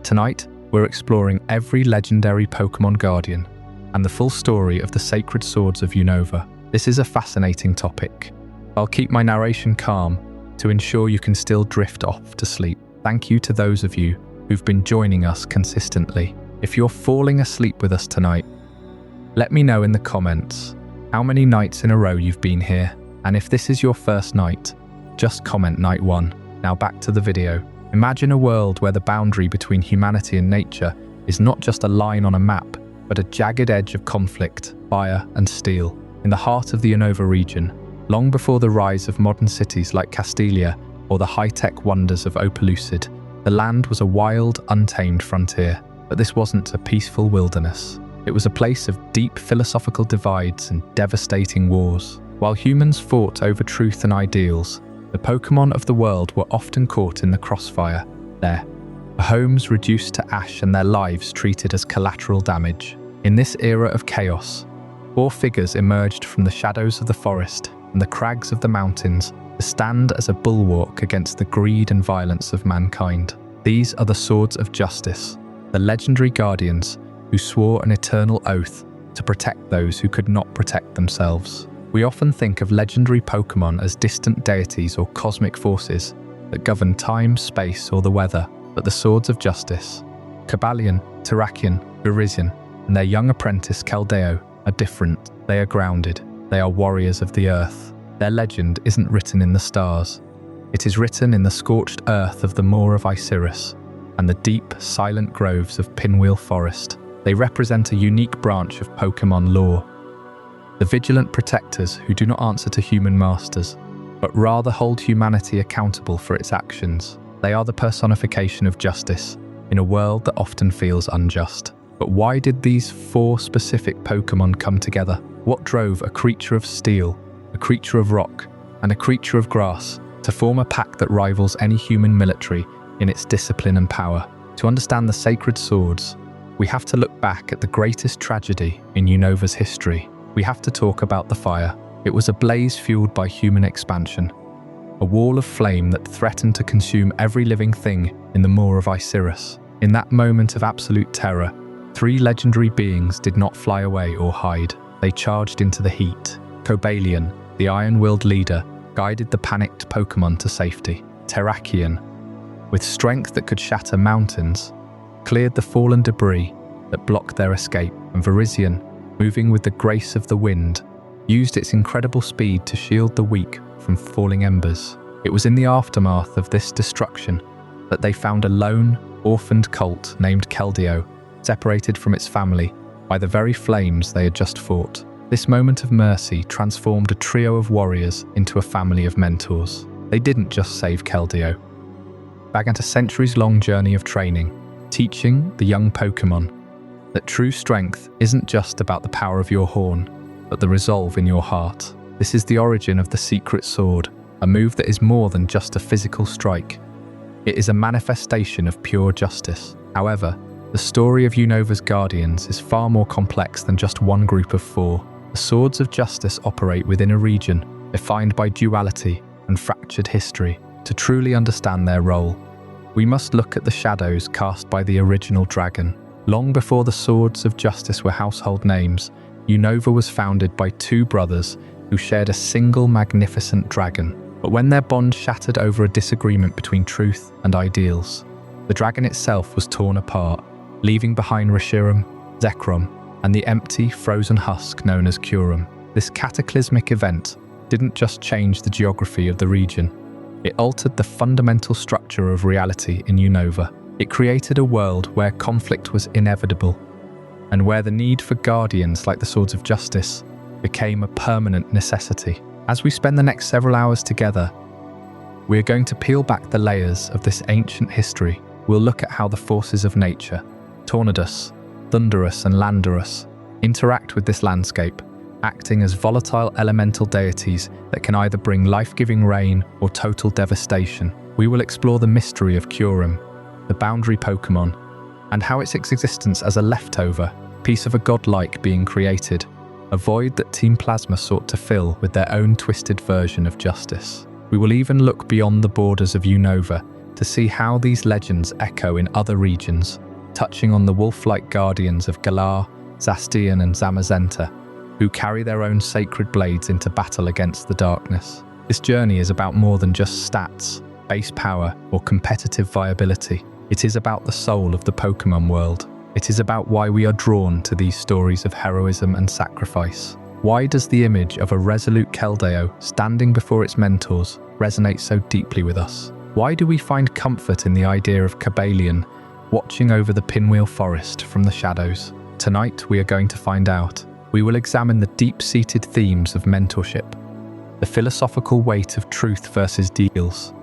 Tonight, we're exploring every legendary Pokémon Guardian and the full story of the sacred swords of Unova. This is a fascinating topic. I'll keep my narration calm to ensure you can still drift off to sleep. Thank you to those of you who've been joining us consistently. If you're falling asleep with us tonight, let me know in the comments how many nights in a row you've been here. And if this is your first night, just comment night 1. Now back to the video. Imagine a world where the boundary between humanity and nature is not just a line on a map, but a jagged edge of conflict, fire and steel. In the heart of the Unova region, long before the rise of modern cities like Castelia or the high-tech wonders of Opelucid, the land was a wild, untamed frontier. But this wasn't a peaceful wilderness. It was a place of deep philosophical divides and devastating wars. While humans fought over truth and ideals, the Pokémon of the world were often caught in the crossfire. Their homes reduced to ash and their lives treated as collateral damage. In this era of chaos, 4 figures emerged from the shadows of the forest and the crags of the mountains to stand as a bulwark against the greed and violence of mankind. These are the Swords of Justice, the legendary guardians who swore an eternal oath to protect those who could not protect themselves. We often think of legendary Pokémon as distant deities or cosmic forces that govern time, space, or the weather, but the Swords of Justice, Cobellion, Terraen, Verizian, and their young apprentice Kellio are different. They are grounded. They are warriors of the earth. Their legend isn't written in the stars. It is written in the scorched earth of the moor of Iserus and the deep, silent groves of Pinwheel Forest. They represent a unique branch of Pokémon lore. The vigilant protectors who do not answer to human masters, but rather hold humanity accountable for its actions. They are the personification of justice in a world that often feels unjust. But why did these 4 specific Pokémon come together? What drove a creature of steel, a creature of rock, and a creature of grass to form a pack that rivals any human military in its discipline and power? To understand the sacred swords, we have to look back at the greatest tragedy in Unova's history. We have to talk about the fire. It was a blaze fueled by human expansion, a wall of flame that threatened to consume every living thing in the moor of Iserus. In that moment of absolute terror, 3 legendary beings did not fly away or hide. They charged into the heat. Cobellion, the iron-willed leader, guided the panicked Pokémon to safety. Terraen, with strength that could shatter mountains, cleared the fallen debris that blocked their escape. And Verizian, moving with the grace of the wind, used its incredible speed to shield the weak from falling embers. It was in the aftermath of this destruction that they found a lone, orphaned colt named Kellio, separated from its family by the very flames they had just fought. This moment of mercy transformed a trio of warriors into a family of mentors. They didn't just save Kellio. They began a centuries-long journey of training, teaching the young Pokémon that true strength isn't just about the power of your horn, but the resolve in your heart. This is the origin of the Secret Sword, a move that is more than just a physical strike. It is a manifestation of pure justice. However, the story of Unova's Guardians is far more complex than just one group of 4. The Swords of Justice operate within a region defined by duality and fractured history. To truly understand their role, we must look at the shadows cast by the original dragon. Long before the Swords of Justice were household names, Unova was founded by 2 brothers who shared a single magnificent dragon. But when their bond shattered over a disagreement between truth and ideals, the dragon itself was torn apart, leaving behind Zechrom, and the empty, frozen husk known as Curum. This cataclysmic event didn't just change the geography of the region, it altered the fundamental structure of reality in Unova. It created a world where conflict was inevitable, and where the need for guardians like the Swords of Justice became a permanent necessity. As we spend the next several hours together, we are going to peel back the layers of this ancient history. We'll look at how the forces of nature, Tornadus, Thunderous and Landorus, interact with this landscape, acting as volatile elemental deities that can either bring life-giving rain or total devastation. We will explore the mystery of Curum, the boundary Pokémon, and how its existence as a leftover piece of a godlike being created, a void that Team Plasma sought to fill with their own twisted version of justice. We will even look beyond the borders of Unova to see how these legends echo in other regions, touching on the wolf-like guardians of Galar, Zastian and Zamazenta, who carry their own sacred blades into battle against the darkness. This journey is about more than just stats, base power, or competitive viability. It is about the soul of the Pokémon world. It is about why we are drawn to these stories of heroism and sacrifice. Why does the image of a resolute Keldeo standing before its mentors resonate so deeply with us? Why do we find comfort in the idea of Cobellion watching over the pinwheel forest from the shadows? Tonight we are going to find out. We will examine the deep-seated themes of mentorship, the philosophical weight of truth versus deals,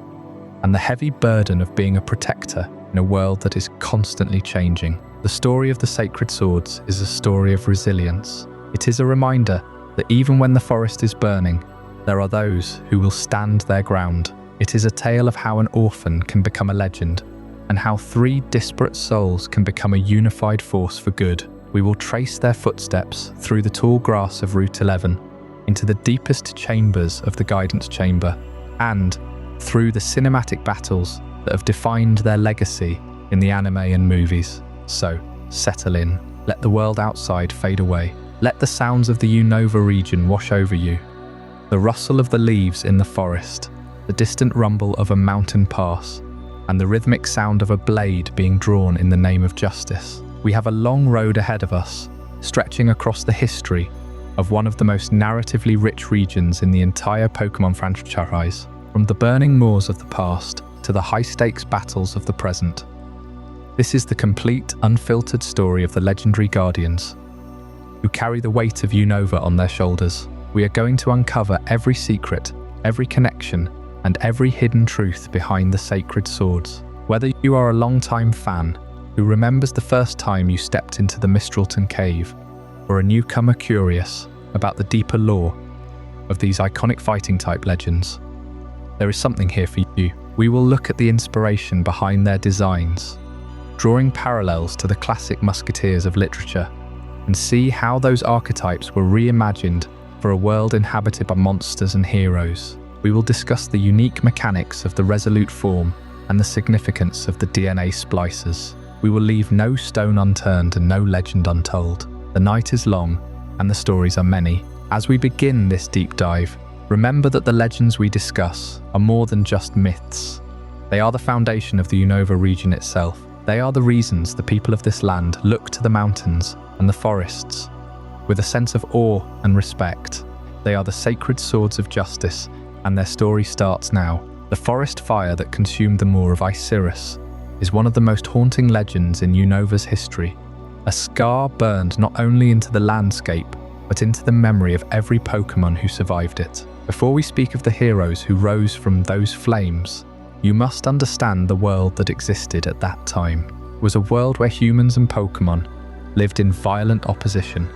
and the heavy burden of being a protector in a world that is constantly changing. The story of the Sacred Swords is a story of resilience. It is a reminder that even when the forest is burning, there are those who will stand their ground. It is a tale of how an orphan can become a legend, and how three disparate souls can become a unified force for good. We will trace their footsteps through the tall grass of Route 11, into the deepest chambers of the Guidance Chamber, and through the cinematic battles that have defined their legacy in the anime and movies. So, settle in, let the world outside fade away. Let the sounds of the Unova region wash over you. The rustle of the leaves in the forest, the distant rumble of a mountain pass, and the rhythmic sound of a blade being drawn in the name of justice. We have a long road ahead of us, stretching across the history of one of the most narratively rich regions in the entire Pokémon franchise, from the burning moors of the past to the high-stakes battles of the present. This is the complete, unfiltered story of the legendary Guardians, who carry the weight of Unova on their shoulders. We are going to uncover every secret, every connection, and every hidden truth behind the Sacred Swords. Whether you are a longtime fan who remembers the first time you stepped into the Mistralton Cave, or a newcomer curious about the deeper lore of these iconic fighting-type legends, there is something here for you. We will look at the inspiration behind their designs, drawing parallels to the classic musketeers of literature, and see how those archetypes were reimagined for a world inhabited by monsters and heroes. We will discuss the unique mechanics of the resolute form and the significance of the DNA splicers. We will leave no stone unturned and no legend untold. The night is long and the stories are many. As we begin this deep dive, remember that the legends we discuss are more than just myths. They are the foundation of the Unova region itself. They are the reasons the people of this land look to the mountains and the forests with a sense of awe and respect. They are the sacred swords of justice, and their story starts now. The forest fire that consumed the moor of Iserus is one of the most haunting legends in Unova's history. A scar burned not only into the landscape, but into the memory of every Pokémon who survived it. Before we speak of the heroes who rose from those flames, you must understand the world that existed at that time. It was a world where humans and Pokémon lived in violent opposition,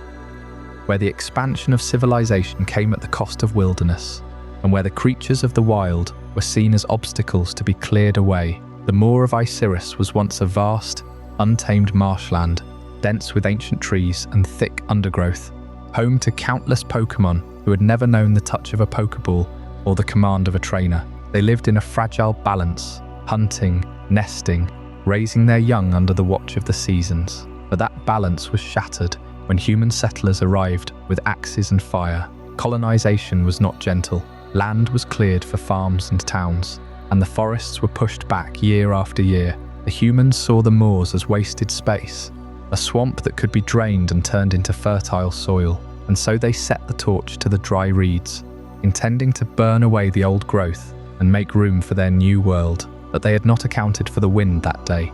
where the expansion of civilization came at the cost of wilderness, and where the creatures of the wild were seen as obstacles to be cleared away. The moor of Iserus was once a vast, untamed marshland, dense with ancient trees and thick undergrowth, home to countless Pokémon who had never known the touch of a Pokéball or the command of a trainer. They lived in a fragile balance, hunting, nesting, raising their young under the watch of the seasons. But that balance was shattered when human settlers arrived with axes and fire. Colonization was not gentle. Land was cleared for farms and towns, and the forests were pushed back year after year. The humans saw the moors as wasted space, a swamp that could be drained and turned into fertile soil, and so they set the torch to the dry reeds, intending to burn away the old growth and make room for their new world. But they had not accounted for the wind that day,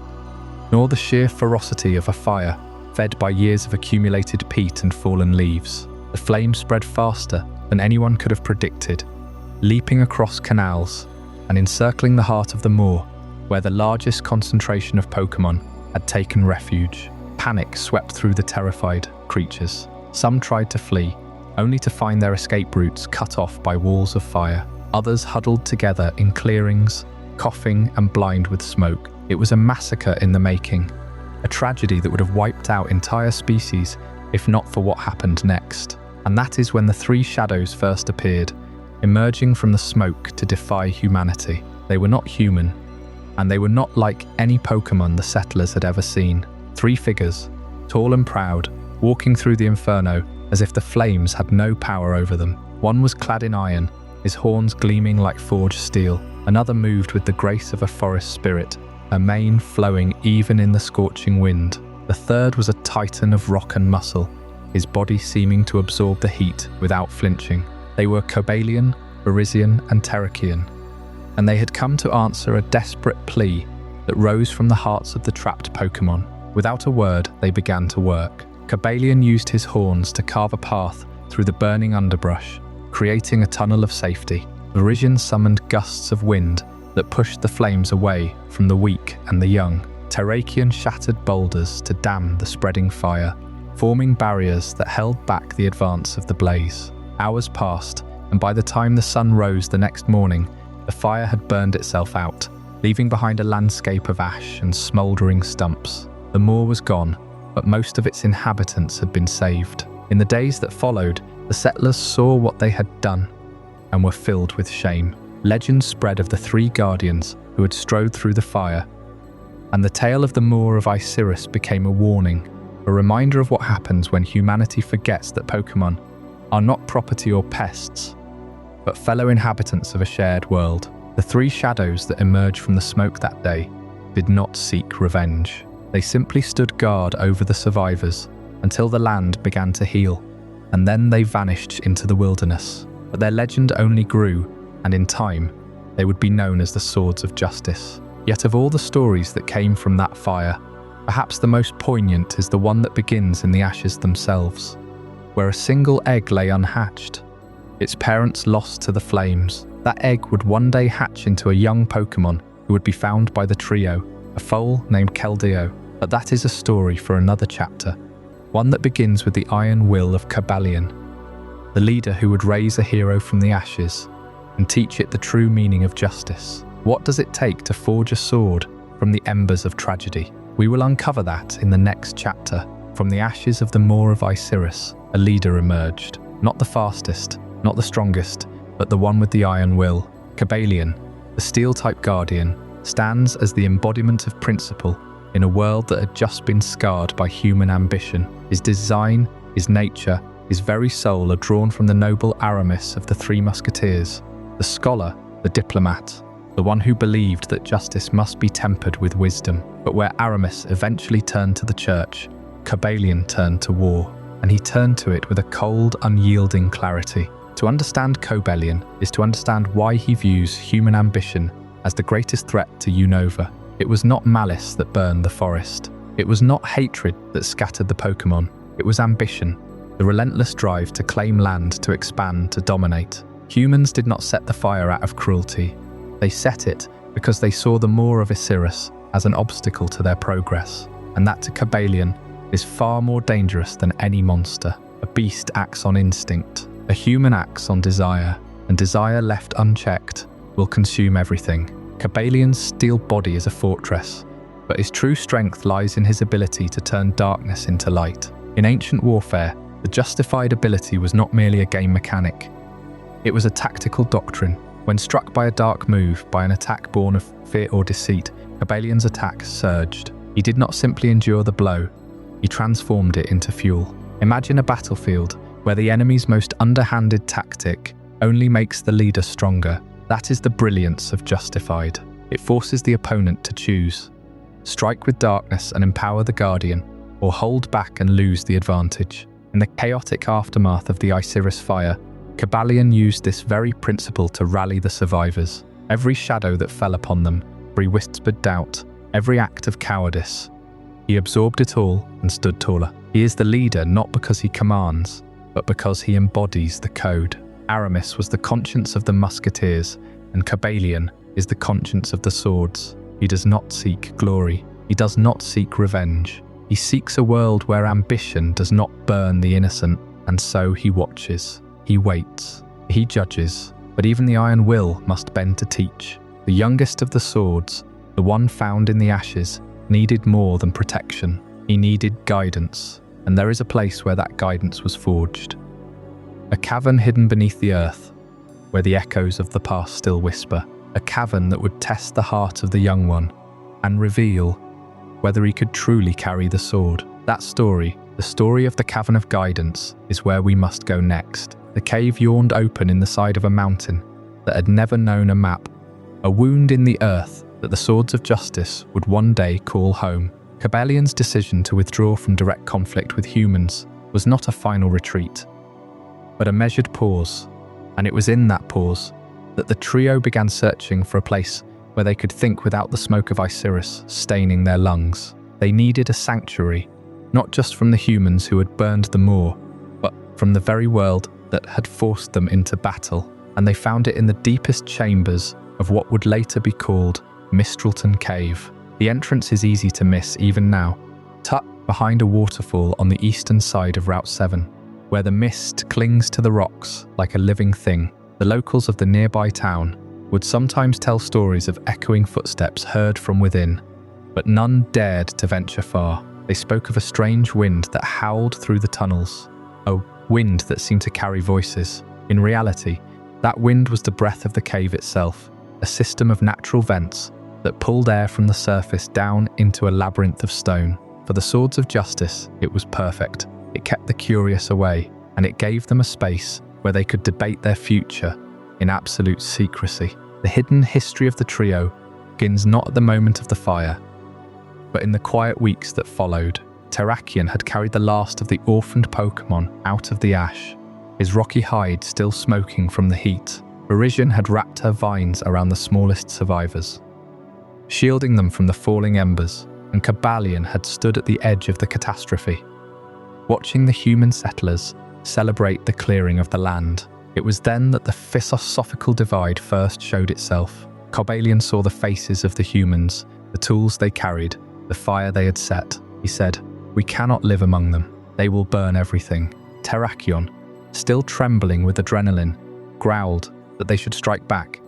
nor the sheer ferocity of a fire fed by years of accumulated peat and fallen leaves. The flame spread faster than anyone could have predicted, leaping across canals and encircling the heart of the moor, where the largest concentration of Pokémon had taken refuge. Panic swept through the terrified creatures. Some tried to flee, only to find their escape routes cut off by walls of fire. Others huddled together in clearings, coughing and blind with smoke. It was a massacre in the making, a tragedy that would have wiped out entire species if not for what happened next. And that is when the three shadows first appeared, emerging from the smoke to defy humanity. They were not human, and they were not like any Pokémon the settlers had ever seen. 3 figures, tall and proud, walking through the inferno as if the flames had no power over them. One was clad in iron, his horns gleaming like forged steel. Another moved with the grace of a forest spirit, her mane flowing even in the scorching wind. The third was a titan of rock and muscle, his body seeming to absorb the heat without flinching. They were Cobellion, Verizian and Terraen, and they had come to answer a desperate plea that rose from the hearts of the trapped Pokémon. Without a word, they began to work. Cobellion used his horns to carve a path through the burning underbrush, creating a tunnel of safety. Verizian summoned gusts of wind that pushed the flames away from the weak and the young. Terraen shattered boulders to dam the spreading fire, forming barriers that held back the advance of the blaze. Hours passed, and by the time the sun rose the next morning, the fire had burned itself out, leaving behind a landscape of ash and smouldering stumps. The moor was gone, but most of its inhabitants had been saved. In the days that followed, the settlers saw what they had done and were filled with shame. Legends spread of the 3 guardians who had strode through the fire, and the tale of the Moor of Iserus became a warning, a reminder of what happens when humanity forgets that Pokémon are not property or pests, but fellow inhabitants of a shared world. The 3 shadows that emerged from the smoke that day did not seek revenge. They simply stood guard over the survivors until the land began to heal, and then they vanished into the wilderness. But their legend only grew, and in time, they would be known as the Swords of Justice. Yet of all the stories that came from that fire, perhaps the most poignant is the one that begins in the ashes themselves, where a single egg lay unhatched, its parents lost to the flames. That egg would one day hatch into a young Pokémon who would be found by the trio, a foal named Kellio. But that is a story for another chapter, one that begins with the iron will of Cobellion, the leader who would raise a hero from the ashes and teach it the true meaning of justice. What does it take to forge a sword from the embers of tragedy? We will uncover that in the next chapter. From the ashes of the Moor of Iserus, a leader emerged. Not the fastest, not the strongest, but the one with the iron will. Cobellion, the steel-type guardian, stands as the embodiment of principle in a world that had just been scarred by human ambition. His design, his nature, his very soul are drawn from the noble Aramis of the 3 musketeers, the scholar, the diplomat, the one who believed that justice must be tempered with wisdom. But where Aramis eventually turned to the church, Cobellion turned to war, and he turned to it with a cold, unyielding clarity. To understand Cobellion is to understand why he views human ambition as the greatest threat to Unova. It was not malice that burned the forest. It was not hatred that scattered the Pokémon. It was ambition, the relentless drive to claim land, to expand, to dominate. Humans did not set the fire out of cruelty. They set it because they saw the Moor of Iserus as an obstacle to their progress. And that to Cobellion is far more dangerous than any monster. A beast acts on instinct. A human acts on desire, and desire left unchecked will consume everything. Cobellion's steel body is a fortress, but his true strength lies in his ability to turn darkness into light. In ancient warfare, the justified ability was not merely a game mechanic. It was a tactical doctrine. When struck by a dark move, by an attack born of fear or deceit, Cobellion's attack surged. He did not simply endure the blow, he transformed it into fuel. Imagine a battlefield where the enemy's most underhanded tactic only makes the leader stronger. That is the brilliance of Justified. It forces the opponent to choose. Strike with darkness and empower the Guardian, or hold back and lose the advantage. In the chaotic aftermath of the Iserus fire, Cobellion used this very principle to rally the survivors. Every shadow that fell upon them, every whispered doubt, every act of cowardice, he absorbed it all and stood taller. He is the leader not because he commands, but because he embodies the code. Aramis was the conscience of the musketeers, and Cobellion is the conscience of the swords. He does not seek glory. He does not seek revenge. He seeks a world where ambition does not burn the innocent, and so he watches. He waits. He judges. But even the iron will must bend to teach. The youngest of the swords, the one found in the ashes, needed more than protection. He needed guidance, and there is a place where that guidance was forged. A cavern hidden beneath the earth, where the echoes of the past still whisper. a cavern that would test the heart of the young one and reveal whether he could truly carry the sword. That story, the story of the Cavern of Guidance, is where we must go next. The cave yawned open in the side of a mountain that had never known a map, a wound in the earth that the swords of justice would one day call home. Cobellion's decision to withdraw from direct conflict with humans was not a final retreat, but a measured pause, and it was in that pause that the trio began searching for a place where they could think without the smoke of Iserus staining their lungs. They needed a sanctuary, not just from the humans who had burned the moor, but from the very world that had forced them into battle, and they found it in the deepest chambers of what would later be called Mistralton Cave. The entrance is easy to miss even now, tucked behind a waterfall on the eastern side of Route 7, where the mist clings to the rocks like a living thing. The locals of the nearby town would sometimes tell stories of echoing footsteps heard from within, but none dared to venture far. They spoke of a strange wind that howled through the tunnels, a wind that seemed to carry voices. In reality, that wind was the breath of the cave itself, a system of natural vents that pulled air from the surface down into a labyrinth of stone. For the swords of justice, it was perfect. It kept the curious away, and it gave them a space where they could debate their future in absolute secrecy. The hidden history of the trio begins not at the moment of the fire, but in the quiet weeks that followed. Terraen had carried the last of the orphaned Pokémon out of the ash, his rocky hide still smoking from the heat. Verizian had wrapped her vines around the smallest survivors, shielding them from the falling embers, and Cobellion had stood at the edge of the catastrophe, watching the human settlers celebrate the clearing of the land. It was then that the philosophical divide first showed itself. Cobellion saw the faces of the humans, the tools they carried, the fire they had set. He said, "We cannot live among them. They will burn everything." Terraen, still trembling with adrenaline, growled that they should strike back,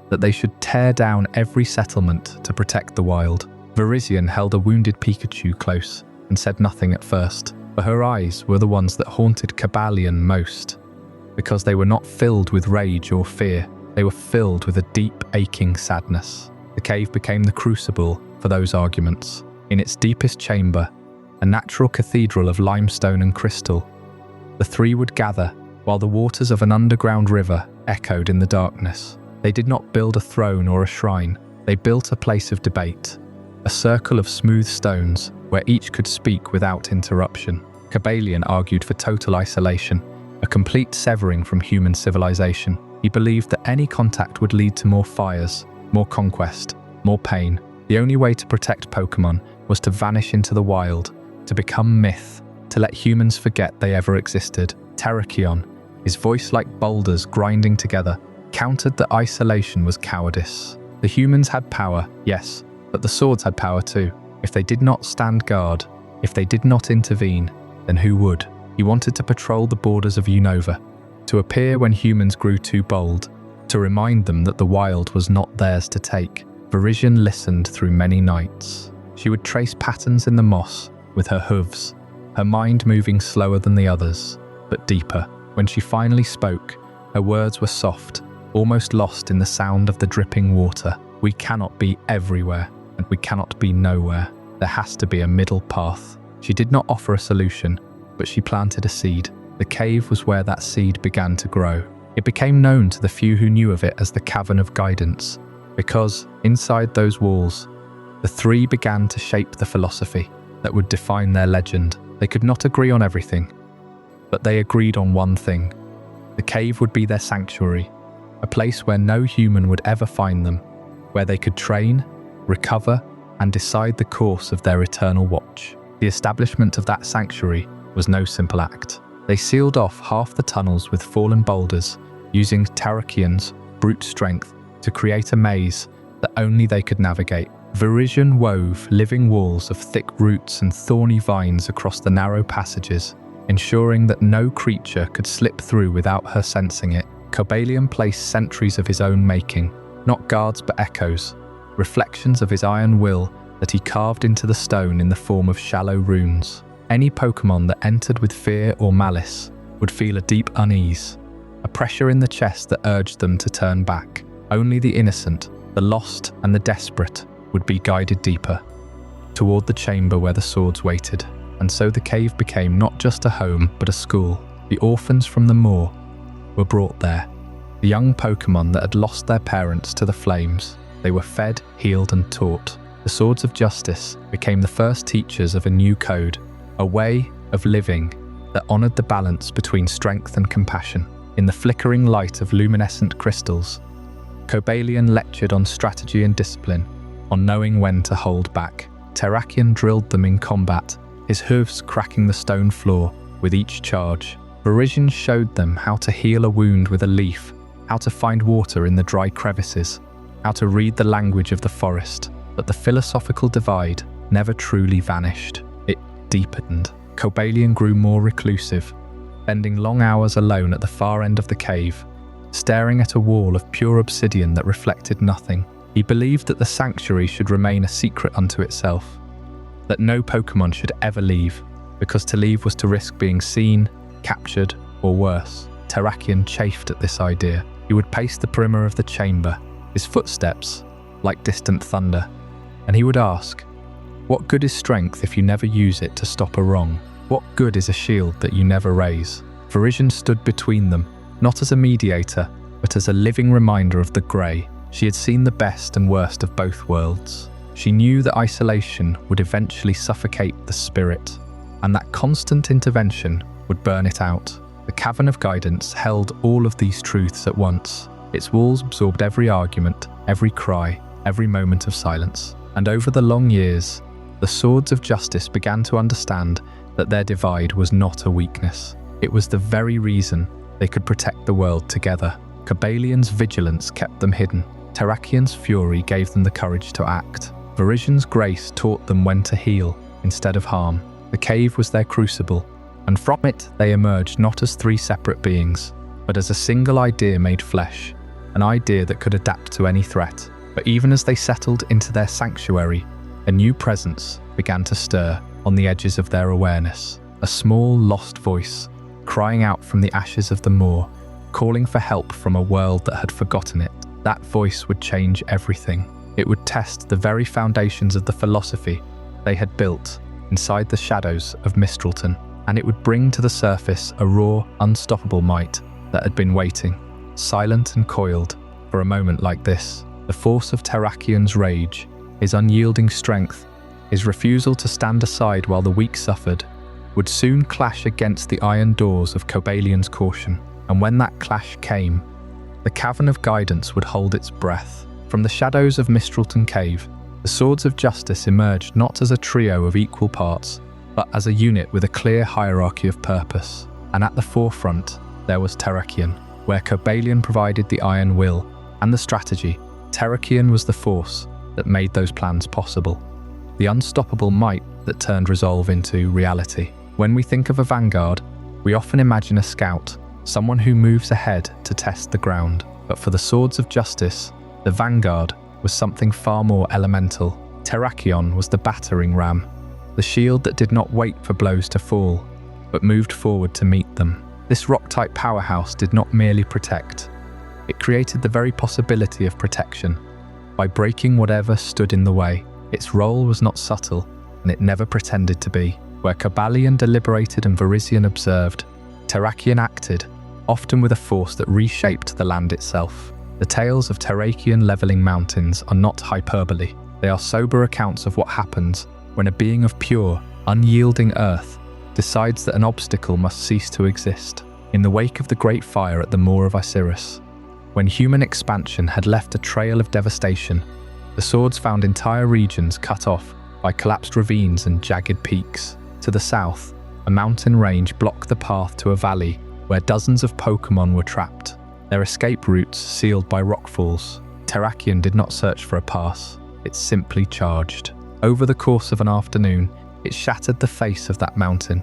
that they should tear down every settlement to protect the wild. Verizian held a wounded Pikachu close and said nothing at first, but her eyes were the ones that haunted Cobellion most, because they were not filled with rage or fear. They were filled with a deep, aching sadness. The cave became the crucible for those arguments. In its deepest chamber, a natural cathedral of limestone and crystal, the three would gather while the waters of an underground river echoed in the darkness. They did not build a throne or a shrine. They built a place of debate, a circle of smooth stones where each could speak without interruption. Cobellion argued for total isolation, a complete severing from human civilization. He believed that any contact would lead to more fires, more conquest, more pain. The only way to protect Pokémon was to vanish into the wild, to become myth, to let humans forget they ever existed. Terraen, his voice like boulders grinding together, countered that isolation was cowardice. The humans had power, yes, but the swords had power too. If they did not stand guard, if they did not intervene, then who would? He wanted to patrol the borders of Unova, to appear when humans grew too bold, to remind them that the wild was not theirs to take. Verizian listened through many nights. She would trace patterns in the moss with her hooves, her mind moving slower than the others, but deeper. When she finally spoke, her words were soft, almost lost in the sound of the dripping water. We cannot be everywhere, and we cannot be nowhere. There has to be a middle path. She did not offer a solution, but she planted a seed. The cave was where that seed began to grow. It became known to the few who knew of it as the Cavern of Guidance, because, inside those walls, the three began to shape the philosophy that would define their legend. They could not agree on everything, but they agreed on one thing. The cave would be their sanctuary, a place where no human would ever find them, where they could train, recover, and decide the course of their eternal watch. The establishment of that sanctuary was no simple act. They sealed off half the tunnels with fallen boulders, using Terraen's brute strength to create a maze that only they could navigate. Verizian wove living walls of thick roots and thorny vines across the narrow passages, ensuring that no creature could slip through without her sensing it. Cobellion placed sentries of his own making, not guards but echoes, reflections of his iron will that he carved into the stone in the form of shallow runes. Any Pokémon that entered with fear or malice would feel a deep unease, a pressure in the chest that urged them to turn back. Only the innocent, The lost and the desperate would be guided deeper, toward the chamber where the swords waited. And so the cave became not just a home, but a school. The orphans from the moor were brought there. The young Pokémon that had lost their parents to the flames. They were fed, healed, and taught. The Swords of Justice became the first teachers of a new code, a way of living that honored the balance between strength and compassion. In the flickering light of luminescent crystals, Cobellion lectured on strategy and discipline, on knowing when to hold back. Terraen drilled them in combat, his hooves cracking the stone floor with each charge. Verizian showed them how to heal a wound with a leaf, how to find water in the dry crevices, how to read the language of the forest. But the philosophical divide never truly vanished. It deepened. Cobellion grew more reclusive, spending long hours alone at the far end of the cave, staring at a wall of pure obsidian that reflected nothing. He believed that the sanctuary should remain a secret unto itself, that no Pokémon should ever leave, because to leave was to risk being seen, captured, or worse. Terraen chafed at this idea. He would pace the perimeter of the chamber, his footsteps like distant thunder, and he would ask, what good is strength if you never use it to stop a wrong? What good is a shield that you never raise? Verizian stood between them, not as a mediator, but as a living reminder of the grey. She had seen the best and worst of both worlds. She knew that isolation would eventually suffocate the spirit, and that constant intervention would burn it out. The Cavern of Guidance held all of these truths at once. Its walls absorbed every argument, every cry, every moment of silence. And over the long years, the Swords of Justice began to understand that their divide was not a weakness. It was the very reason they could protect the world together. Cobellion's vigilance kept them hidden. Terraen's fury gave them the courage to act. Verizian's grace taught them when to heal instead of harm. The cave was their crucible, and from it they emerged not as three separate beings, but as a single idea made flesh, an idea that could adapt to any threat. But even as they settled into their sanctuary, a new presence began to stir on the edges of their awareness. A small, lost voice, crying out from the ashes of the moor, calling for help from a world that had forgotten it. That voice would change everything. It would test the very foundations of the philosophy they had built inside the shadows of Mistralton, and it would bring to the surface a raw, unstoppable might that had been waiting, silent and coiled, for a moment like this. The force of Terraen's rage, his unyielding strength, his refusal to stand aside while the weak suffered, would soon clash against the iron doors of Cobellion's caution. And when that clash came, the Cavern of Guidance would hold its breath. From the shadows of Mistralton Cave, the Swords of Justice emerged not as a trio of equal parts, but as a unit with a clear hierarchy of purpose. And at the forefront, there was Terraen, where Cobellion provided the iron will and the strategy. Terraen was the force that made those plans possible, the unstoppable might that turned resolve into reality. When we think of a vanguard, we often imagine a scout, someone who moves ahead to test the ground. But for the Swords of Justice, the vanguard was something far more elemental. Terraen was the battering ram, the shield that did not wait for blows to fall, but moved forward to meet them. This rock-type powerhouse did not merely protect. It created the very possibility of protection by breaking whatever stood in the way. Its role was not subtle, and it never pretended to be. Where Cobellion deliberated and Verizian observed, Terraen acted, often with a force that reshaped the land itself. The tales of Terraen leveling mountains are not hyperbole. They are sober accounts of what happens when a being of pure, unyielding earth decides that an obstacle must cease to exist. In the wake of the Great Fire at the Moor of Iserus, when human expansion had left a trail of devastation, the swords found entire regions cut off by collapsed ravines and jagged peaks. To the south, a mountain range blocked the path to a valley where dozens of Pokémon were trapped, their escape routes sealed by rockfalls. Terraen did not search for a pass, it simply charged. Over the course of an afternoon, it shattered the face of that mountain,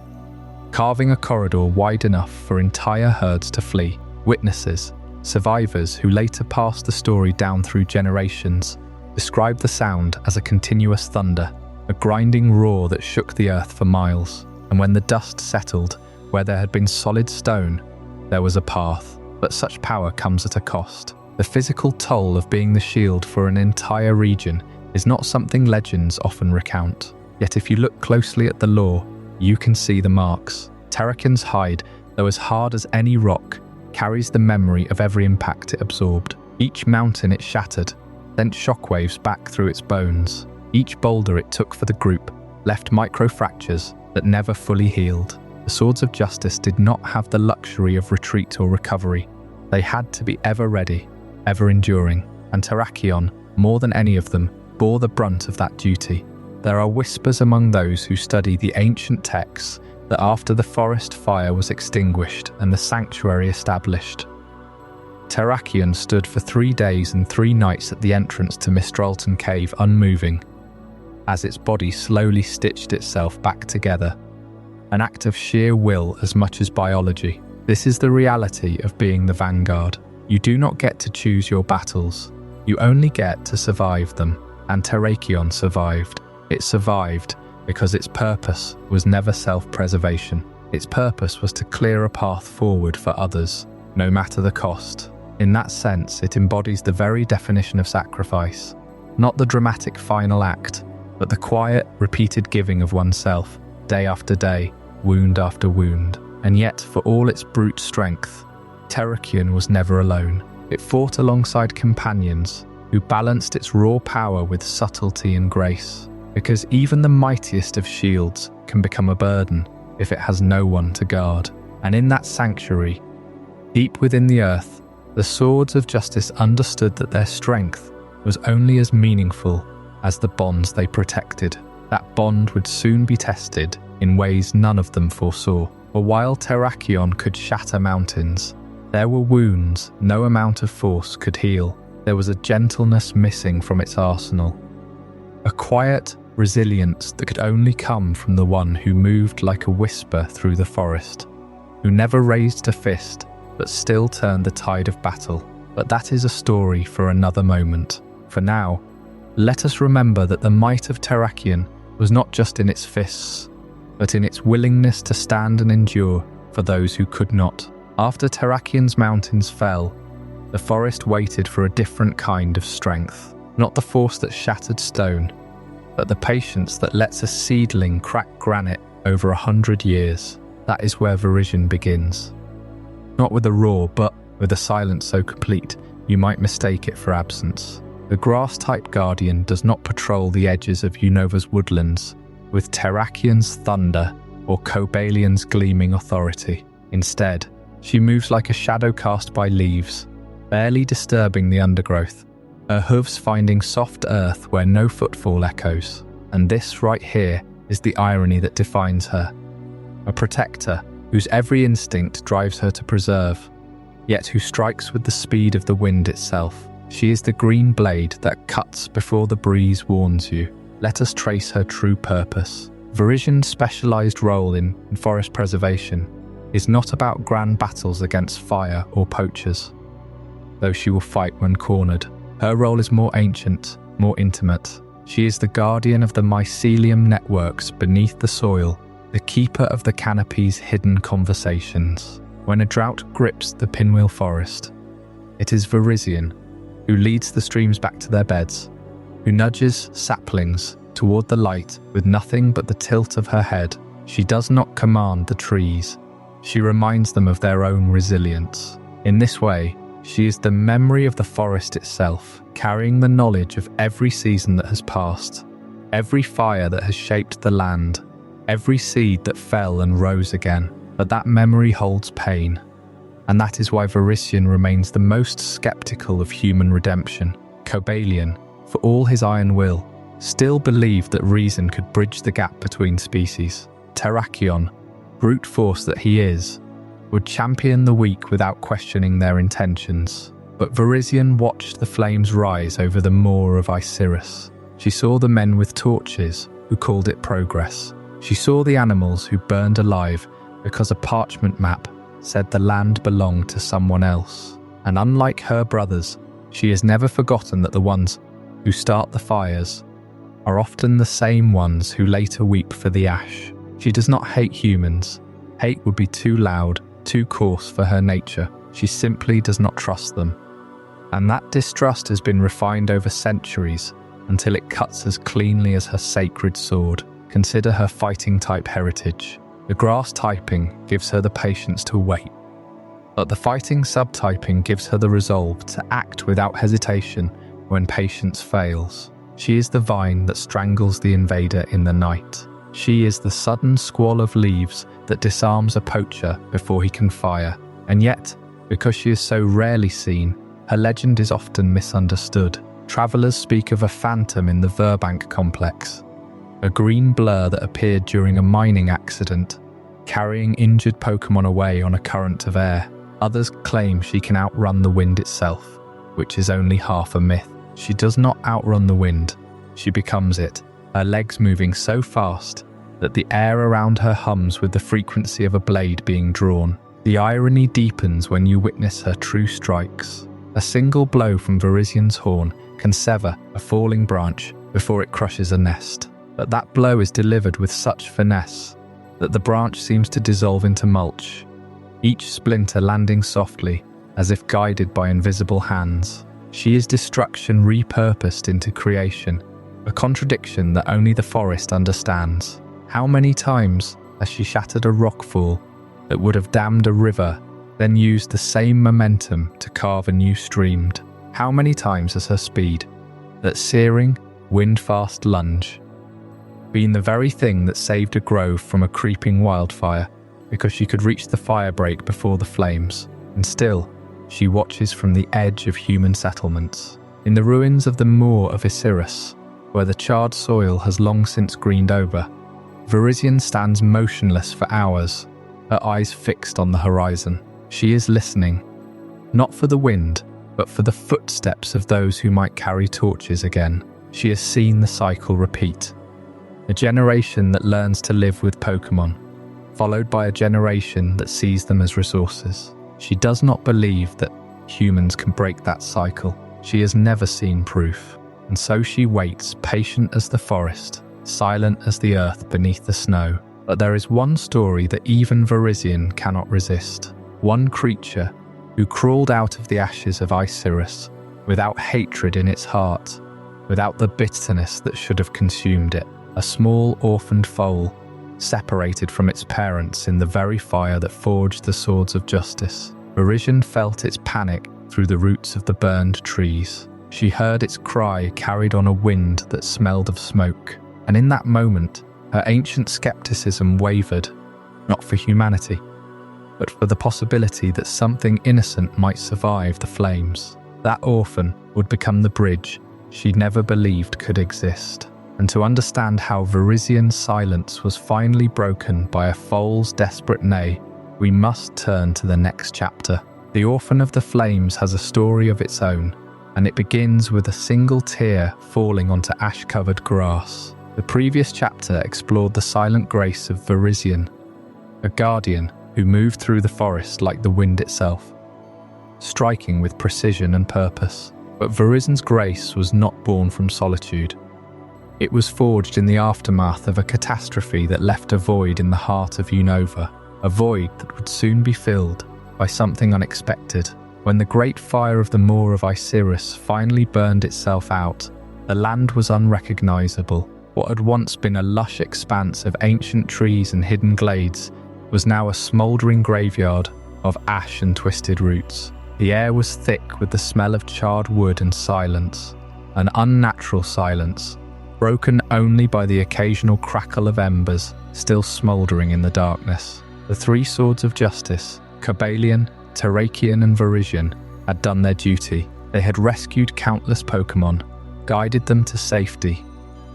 carving a corridor wide enough for entire herds to flee. Witnesses, survivors who later passed the story down through generations, described the sound as a continuous thunder, a grinding roar that shook the earth for miles. And when the dust settled, where there had been solid stone, there was a path. But such power comes at a cost. The physical toll of being the shield for an entire region is not something legends often recount. Yet if you look closely at the lore, you can see the marks. Terraen's hide, though as hard as any rock, carries the memory of every impact it absorbed. Each mountain it shattered sent shockwaves back through its bones. Each boulder it took for the group left micro-fractures that never fully healed. The Swords of Justice did not have the luxury of retreat or recovery. They had to be ever ready, ever enduring, and Terraen, more than any of them, bore the brunt of that duty. There are whispers among those who study the ancient texts that after the forest fire was extinguished and the sanctuary established, Terraen stood for 3 days and 3 nights at the entrance to Mistralton Cave unmoving, as its body slowly stitched itself back together. An act of sheer will as much as biology. This is the reality of being the vanguard. You do not get to choose your battles. You only get to survive them. And Terraen survived. It survived because its purpose was never self-preservation. Its purpose was to clear a path forward for others, no matter the cost. In that sense, it embodies the very definition of sacrifice. Not the dramatic final act, but the quiet, repeated giving of oneself, day after day, wound after wound. And yet, for all its brute strength, Terraen was never alone. It fought alongside companions who balanced its raw power with subtlety and grace. Because even the mightiest of shields can become a burden if it has no one to guard. And in that sanctuary, deep within the earth, the Swords of Justice understood that their strength was only as meaningful as the bonds they protected. That bond would soon be tested in ways none of them foresaw. For while Terraen could shatter mountains, there were wounds no amount of force could heal. There was a gentleness missing from its arsenal. A quiet resilience that could only come from the one who moved like a whisper through the forest, who never raised a fist but still turned the tide of battle. But that is a story for another moment. For now, let us remember that the might of Terraen was not just in its fists, but in its willingness to stand and endure for those who could not. After Terraen's mountains fell, the forest waited for a different kind of strength. Not the force that shattered stone, but the patience that lets a seedling crack granite over 100 years. That is where Verizian begins. Not with a roar, but with a silence so complete you might mistake it for absence. The grass-type guardian does not patrol the edges of Unova's woodlands with Terraen's thunder or Cobellion's gleaming authority. Instead, she moves like a shadow cast by leaves, barely disturbing the undergrowth, her hooves finding soft earth where no footfall echoes. And this right here is the irony that defines her. A protector whose every instinct drives her to preserve, yet who strikes with the speed of the wind itself. She is the green blade that cuts before the breeze warns you. Let us trace her true purpose. Verizian's specialized role in forest preservation is not about grand battles against fire or poachers, though she will fight when cornered. Her role is more ancient, more intimate. She is the guardian of the mycelium networks beneath the soil, the keeper of the canopy's hidden conversations. When a drought grips the pinwheel forest, it is Verizian who leads the streams back to their beds, who nudges saplings toward the light with nothing but the tilt of her head. She does not command the trees. She reminds them of their own resilience. In this way, she is the memory of the forest itself, carrying the knowledge of every season that has passed, every fire that has shaped the land, every seed that fell and rose again. But that memory holds pain, and that is why Verizian remains the most skeptical of human redemption. Cobellion, for all his iron will, still believed that reason could bridge the gap between species. Terraen, brute force that he is, would champion the weak without questioning their intentions. But Verizian watched the flames rise over the moor of Iserus. She saw the men with torches who called it progress. She saw the animals who burned alive because a parchment map said the land belonged to someone else. And unlike her brothers, she has never forgotten that the ones who start the fires are often the same ones who later weep for the ash. She does not hate humans. Hate would be too loud, too coarse for her nature. She simply does not trust them. And that distrust has been refined over centuries until it cuts as cleanly as her sacred sword. Consider her fighting type heritage. The grass typing gives her the patience to wait, but the fighting subtyping gives her the resolve to act without hesitation when patience fails. She is the vine that strangles the invader in the night. She is the sudden squall of leaves that disarms a poacher before he can fire. And yet, because she is so rarely seen, her legend is often misunderstood. Travelers speak of a phantom in the Verbank complex, a green blur that appeared during a mining accident, carrying injured Pokémon away on a current of air. Others claim she can outrun the wind itself, which is only half a myth. She does not outrun the wind, she becomes it, her legs moving so fast that the air around her hums with the frequency of a blade being drawn. The irony deepens when you witness her true strikes. A single blow from Verizian's horn can sever a falling branch before it crushes a nest. But that blow is delivered with such finesse that the branch seems to dissolve into mulch, each splinter landing softly as if guided by invisible hands. She is destruction repurposed into creation, a contradiction that only the forest understands. How many times has she shattered a rockfall that would have dammed a river, then used the same momentum to carve a new stream? How many times has her speed, that searing, wind-fast lunge, been the very thing that saved a grove from a creeping wildfire because she could reach the firebreak before the flames? And still, she watches from the edge of human settlements. In the ruins of the moor of Iserus, where the charred soil has long since greened over, Verizian stands motionless for hours, her eyes fixed on the horizon. She is listening, not for the wind, but for the footsteps of those who might carry torches again. She has seen the cycle repeat. A generation that learns to live with Pokémon, followed by a generation that sees them as resources. She does not believe that humans can break that cycle. She has never seen proof, and so she waits, patient as the forest, silent as the earth beneath the snow. But there is one story that even Verizian cannot resist. One creature who crawled out of the ashes of Iserus without hatred in its heart, without the bitterness that should have consumed it. A small orphaned foal, separated from its parents in the very fire that forged the swords of justice. Verizian felt its panic through the roots of the burned trees. She heard its cry carried on a wind that smelled of smoke. And in that moment, her ancient skepticism wavered, not for humanity, but for the possibility that something innocent might survive the flames. That orphan would become the bridge she never believed could exist. And to understand how Verizian's silence was finally broken by a foal's desperate neigh, we must turn to the next chapter. The Orphan of the Flames has a story of its own, and it begins with a single tear falling onto ash-covered grass. The previous chapter explored the silent grace of Verizian, a guardian who moved through the forest like the wind itself, striking with precision and purpose. But Verizian's grace was not born from solitude. It was forged in the aftermath of a catastrophe that left a void in the heart of Unova, a void that would soon be filled by something unexpected. When the great fire of the moor of Iserus finally burned itself out, the land was unrecognizable. What had once been a lush expanse of ancient trees and hidden glades was now a smouldering graveyard of ash and twisted roots. The air was thick with the smell of charred wood and silence, an unnatural silence, broken only by the occasional crackle of embers still smouldering in the darkness. The three swords of justice, Cobellion, Terraen and Verizian, had done their duty. They had rescued countless Pokémon, guided them to safety,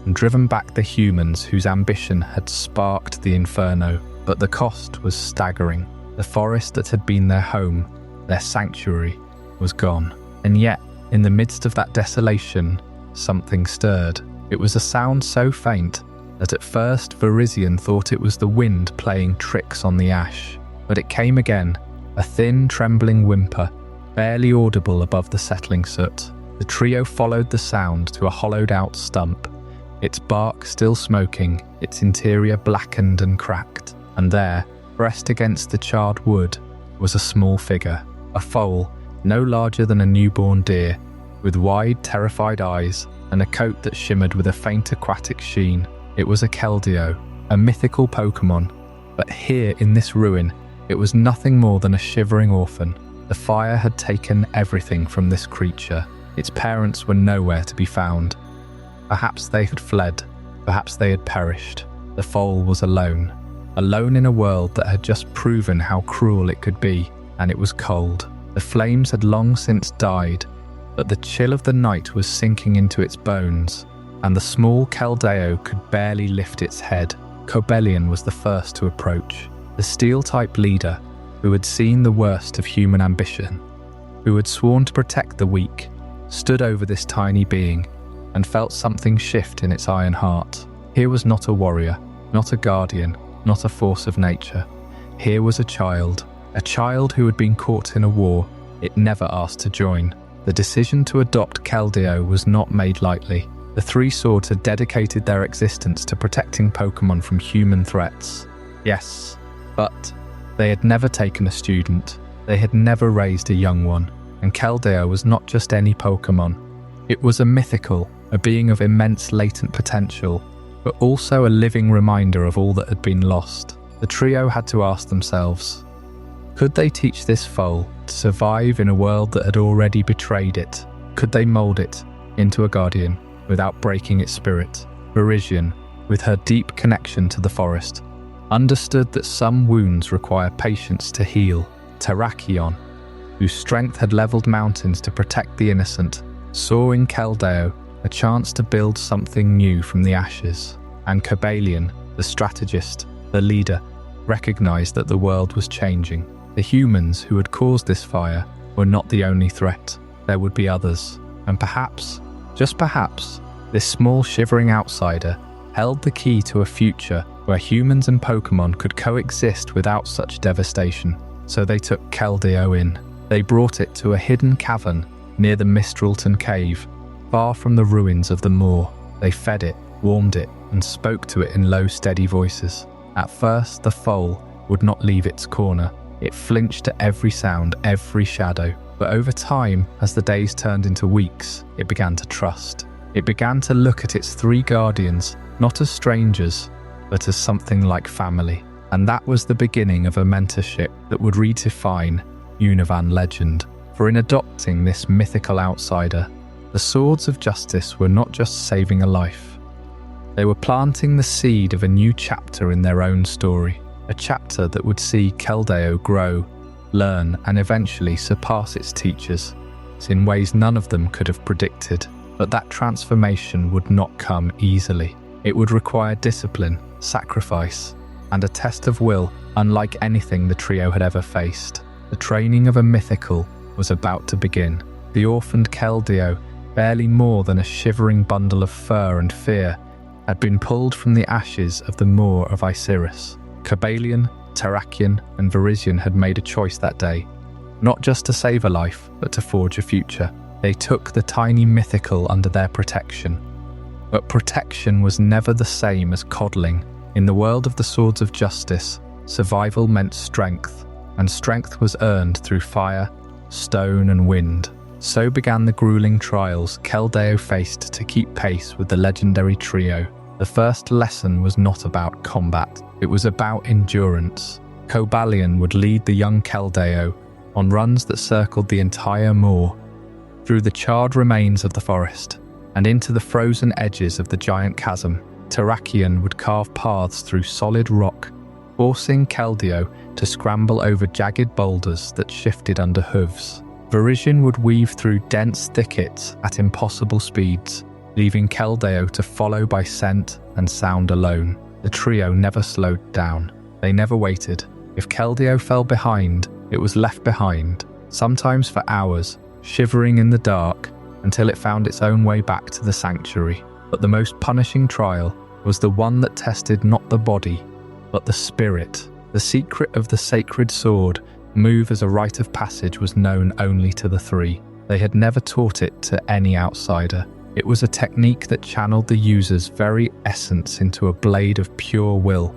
and driven back the humans whose ambition had sparked the inferno. But the cost was staggering. The forest that had been their home, their sanctuary, was gone. And yet, in the midst of that desolation, something stirred. It was a sound so faint that at first Verizian thought it was the wind playing tricks on the ash. But it came again, a thin, trembling whimper, barely audible above the settling soot. The trio followed the sound to a hollowed-out stump, its bark still smoking, its interior blackened and cracked. And there, pressed against the charred wood, was a small figure, a foal no larger than a newborn deer, with wide, terrified eyes and a coat that shimmered with a faint aquatic sheen. It was a Kellio, a mythical Pokémon, but here in this ruin, it was nothing more than a shivering orphan. The fire had taken everything from this creature. Its parents were nowhere to be found. Perhaps they had fled, perhaps they had perished. The foal was alone in a world that had just proven how cruel it could be, and it was cold. The flames had long since died, but the chill of the night was sinking into its bones, and the small Kellio could barely lift its head. Cobellion was the first to approach, the steel-type leader who had seen the worst of human ambition, who had sworn to protect the weak, stood over this tiny being and felt something shift in its iron heart. Here was not a warrior, not a guardian, not a force of nature. Here was a child who had been caught in a war it never asked to join. The decision to adopt Kellio was not made lightly. The three swords had dedicated their existence to protecting Pokémon from human threats. Yes, but they had never taken a student. They had never raised a young one. And Kellio was not just any Pokémon. It was a mythical, a being of immense latent potential, but also a living reminder of all that had been lost. The trio had to ask themselves, could they teach this foal to survive in a world that had already betrayed it? Could they mold it into a guardian without breaking its spirit? Verizian, with her deep connection to the forest, understood that some wounds require patience to heal. Terraen, whose strength had leveled mountains to protect the innocent, saw in Kellio a chance to build something new from the ashes. And Cobellion, the strategist, the leader, recognized that the world was changing. The humans who had caused this fire were not the only threat. There would be others. And perhaps, just perhaps, this small shivering outsider held the key to a future where humans and Pokémon could coexist without such devastation. So they took Kellio in. They brought it to a hidden cavern near the Mistralton Cave, far from the ruins of the moor. They fed it, warmed it, and spoke to it in low, steady voices. At first, the foal would not leave its corner. It flinched at every sound, every shadow. But over time, as the days turned into weeks, it began to trust. It began to look at its three guardians, not as strangers, but as something like family. And that was the beginning of a mentorship that would redefine Unova legend. For in adopting this mythical outsider, the Swords of Justice were not just saving a life. They were planting the seed of a new chapter in their own story, a chapter that would see Kellio grow, learn, and eventually surpass its teachers in ways none of them could have predicted. But that transformation would not come easily. It would require discipline, sacrifice, and a test of will unlike anything the trio had ever faced. The training of a mythical was about to begin. The orphaned Kellio, barely more than a shivering bundle of fur and fear, had been pulled from the ashes of the moor of Iserus. Cobellion, Terraen, and Verizian had made a choice that day, not just to save a life, but to forge a future. They took the tiny mythical under their protection. But protection was never the same as coddling. In the world of the Swords of Justice, survival meant strength, and strength was earned through fire, stone, and wind. So began the grueling trials Kellio faced to keep pace with the legendary trio. The first lesson was not about combat, it was about endurance. Cobellion would lead the young Kellio on runs that circled the entire moor, through the charred remains of the forest, and into the frozen edges of the giant chasm. Terraen would carve paths through solid rock, forcing Kellio to scramble over jagged boulders that shifted under hooves. Verizian would weave through dense thickets at impossible speeds, leaving Kellio to follow by scent and sound alone. The trio never slowed down. They never waited. If Kellio fell behind, it was left behind, sometimes for hours, shivering in the dark until it found its own way back to the sanctuary. But the most punishing trial was the one that tested not the body, but the spirit. The secret of the sacred sword move as a rite of passage was known only to the three. They had never taught it to any outsider. It was a technique that channeled the user's very essence into a blade of pure will,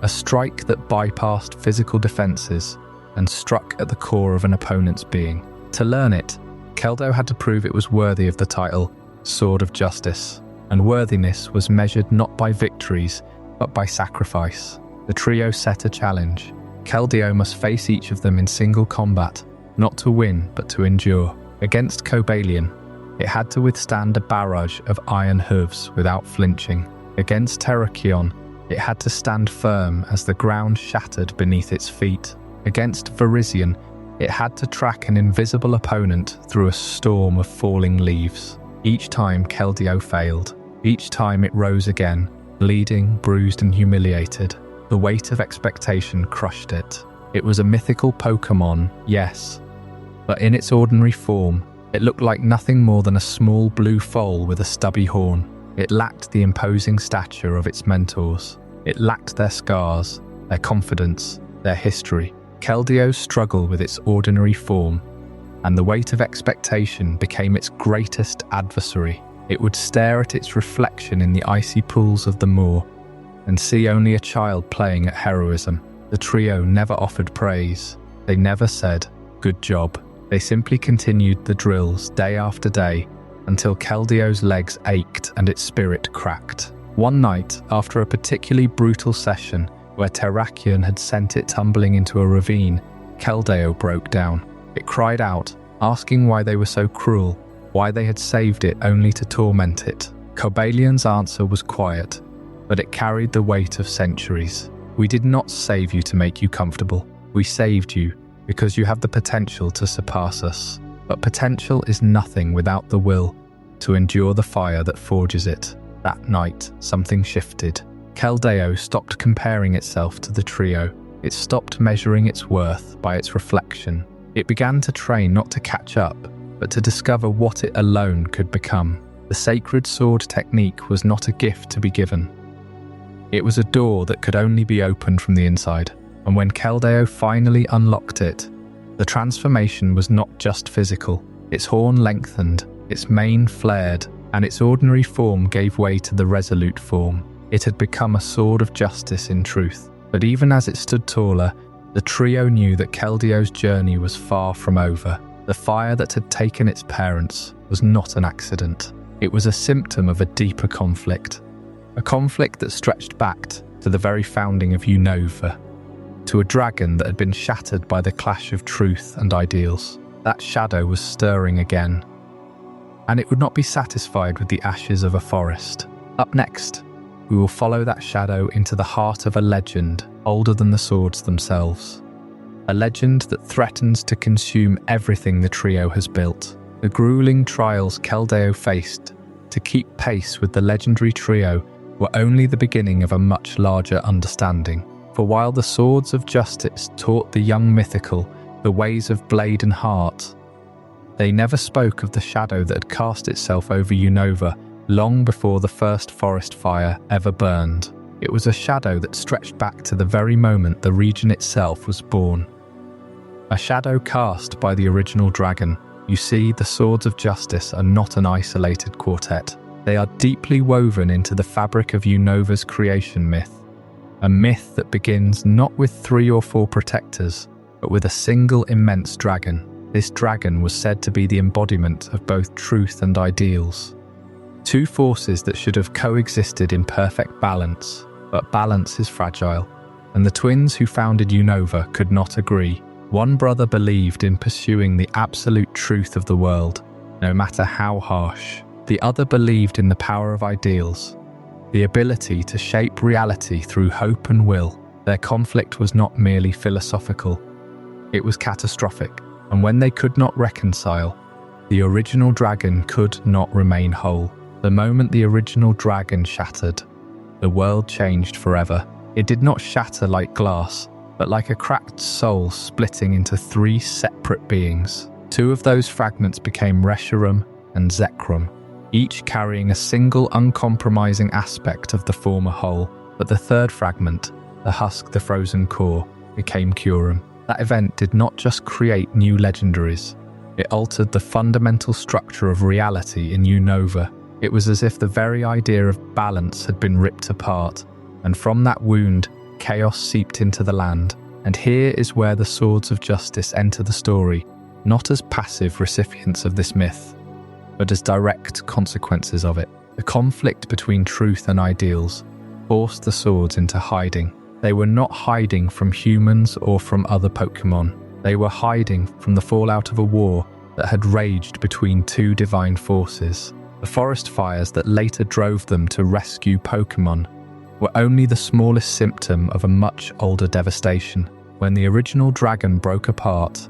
a strike that bypassed physical defenses and struck at the core of an opponent's being. To learn it, Kellio had to prove it was worthy of the title Sword of Justice, and worthiness was measured not by victories, but by sacrifice. The trio set a challenge. Kellio must face each of them in single combat, not to win, but to endure. Against Cobellion, it had to withstand a barrage of iron hooves without flinching. Against Terraen, it had to stand firm as the ground shattered beneath its feet. Against Verizian, it had to track an invisible opponent through a storm of falling leaves. Each time Kellio failed. Each time it rose again, bleeding, bruised and humiliated. The weight of expectation crushed it. It was a mythical Pokémon, yes, but in its ordinary form, it looked like nothing more than a small blue foal with a stubby horn. It lacked the imposing stature of its mentors. It lacked their scars, their confidence, their history. Kellio's struggle with its ordinary form, and the weight of expectation became its greatest adversary. It would stare at its reflection in the icy pools of the moor and see only a child playing at heroism. The trio never offered praise. They never said, "Good job." They simply continued the drills day after day until Kellio's legs ached and its spirit cracked. One night, after a particularly brutal session where Terraen had sent it tumbling into a ravine, Kellio broke down. It cried out, asking why they were so cruel, why they had saved it only to torment it. Cobellion's answer was quiet, but it carried the weight of centuries. "We did not save you to make you comfortable. We saved you because you have the potential to surpass us. But potential is nothing without the will to endure the fire that forges it." That night, something shifted. Kellio stopped comparing itself to the trio. It stopped measuring its worth by its reflection. It began to train not to catch up, but to discover what it alone could become. The sacred sword technique was not a gift to be given. It was a door that could only be opened from the inside, and when Kellio finally unlocked it, the transformation was not just physical. Its horn lengthened, its mane flared, and its ordinary form gave way to the resolute form. It had become a sword of justice in truth. But even as it stood taller, the trio knew that Kellio's journey was far from over. The fire that had taken its parents was not an accident. It was a symptom of a deeper conflict. A conflict that stretched back to the very founding of Unova, to a dragon that had been shattered by the clash of truth and ideals. That shadow was stirring again, and it would not be satisfied with the ashes of a forest. Up next, we will follow that shadow into the heart of a legend older than the swords themselves. A legend that threatens to consume everything the trio has built. The grueling trials Kellio faced to keep pace with the legendary trio were only the beginning of a much larger understanding. For while the swords of justice taught the young mythical the ways of blade and heart, they never spoke of the shadow that had cast itself over Unova long before the first forest fire ever burned. It was a shadow that stretched back to the very moment the region itself was born. A shadow cast by the original dragon. You see, the swords of justice are not an isolated quartet. They are deeply woven into the fabric of Unova's creation myth. A myth that begins not with 3 or 4 protectors, but with a single immense dragon. This dragon was said to be the embodiment of both truth and ideals. 2 forces that should have coexisted in perfect balance, but balance is fragile, and the twins who founded Unova could not agree. One brother believed in pursuing the absolute truth of the world, no matter how harsh. The other believed in the power of ideals, the ability to shape reality through hope and will. Their conflict was not merely philosophical, it was catastrophic, and when they could not reconcile, the original dragon could not remain whole. The moment the original dragon shattered, the world changed forever. It did not shatter like glass, but like a cracked soul splitting into 3 separate beings. 2 of those fragments became Reshiram and Zechrom, each carrying a single uncompromising aspect of the former whole, but the third fragment, the husk, the frozen core, became Curum. That event did not just create new legendaries, it altered the fundamental structure of reality in Unova. It was as if the very idea of balance had been ripped apart, and from that wound, chaos seeped into the land. And here is where the swords of justice enter the story. not as passive recipients of this myth, but as direct consequences of it. The conflict between truth and ideals forced the swords into hiding. They were not hiding from humans or from other Pokémon. They were hiding from the fallout of a war that had raged between two divine forces. The forest fires that later drove them to rescue Pokémon were only the smallest symptom of a much older devastation. When the original dragon broke apart,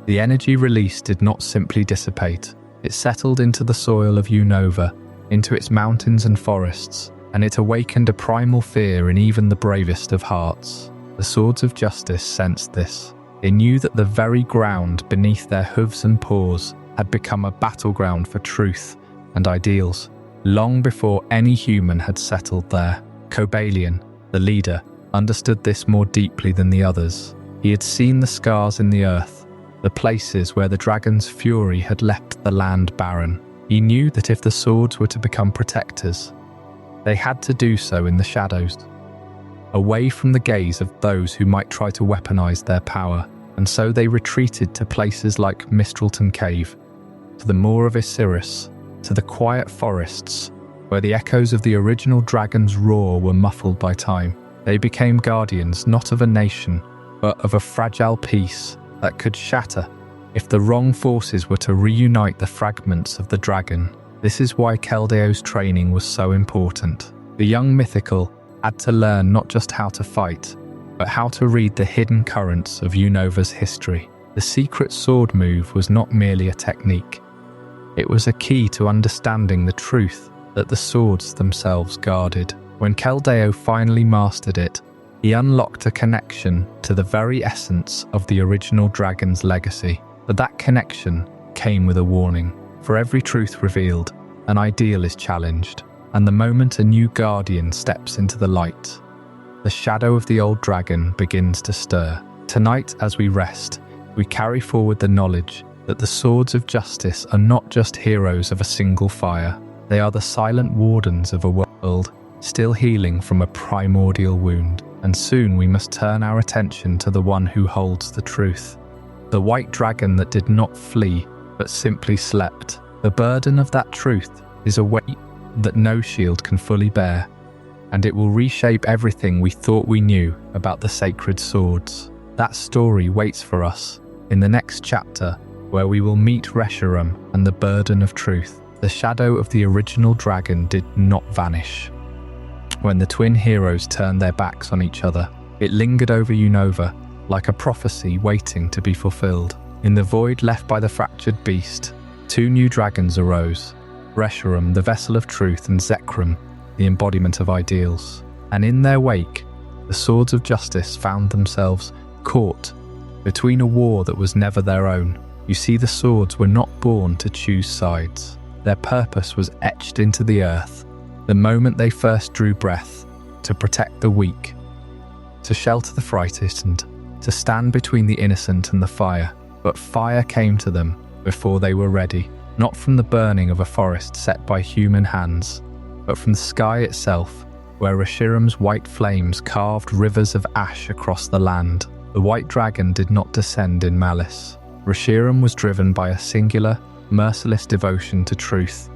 the energy released did not simply dissipate. It settled into the soil of Unova, into its mountains and forests, and it awakened a primal fear in even the bravest of hearts. The Swords of Justice sensed this. They knew that the very ground beneath their hooves and paws had become a battleground for truth and ideals, long before any human had settled there. Cobellion, the leader, understood this more deeply than the others. He had seen the scars in the earth, the places where the dragon's fury had left the land barren. He knew that if the swords were to become protectors, they had to do so in the shadows, away from the gaze of those who might try to weaponize their power, and so they retreated to places like Mistralton Cave, to the moor of Iserus, to the quiet forests, where the echoes of the original dragon's roar were muffled by time. They became guardians not of a nation, but of a fragile peace that could shatter if the wrong forces were to reunite the fragments of the dragon. This is why Kellio's training was so important. The young mythical had to learn not just how to fight, but how to read the hidden currents of Unova's history. The secret sword move was not merely a technique. It was a key to understanding the truth that the swords themselves guarded. When Kellio finally mastered it, he unlocked a connection to the very essence of the original dragon's legacy. But that connection came with a warning. For every truth revealed, an ideal is challenged, and the moment a new guardian steps into the light, the shadow of the old dragon begins to stir. Tonight, as we rest, we carry forward the knowledge that the Swords of Justice are not just heroes of a single fire. They are the silent wardens of a world still healing from a primordial wound. And soon we must turn our attention to the one who holds the truth. The white dragon that did not flee, but simply slept. The burden of that truth is a weight that no shield can fully bear, and it will reshape everything we thought we knew about the sacred swords. That story waits for us in the next chapter, where we will meet Reshiram and the burden of truth. The shadow of the original dragon did not vanish. When the twin heroes turned their backs on each other, it lingered over Unova like a prophecy waiting to be fulfilled. In the void left by the fractured beast, two new dragons arose, Reshiram, the vessel of truth, and Zechrom, the embodiment of ideals. And in their wake, the Swords of Justice found themselves caught between a war that was never their own. You see, the swords were not born to choose sides. Their purpose was etched into the earth the moment they first drew breath, to protect the weak, to shelter the frightened, to stand between the innocent and the fire. But fire came to them before they were ready, not from the burning of a forest set by human hands, but from the sky itself, where Reshiram's white flames carved rivers of ash across the land. The white dragon did not descend in malice. Reshiram was driven by a singular, merciless devotion to truth.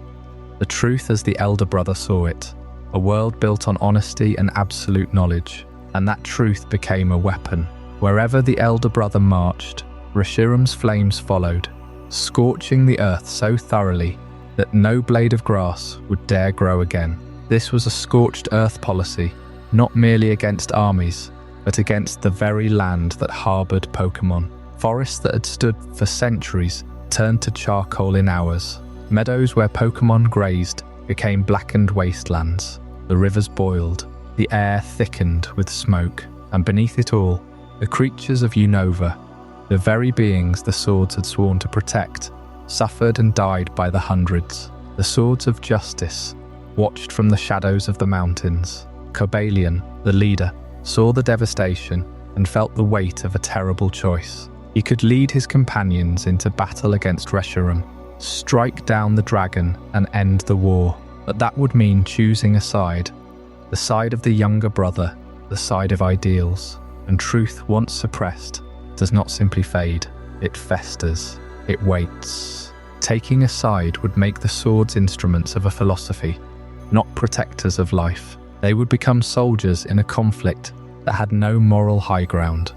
The truth as the elder brother saw it, a world built on honesty and absolute knowledge. And that truth became a weapon. Wherever the elder brother marched, Reshiram's flames followed, scorching the earth so thoroughly that no blade of grass would dare grow again. This was a scorched earth policy, not merely against armies, but against the very land that harbored Pokémon. Forests that had stood for centuries turned to charcoal in hours. Meadows where Pokémon grazed became blackened wastelands. The rivers boiled, the air thickened with smoke, and beneath it all, the creatures of Unova, the very beings the swords had sworn to protect, suffered and died by the hundreds. The Swords of Justice watched from the shadows of the mountains. Cobellion, the leader, saw the devastation and felt the weight of a terrible choice. He could lead his companions into battle against Reshiram, strike down the dragon and end the war, but that would mean choosing a side, the side of the younger brother, the side of ideals. And truth, once suppressed, does not simply fade, it festers. it waits. Taking a side would make the swords instruments of a philosophy, not protectors of life. They would become soldiers in a conflict that had no moral high ground.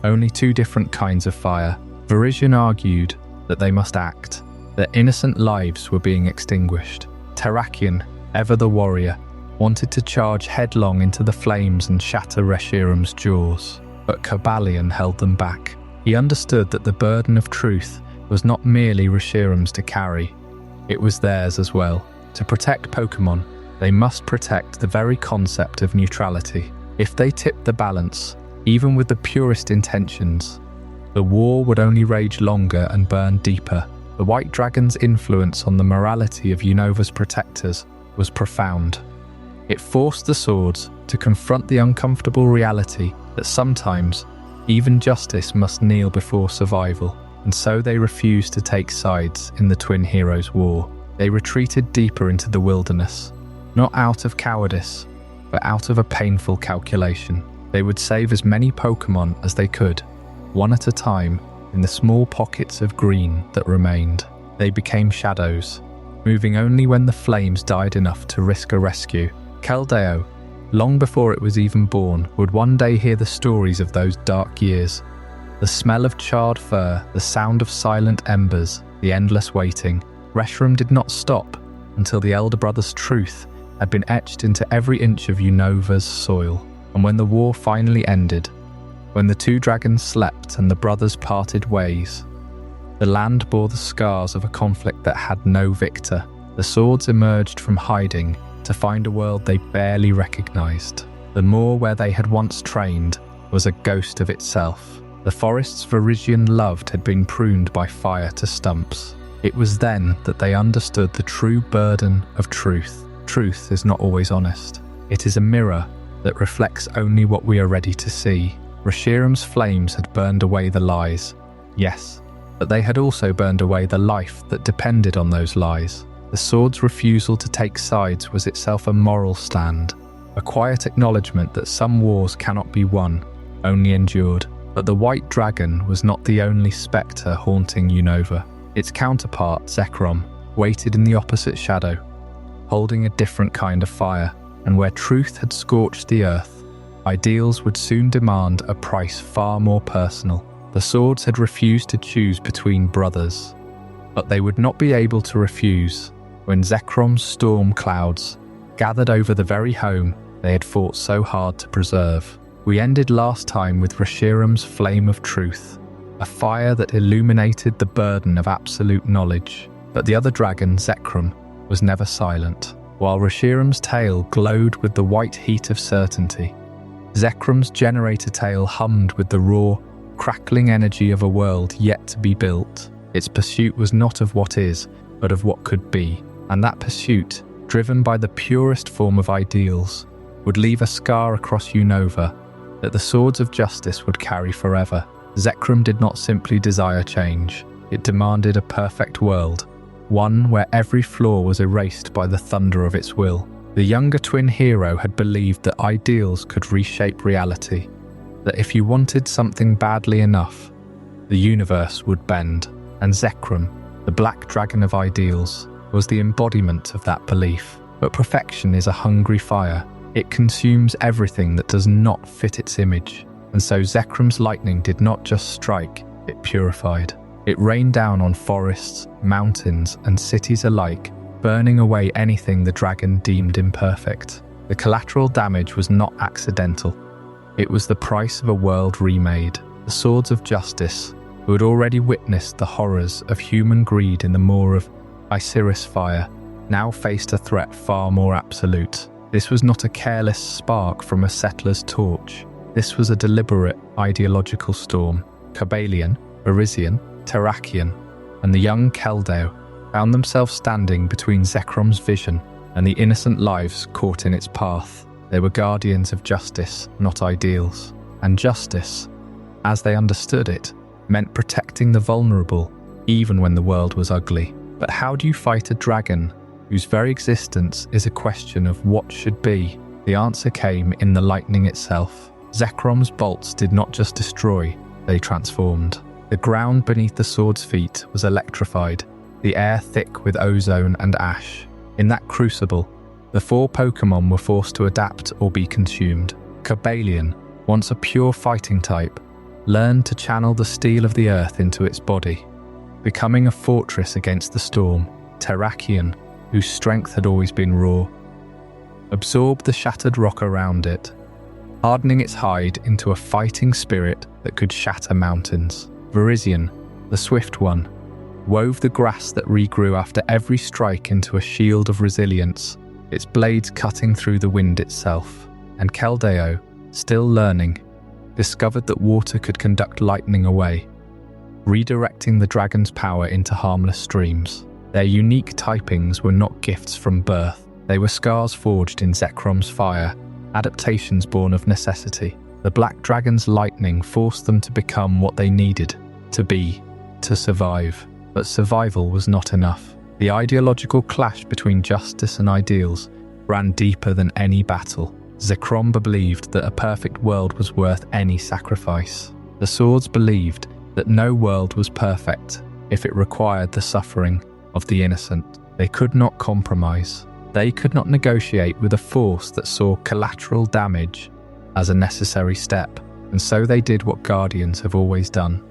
Only two different kinds of fire. Verizian argued that they must act, that innocent lives were being extinguished. Terraen, ever the warrior, wanted to charge headlong into the flames and shatter Reshirum's jaws, but Cobellion held them back. He understood that the burden of truth was not merely Reshirum's to carry, it was theirs as well. To protect Pokémon, they must protect the very concept of neutrality. If they tipped the balance, even with the purest intentions, the war would only rage longer and burn deeper. The White Dragon's influence on the morality of Unova's protectors was profound. It forced the swords to confront the uncomfortable reality that sometimes even justice must kneel before survival, and so they refused to take sides in the twin heroes' war. They retreated deeper into the wilderness, not out of cowardice, but out of a painful calculation. They would save as many Pokémon as they could, one at a time, in the small pockets of green that remained. They became shadows, moving only when the flames died enough to risk a rescue. Kellio, long before it was even born, would one day hear the stories of those dark years. The smell of charred fur, the sound of silent embers, the endless waiting. Reshiram did not stop until the elder brother's truth had been etched into every inch of Unova's soil. And when the war finally ended, when the two dragons slept and the brothers parted ways, the land bore the scars of a conflict that had no victor. The swords emerged from hiding to find a world they barely recognized. The moor where they had once trained was a ghost of itself. The forests Verizian loved had been pruned by fire to stumps. It was then that they understood the true burden of truth. Truth is not always honest. It is a mirror that reflects only what we are ready to see. Reshirum's flames had burned away the lies, yes, but they had also burned away the life that depended on those lies. The sword's refusal to take sides was itself a moral stand, a quiet acknowledgement that some wars cannot be won, only endured. But the White Dragon was not the only spectre haunting Unova. Its counterpart, Zechrom, waited in the opposite shadow, holding a different kind of fire, and where truth had scorched the earth, ideals would soon demand a price far more personal. The swords had refused to choose between brothers, but they would not be able to refuse when Zechrom's storm clouds gathered over the very home they had fought so hard to preserve. We ended last time with Reshirum's flame of truth, a fire that illuminated the burden of absolute knowledge. But the other dragon, Zechrom, was never silent. While Reshirum's tail glowed with the white heat of certainty, Zechrom's generator tail hummed with the raw, crackling energy of a world yet to be built. Its pursuit was not of what is, but of what could be, and that pursuit, driven by the purest form of ideals, would leave a scar across Unova that the swords of justice would carry forever. Zechrom did not simply desire change, it demanded a perfect world, one where every flaw was erased by the thunder of its will. The younger twin hero had believed that ideals could reshape reality, that if you wanted something badly enough, the universe would bend, and Zechrom, the black dragon of ideals, was the embodiment of that belief. But perfection is a hungry fire. It consumes everything that does not fit its image, and so Zechrom's lightning did not just strike, it purified. It rained down on forests, mountains, and cities alike, burning away anything the dragon deemed imperfect. The collateral damage was not accidental. It was the price of a world remade. The swords of justice, who had already witnessed the horrors of human greed in the maw of Iserus fire, now faced a threat far more absolute. This was not a careless spark from a settler's torch. This was a deliberate ideological storm. Cobellion, Verizian, Terraen, and the young Kellio found themselves standing between Zechrom's vision and the innocent lives caught in its path. They were guardians of justice, not ideals. And justice, as they understood it, meant protecting the vulnerable, even when the world was ugly. But how do you fight a dragon whose very existence is a question of what should be? The answer came in the lightning itself. Zechrom's bolts did not just destroy, they transformed. The ground beneath the sword's feet was electrified, the air thick with ozone and ash. In that crucible, the 4 Pokémon were forced to adapt or be consumed. Cobellion, once a pure fighting type, learned to channel the steel of the earth into its body, becoming a fortress against the storm. Terraen, whose strength had always been raw, absorbed the shattered rock around it, hardening its hide into a fighting spirit that could shatter mountains. Verizian, the swift one, wove the grass that regrew after every strike into a shield of resilience, its blades cutting through the wind itself. And Kellio, still learning, discovered that water could conduct lightning away, redirecting the dragon's power into harmless streams. Their unique typings were not gifts from birth, they were scars forged in Zechrom's fire, adaptations born of necessity. The black dragon's lightning forced them to become what they needed to be, to survive. But survival was not enough. The ideological clash between justice and ideals ran deeper than any battle. Zechrom believed that a perfect world was worth any sacrifice. The swords believed that no world was perfect if it required the suffering of the innocent. They could not compromise. They could not negotiate with a force that saw collateral damage as a necessary step, and so they did what guardians have always done.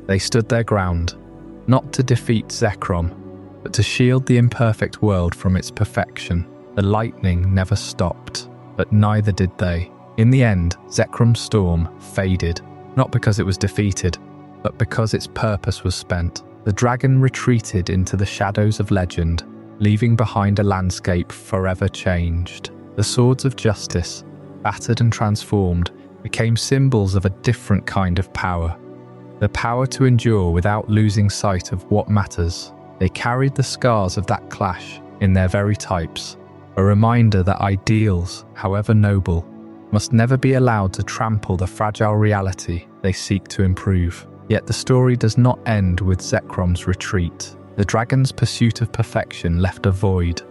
They stood their ground, not to defeat Zechrom, but to shield the imperfect world from its perfection. The lightning never stopped, but neither did they. In the end, Zechrom's storm faded, not because it was defeated, but because its purpose was spent. The dragon retreated into the shadows of legend, leaving behind a landscape forever changed. The swords of justice, battered and transformed, became symbols of a different kind of power. The power to endure without losing sight of what matters. They carried the scars of that clash in their very types, a reminder that ideals, however noble, must never be allowed to trample the fragile reality they seek to improve. Yet the story does not end with Zechrom's retreat. The dragon's pursuit of perfection left a void,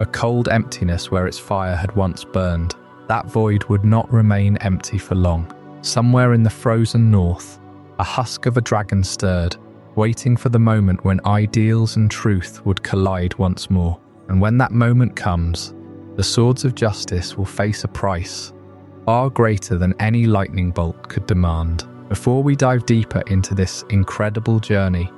a cold emptiness where its fire had once burned. That void would not remain empty for long. Somewhere in the frozen north, a husk of a dragon stirred, waiting for the moment when ideals and truth would collide once more. And when that moment comes, the swords of justice will face a price far greater than any lightning bolt could demand. Before we dive deeper into this incredible journey,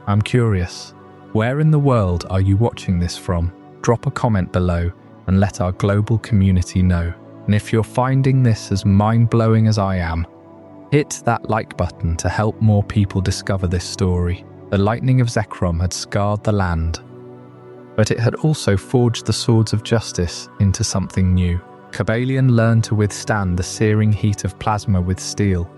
I'm curious, where in the world are you watching this from? Drop a comment below and let our global community know. And if you're finding this as mind-blowing as I am, hit that like button to help more people discover this story. The lightning of Zechrom had scarred the land, but it had also forged the swords of justice into something new. Cobellion learned to withstand the searing heat of plasma with steel.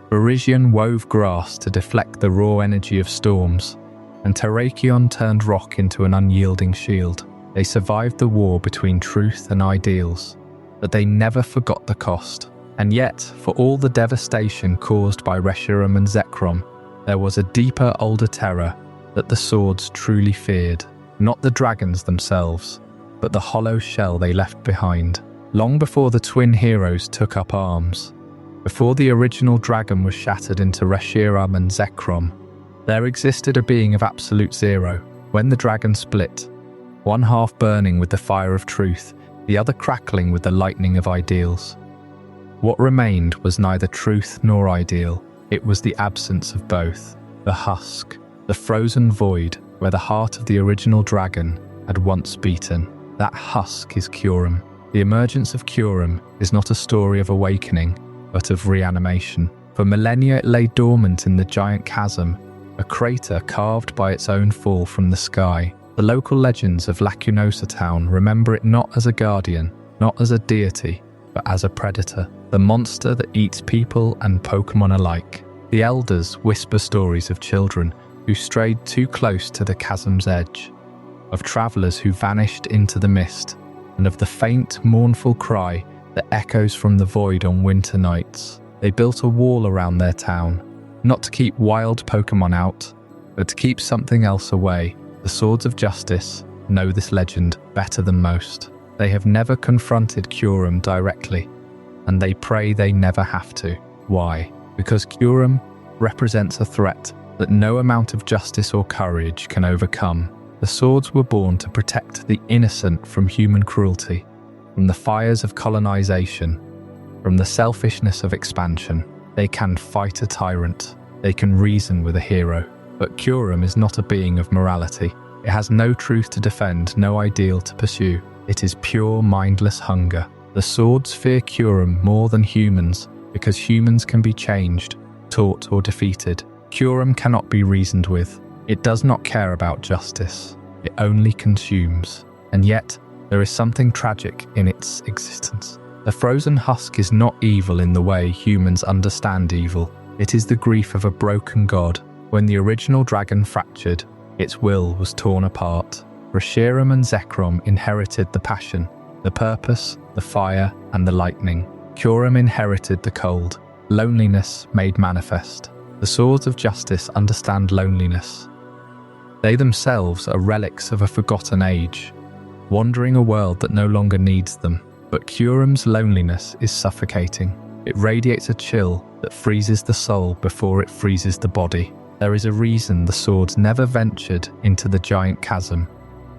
Verizian wove grass to deflect the raw energy of storms, and Terraen turned rock into an unyielding shield. They survived the war between truth and ideals, but they never forgot the cost. And yet, for all the devastation caused by Reshiram and Zechrom, there was a deeper, older terror that the swords truly feared. Not the dragons themselves, but the hollow shell they left behind. Long before the twin heroes took up arms, before the original dragon was shattered into Reshiram and Zechrom, there existed a being of absolute zero. When the dragon split, one half burning with the fire of truth, the other crackling with the lightning of ideals, what remained was neither truth nor ideal. It was the absence of both. The husk, the frozen void where the heart of the original dragon had once beaten. That husk is Curum. The emergence of Curum is not a story of awakening, but of reanimation. For millennia it lay dormant in the giant chasm, a crater carved by its own fall from the sky. The local legends of Lacunosa Town remember it not as a guardian, not as a deity, but as a predator, the monster that eats people and Pokémon alike. The elders whisper stories of children who strayed too close to the chasm's edge, of travelers who vanished into the mist, and of the faint, mournful cry that echoes from the void on winter nights. They built a wall around their town, not to keep wild Pokémon out, but to keep something else away. The Swords of Justice know this legend better than most. They have never confronted Curum directly, and they pray they never have to. Why? Because Curum represents a threat that no amount of justice or courage can overcome. The swords were born to protect the innocent from human cruelty, from the fires of colonization, from the selfishness of expansion. They can fight a tyrant. They can reason with a hero. But Curum is not a being of morality. It has no truth to defend, no ideal to pursue. It is pure, mindless hunger. The swords fear Curum more than humans, because humans can be changed, taught or defeated. Curum cannot be reasoned with. It does not care about justice. It only consumes. And yet, there is something tragic in its existence. The frozen husk is not evil in the way humans understand evil. It is the grief of a broken god. When the original dragon fractured, its will was torn apart. Verizian and Zechrom inherited the passion, the purpose, the fire, and the lightning. Curum inherited the cold, loneliness made manifest. The swords of justice understand loneliness. They themselves are relics of a forgotten age, wandering a world that no longer needs them. But Curum's loneliness is suffocating. It radiates a chill that freezes the soul before it freezes the body. There is a reason the swords never ventured into the giant chasm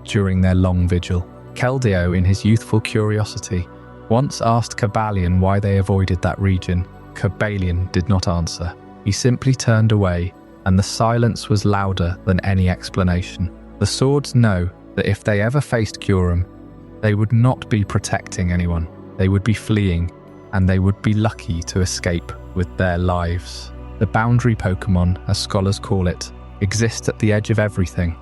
during their long vigil. Kellio, in his youthful curiosity, once asked Cobellion why they avoided that region. Cobellion did not answer. He simply turned away, and the silence was louder than any explanation. The swords know that if they ever faced Curum, they would not be protecting anyone. They would be fleeing, and they would be lucky to escape with their lives. The boundary Pokémon, as scholars call it, exist at the edge of everything.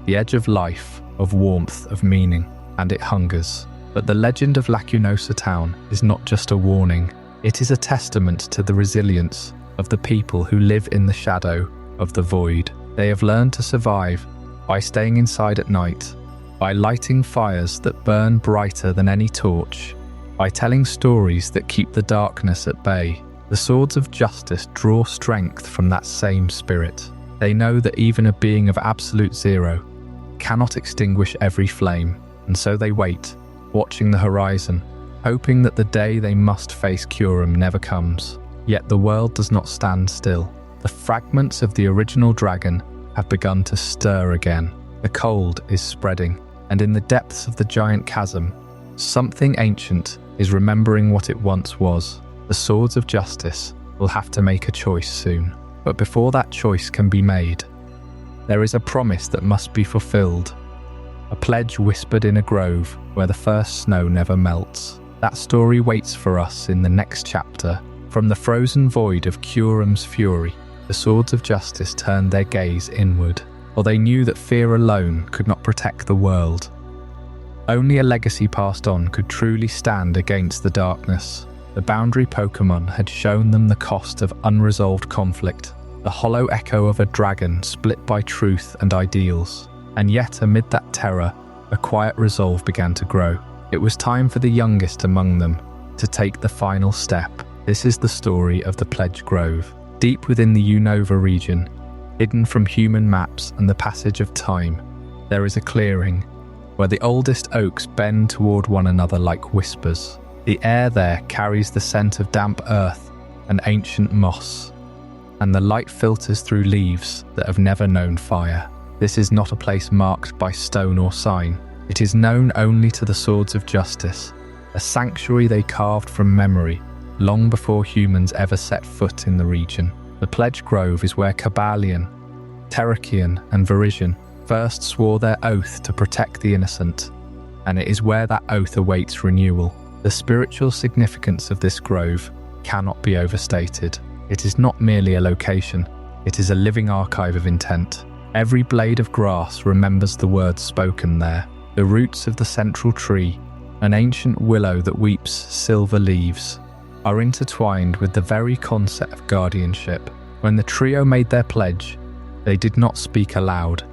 The edge of life, of warmth, of meaning, and it hungers. But the legend of Lacunosa Town is not just a warning. It is a testament to the resilience of the people who live in the shadow of the void. They have learned to survive by staying inside at night, by lighting fires that burn brighter than any torch, by telling stories that keep the darkness at bay. The swords of justice draw strength from that same spirit. They know that even a being of absolute zero cannot extinguish every flame, and so they wait, watching the horizon, hoping that the day they must face Curum never comes. Yet the world does not stand still. The fragments of the original dragon have begun to stir again. The cold is spreading, and in the depths of the giant chasm, something ancient is remembering what it once was. The swords of justice will have to make a choice soon. But before that choice can be made, there is a promise that must be fulfilled. A pledge whispered in a grove where the first snow never melts. That story waits for us in the next chapter. From the frozen void of Curum's fury, the swords of justice turned their gaze inward, for they knew that fear alone could not protect the world. Only a legacy passed on could truly stand against the darkness. The boundary Pokémon had shown them the cost of unresolved conflict, the hollow echo of a dragon split by truth and ideals. And yet, amid that terror, a quiet resolve began to grow. It was time for the youngest among them to take the final step. This is the story of the Pledge Grove. Deep within the Unova region, hidden from human maps and the passage of time, there is a clearing where the oldest oaks bend toward one another like whispers. The air there carries the scent of damp earth and ancient moss, and the light filters through leaves that have never known fire. This is not a place marked by stone or sign. It is known only to the swords of justice, a sanctuary they carved from memory, long before humans ever set foot in the region. The Pledge Grove is where Cobellion, Terraen, and Verizian first swore their oath to protect the innocent, and it is where that oath awaits renewal. The spiritual significance of this grove cannot be overstated. It is not merely a location, it is a living archive of intent. Every blade of grass remembers the words spoken there. The roots of the central tree, an ancient willow that weeps silver leaves, are intertwined with the very concept of guardianship. When the trio made their pledge, they did not speak aloud.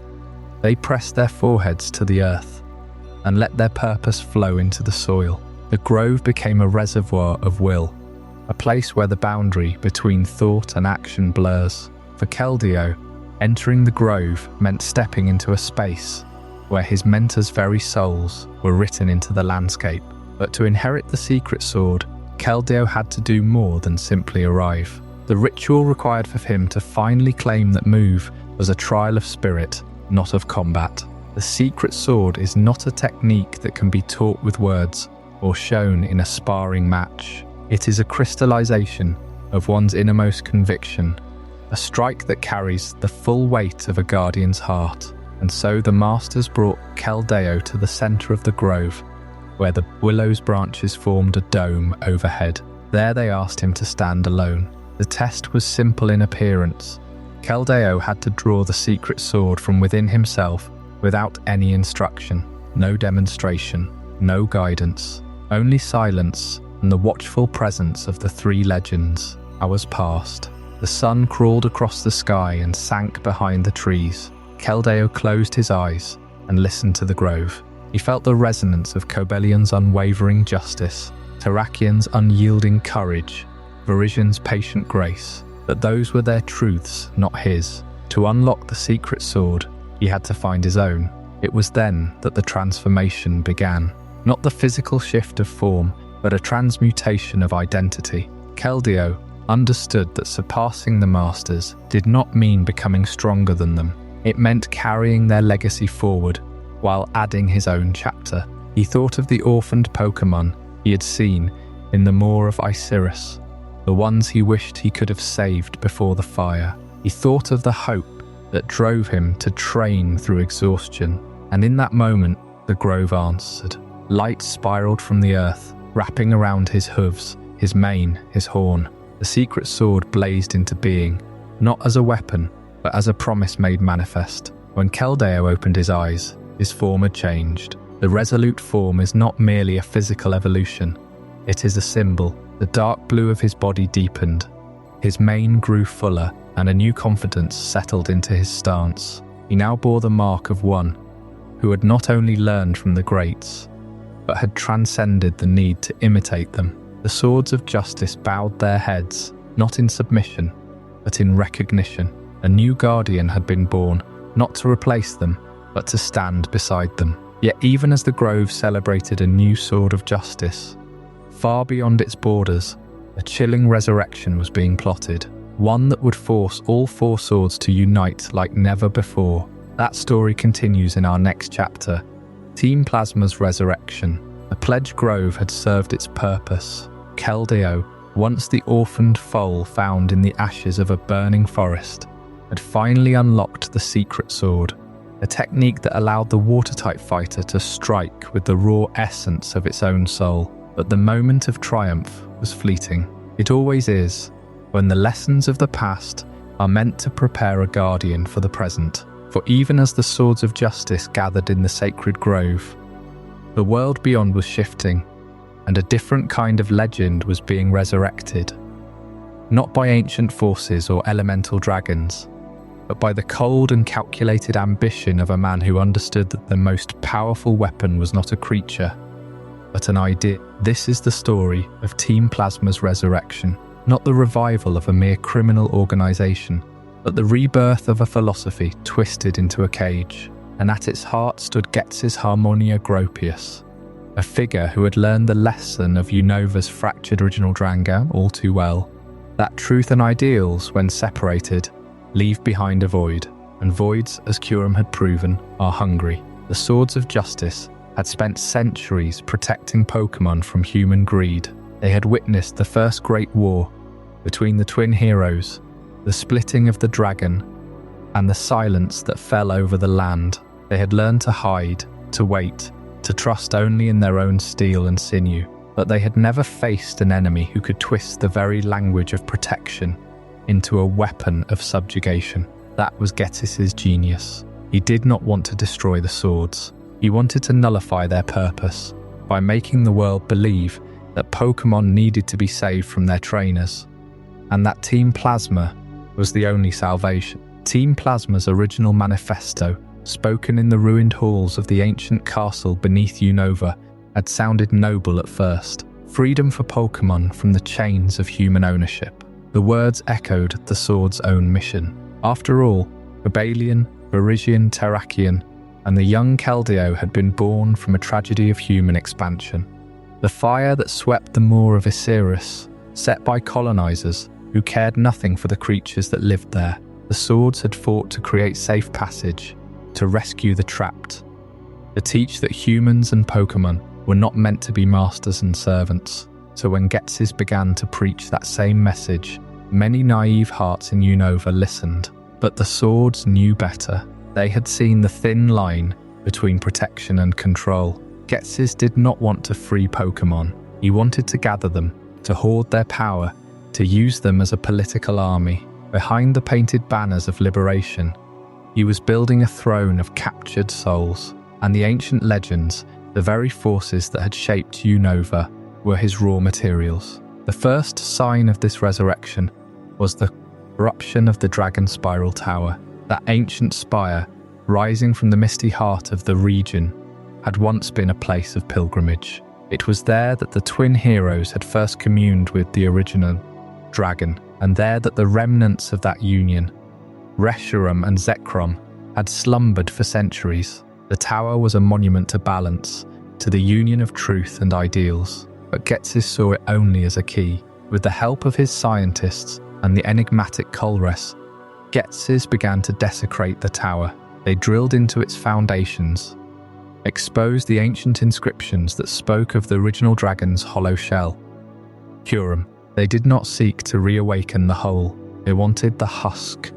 They pressed their foreheads to the earth and let their purpose flow into the soil. The grove became a reservoir of will, a place where the boundary between thought and action blurs. For Kellio, entering the grove meant stepping into a space where his mentor's very souls were written into the landscape. But to inherit the secret sword, Kellio had to do more than simply arrive. The ritual required for him to finally claim that move was a trial of spirit, not of combat. The secret sword is not a technique that can be taught with words or shown in a sparring match. It is a crystallization of one's innermost conviction, a strike that carries the full weight of a guardian's heart. And so the masters brought Kellio to the center of the grove, where the willow's branches formed a dome overhead. There they asked him to stand alone. The test was simple in appearance. Kellio had to draw the secret sword from within himself without any instruction, no demonstration, no guidance, only silence and the watchful presence of the three legends. Hours passed. The sun crawled across the sky and sank behind the trees. Kellio closed his eyes and listened to the grove. He felt the resonance of Cobellion's unwavering justice, Terraen's unyielding courage, Verizian's patient grace, that those were their truths, not his. To unlock the secret sword, he had to find his own. It was then that the transformation began. Not the physical shift of form, but a transmutation of identity. Kellio understood that surpassing the masters did not mean becoming stronger than them. It meant carrying their legacy forward while adding his own chapter. He thought of the orphaned Pokémon he had seen in the moor of Iserus, the ones he wished he could have saved before the fire. He thought of the hope that drove him to train through exhaustion, and in that moment, the grove answered. Light spiraled from the earth, wrapping around his hooves, his mane, his horn. The secret sword blazed into being, not as a weapon, but as a promise made manifest. When Kellio opened his eyes, his form had changed. The resolute form is not merely a physical evolution, it is a symbol. The dark blue of his body deepened. His mane grew fuller, and a new confidence settled into his stance. He now bore the mark of one who had not only learned from the greats, but had transcended the need to imitate them. The swords of justice bowed their heads, not in submission, but in recognition. A new guardian had been born, not to replace them, but to stand beside them. Yet even as the grove celebrated a new sword of justice, far beyond its borders, a chilling resurrection was being plotted, one that would force all four swords to unite like never before. That story continues in our next chapter, Team Plasma's Resurrection. The pledged grove had served its purpose. Kellio, once the orphaned foal found in the ashes of a burning forest, had finally unlocked the secret sword, a technique that allowed the watertight fighter to strike with the raw essence of its own soul. But the moment of triumph was fleeting. It always is, when the lessons of the past are meant to prepare a guardian for the present. For even as the swords of justice gathered in the sacred grove, the world beyond was shifting, and a different kind of legend was being resurrected. Not by ancient forces or elemental dragons, but by the cold and calculated ambition of a man who understood that the most powerful weapon was not a creature, but an idea. This is the story of Team Plasma's resurrection, not the revival of a mere criminal organization, but the rebirth of a philosophy twisted into a cage. And at its heart stood Getz's Harmonia Gropius, a figure who had learned the lesson of Unova's fractured original Dranga all too well, that truth and ideals, when separated, leave behind a void, and voids, as Curum had proven, are hungry. The swords of justice had spent centuries protecting Pokémon from human greed. They had witnessed the first great war between the twin heroes, the splitting of the dragon, and the silence that fell over the land. They had learned to hide, to wait, to trust only in their own steel and sinew. But they had never faced an enemy who could twist the very language of protection into a weapon of subjugation. That was Getz's genius. He did not want to destroy the swords. He wanted to nullify their purpose by making the world believe that Pokémon needed to be saved from their trainers, and that Team Plasma was the only salvation. Team Plasma's original manifesto, spoken in the ruined halls of the ancient castle beneath Unova, had sounded noble at first. Freedom for Pokémon from the chains of human ownership. The words echoed the sword's own mission. After all, Cobellion, Verizian, Terraen, and the young Kellio had been born from a tragedy of human expansion. The fire that swept the moor of Iserus, set by colonizers, who cared nothing for the creatures that lived there. The swords had fought to create safe passage, to rescue the trapped, to teach that humans and Pokémon were not meant to be masters and servants. So when Ghetsis began to preach that same message, many naive hearts in Unova listened. But the swords knew better. They had seen the thin line between protection and control. Ghetsis did not want to free Pokémon. He wanted to gather them, to hoard their power, to use them as a political army. Behind the painted banners of liberation, he was building a throne of captured souls, and the ancient legends, the very forces that had shaped Unova, were his raw materials. The first sign of this resurrection was the eruption of the Dragon Spiral Tower. That ancient spire, rising from the misty heart of the region, had once been a place of pilgrimage. It was there that the twin heroes had first communed with the original dragon, and there that the remnants of that union, Reshiram and Zechrom, had slumbered for centuries. The tower was a monument to balance, to the union of truth and ideals, but Ghetsis saw it only as a key. With the help of his scientists and the enigmatic Culus, Ghetsis began to desecrate the tower. They drilled into its foundations, exposed the ancient inscriptions that spoke of the original dragon's hollow shell, Curum. They did not seek to reawaken the whole. They wanted the husk,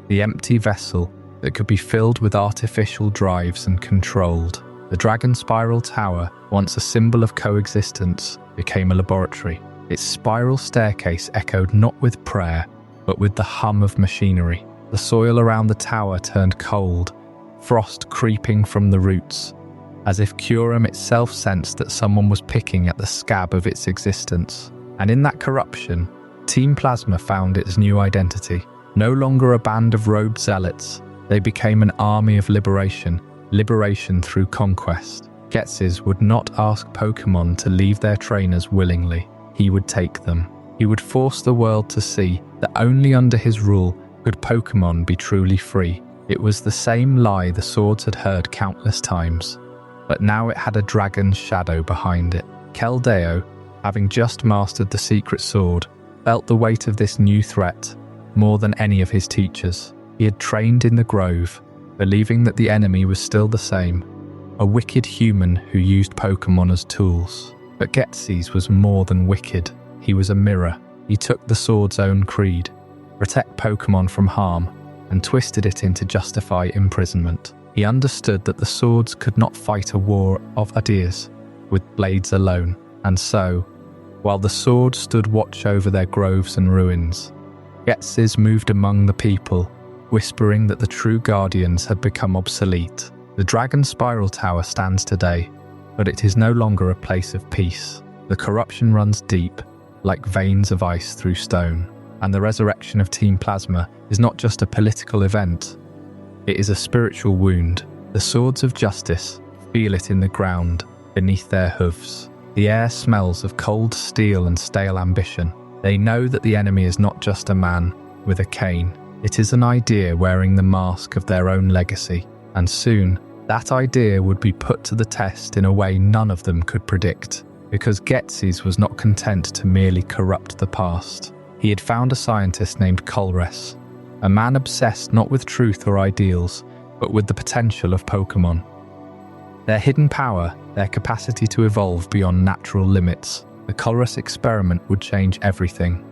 the empty vessel that could be filled with artificial drives and controlled. The Dragon Spiral Tower, once a symbol of coexistence, became a laboratory. Its spiral staircase echoed not with prayer, but with the hum of machinery. The soil around the tower turned cold, frost creeping from the roots, as if Curum itself sensed that someone was picking at the scab of its existence. And in that corruption, Team Plasma found its new identity. No longer a band of robed zealots, they became an army of liberation through conquest. Ghetsis would not ask Pokémon to leave their trainers willingly. He would take them. He would force the world to see that only under his rule could Pokémon be truly free. It was the same lie the swords had heard countless times, but now it had a dragon's shadow behind it. Kellio, having just mastered the secret sword, felt the weight of this new threat more than any of his teachers. He had trained in the Grove, believing that the enemy was still the same, a wicked human who used Pokémon as tools. But Ghetsis was more than wicked. He was a mirror. He took the sword's own creed, protect Pokémon from harm, and twisted it into justify imprisonment. He understood that the swords could not fight a war of ideas with blades alone, and so, while the swords stood watch over their groves and ruins, Ghetsis moved among the people, whispering that the true guardians had become obsolete. The Dragon Spiral Tower stands today, but it is no longer a place of peace. The corruption runs deep, like veins of ice through stone, and the resurrection of Team Plasma is not just a political event, it is a spiritual wound. The swords of justice feel it in the ground beneath their hooves. The air smells of cold steel and stale ambition. They know that the enemy is not just a man with a cane. It is an idea wearing the mask of their own legacy, and soon that idea would be put to the test in a way none of them could predict, because Ghetsis was not content to merely corrupt the past. He had found a scientist named Culus, a man obsessed not with truth or ideals, but with the potential of Pokémon. Their hidden power, their capacity to evolve beyond natural limits. The Culus experiment would change everything,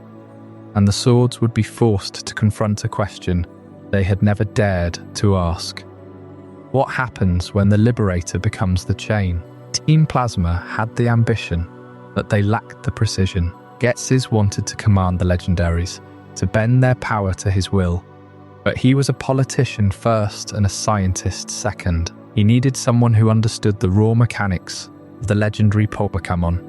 and the swords would be forced to confront a question they had never dared to ask. What happens when the Liberator becomes the chain? Team Plasma had the ambition, but they lacked the precision. Ghetsis wanted to command the legendaries, to bend their power to his will, but he was a politician first and a scientist second. He needed someone who understood the raw mechanics of the legendary Pokémon,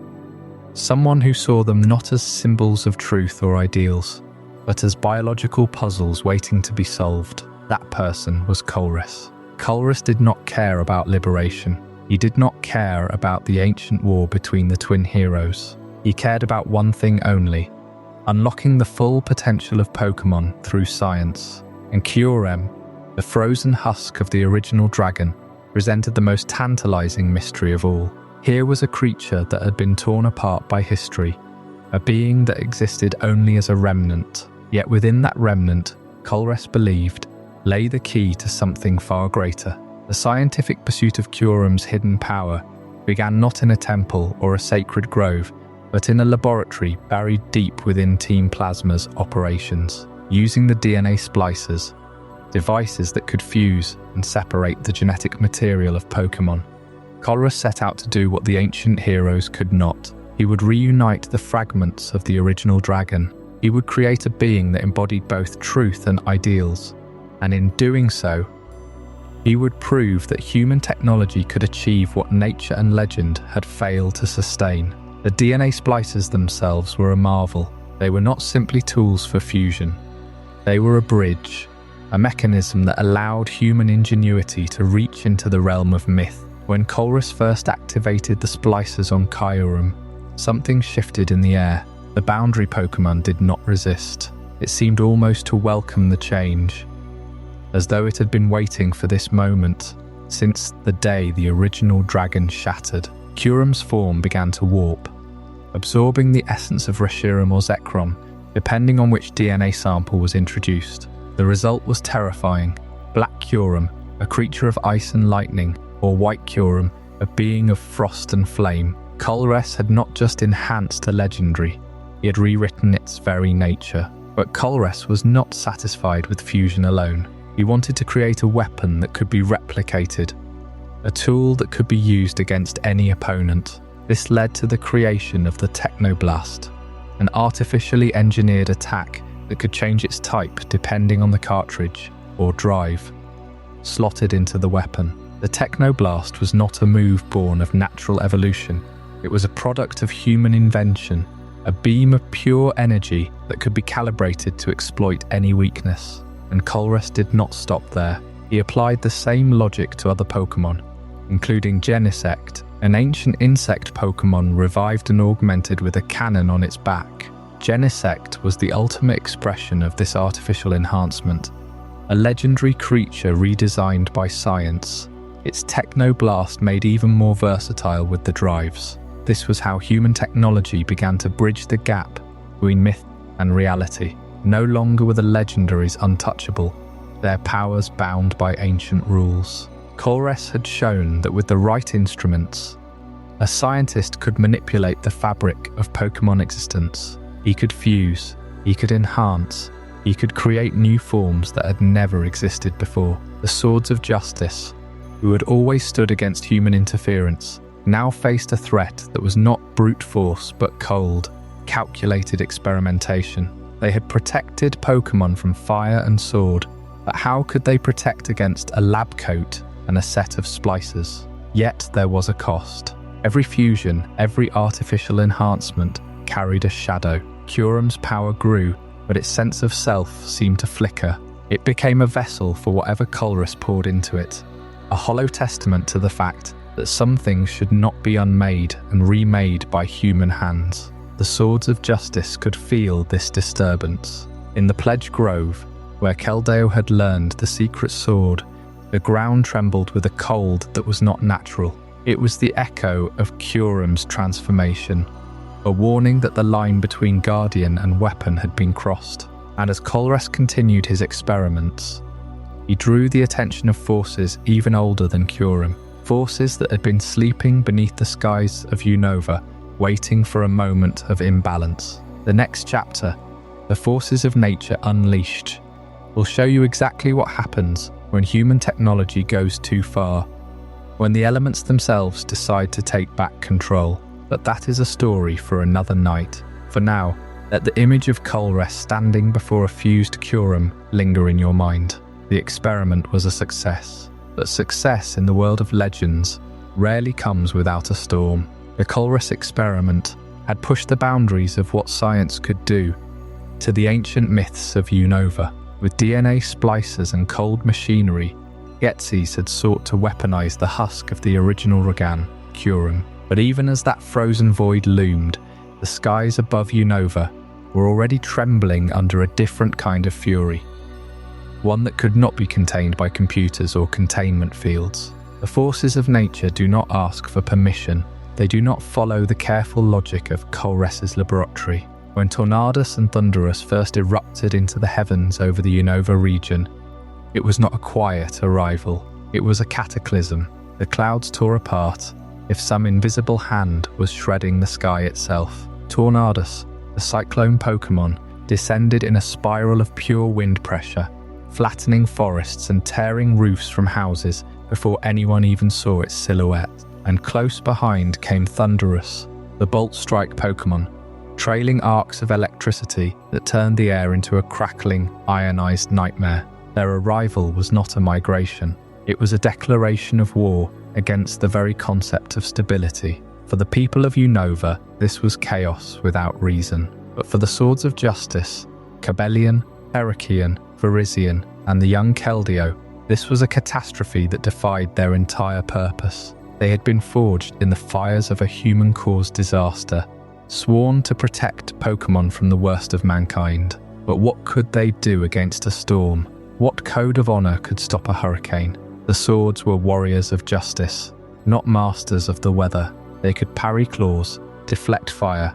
someone who saw them not as symbols of truth or ideals, but as biological puzzles waiting to be solved. That person was Culus. Culus did not care about liberation. He did not care about the ancient war between the twin heroes. He cared about one thing only: unlocking the full potential of Pokémon through science. And Curum, the frozen husk of the original dragon, presented the most tantalizing mystery of all. Here was a creature that had been torn apart by history, a being that existed only as a remnant. Yet within that remnant, Culus believed, lay the key to something far greater. The scientific pursuit of Curum's hidden power began not in a temple or a sacred grove, but in a laboratory buried deep within Team Plasma's operations. Using the DNA splicers, devices that could fuse and separate the genetic material of Pokémon, Culus set out to do what the ancient heroes could not. He would reunite the fragments of the original dragon. He would create a being that embodied both truth and ideals, and in doing so, he would prove that human technology could achieve what nature and legend had failed to sustain. The DNA splicers themselves were a marvel. They were not simply tools for fusion. They were a bridge, a mechanism that allowed human ingenuity to reach into the realm of myth. When Culus first activated the splicers on Curum, something shifted in the air. The boundary Pokémon did not resist. It seemed almost to welcome the change, as though it had been waiting for this moment since the day the original dragon shattered. Curum's form began to warp, absorbing the essence of Reshiram or Zechrom, depending on which DNA sample was introduced. The result was terrifying. Black Curum, a creature of ice and lightning, or White Curum, a being of frost and flame. Culus had not just enhanced the legendary, he had rewritten its very nature. But Culus was not satisfied with fusion alone. He wanted to create a weapon that could be replicated, a tool that could be used against any opponent. This led to the creation of the Technoblast, an artificially engineered attack that could change its type depending on the cartridge or drive slotted into the weapon. The Technoblast was not a move born of natural evolution. It was a product of human invention, a beam of pure energy that could be calibrated to exploit any weakness. And Culus did not stop there. He applied the same logic to other Pokémon, including Genesect, an ancient insect Pokémon revived and augmented with a cannon on its back. Genesect was the ultimate expression of this artificial enhancement, a legendary creature redesigned by science. Its Technoblast made even more versatile with the drives. This was how human technology began to bridge the gap between myth and reality. No longer were the legendaries untouchable, their powers bound by ancient rules. Culus had shown that with the right instruments, a scientist could manipulate the fabric of Pokémon existence. He could fuse, he could enhance, he could create new forms that had never existed before. The Swords of Justice, who had always stood against human interference, now faced a threat that was not brute force but cold, calculated experimentation. They had protected Pokémon from fire and sword, but how could they protect against a lab coat and a set of splicers? Yet there was a cost. Every fusion, every artificial enhancement carried a shadow. Curum's power grew, but its sense of self seemed to flicker. It became a vessel for whatever Culus poured into it, a hollow testament to the fact that some things should not be unmade and remade by human hands. The Swords of Justice could feel this disturbance. In the Pledge Grove, where Kellio had learned the secret sword, the ground trembled with a cold that was not natural. It was the echo of Curum's transformation, a warning that the line between guardian and weapon had been crossed. And as Culus continued his experiments, he drew the attention of forces even older than Curum, forces that had been sleeping beneath the skies of Unova, waiting for a moment of imbalance. The next chapter, The Forces of Nature Unleashed, will show you exactly what happens when human technology goes too far, when the elements themselves decide to take back control. But that is a story for another night. For now, let the image of Culus standing before a fused Curum linger in your mind. The experiment was a success, but success in the world of legends rarely comes without a storm. The Culus experiment had pushed the boundaries of what science could do to the ancient myths of Unova. With DNA splicers and cold machinery, Getzes had sought to weaponize the husk of the original Regan, Curum. But even as that frozen void loomed, the skies above Unova were already trembling under a different kind of fury, one that could not be contained by computers or containment fields. The forces of nature do not ask for permission, They do not follow the careful logic of Culres's laboratory. When Tornadus and Thunderus first erupted into the heavens over the Unova region, it was not a quiet arrival. It was a cataclysm. The clouds tore apart, if some invisible hand was shredding the sky itself. Tornadus, the cyclone Pokémon, descended in a spiral of pure wind pressure, flattening forests and tearing roofs from houses before anyone even saw its silhouette. And close behind came Thunderus, the bolt-strike Pokémon, trailing arcs of electricity that turned the air into a crackling, ionized nightmare. Their arrival was not a migration. It was a declaration of war against the very concept of stability. For the people of Unova, this was chaos without reason. But for the Swords of Justice, Cobellion, Terraen, Verizian, and the young Kellio, this was a catastrophe that defied their entire purpose. They had been forged in the fires of a human-caused disaster, sworn to protect Pokémon from the worst of mankind. But what could they do against a storm? What code of honor could stop a hurricane? The swords were warriors of justice, not masters of the weather. They could parry claws, deflect fire,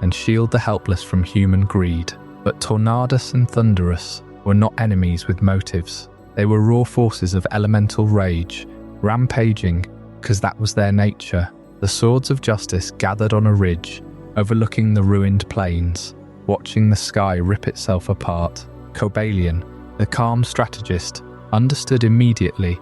and shield the helpless from human greed. But Tornadus and Thunderus were not enemies with motives. They were raw forces of elemental rage, rampaging because that was their nature. The Swords of Justice gathered on a ridge, overlooking the ruined plains, watching the sky rip itself apart. Cobellion, the calm strategist, understood immediately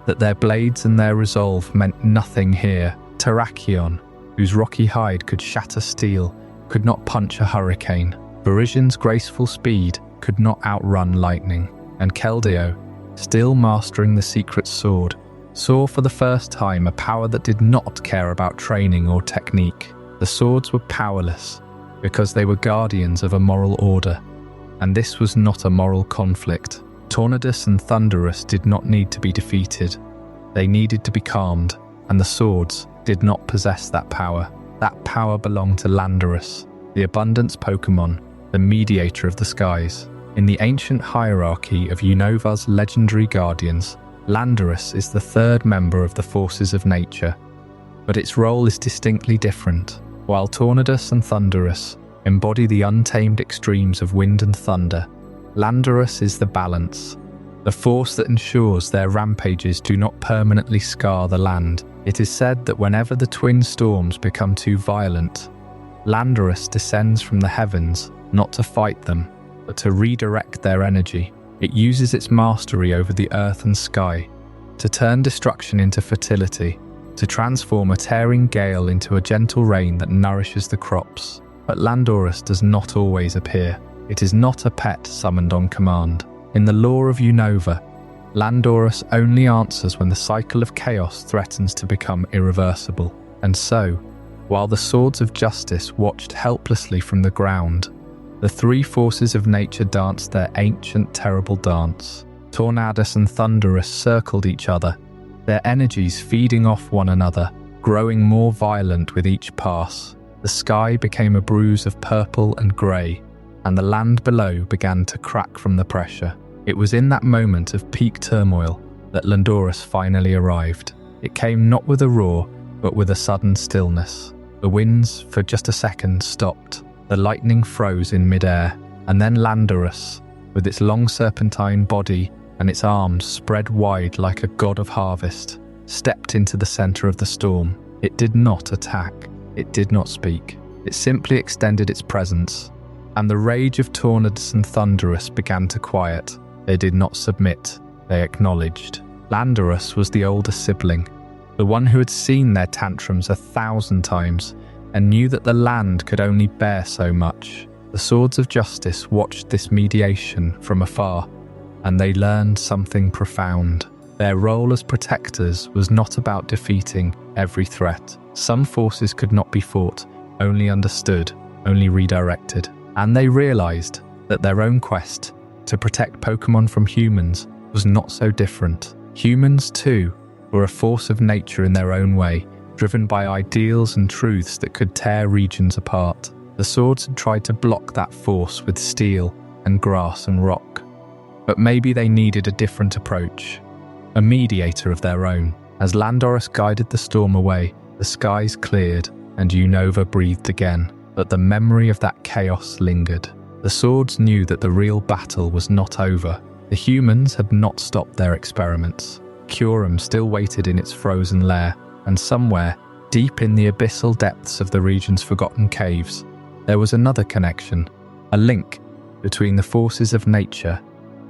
that their blades and their resolve meant nothing here. Terraen, whose rocky hide could shatter steel, could not punch a hurricane. Verizian's graceful speed could not outrun lightning. And Kellio, still mastering the secret sword, saw for the first time a power that did not care about training or technique. The swords were powerless because they were guardians of a moral order, and this was not a moral conflict. Tornadus and Thunderus did not need to be defeated. They needed to be calmed, and the swords did not possess that power. That power belonged to Landorus, the abundance Pokémon, the mediator of the skies. In the ancient hierarchy of Unova's legendary guardians, Landorus is the third member of the forces of nature, but its role is distinctly different. While Tornadus and Thunderus embody the untamed extremes of wind and thunder, Landorus is the balance, the force that ensures their rampages do not permanently scar the land. It is said that whenever the twin storms become too violent, Landorus descends from the heavens not to fight them, but to redirect their energy. It uses its mastery over the earth and sky to turn destruction into fertility, to transform a tearing gale into a gentle rain that nourishes the crops. But Landorus does not always appear. It is not a pet summoned on command. In the lore of Unova, Landorus only answers when the cycle of chaos threatens to become irreversible. And so, while the Swords of Justice watched helplessly from the ground, the three forces of nature danced their ancient, terrible dance. Tornadus and Thunderus circled each other, their energies feeding off one another, growing more violent with each pass. The sky became a bruise of purple and grey, and the land below began to crack from the pressure. It was in that moment of peak turmoil that Landorus finally arrived. It came not with a roar, but with a sudden stillness. The winds, for just a second, stopped. The lightning froze in midair, and then Landorus, with its long serpentine body and its arms spread wide like a god of harvest, stepped into the center of the storm. It did not attack. It did not speak. It simply extended its presence, and the rage of Tornadus and Thunderus began to quiet. They did not submit. They acknowledged. Landorus was the older sibling, the one who had seen their tantrums 1,000 times, and knew that the land could only bear so much. The Swords of Justice watched this mediation from afar, and they learned something profound. Their role as protectors was not about defeating every threat. Some forces could not be fought, only understood, only redirected. And they realized that their own quest to protect Pokémon from humans was not so different. Humans, too, were a force of nature in their own way, driven by ideals and truths that could tear regions apart. The swords had tried to block that force with steel and grass and rock. But maybe they needed a different approach, a mediator of their own. As Landorus guided the storm away, The skies cleared, and Unova breathed again, but the memory of that chaos lingered. The swords knew that the real battle was not over. The humans had not stopped their experiments. Curum still waited in its frozen lair, and somewhere, deep in the abyssal depths of the region's forgotten caves, there was another connection, a link between the forces of nature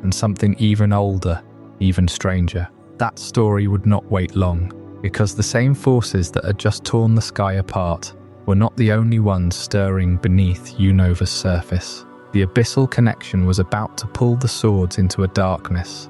and something even older, even stranger. That story would not wait long, because the same forces that had just torn the sky apart were not the only ones stirring beneath Unova's surface. The abyssal connection was about to pull the swords into a darkness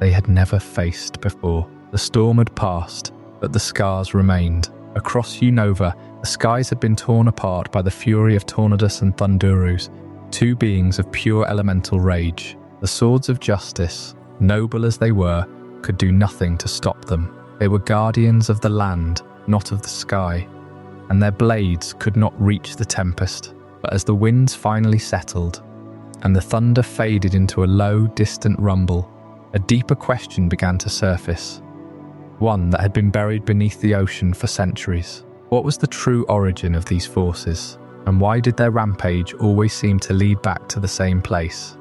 they had never faced before. The storm had passed, but the scars remained. Across Unova, the skies had been torn apart by the fury of Tornadus and Thundurus, two beings of pure elemental rage. The swords of justice, noble as they were, could do nothing to stop them. They were guardians of the land, not of the sky, and their blades could not reach the tempest. But as the winds finally settled, and the thunder faded into a low, distant rumble, a deeper question began to surface. One that had been buried beneath the ocean for centuries. What was the true origin of these forces? And why did their rampage always seem to lead back to the same place?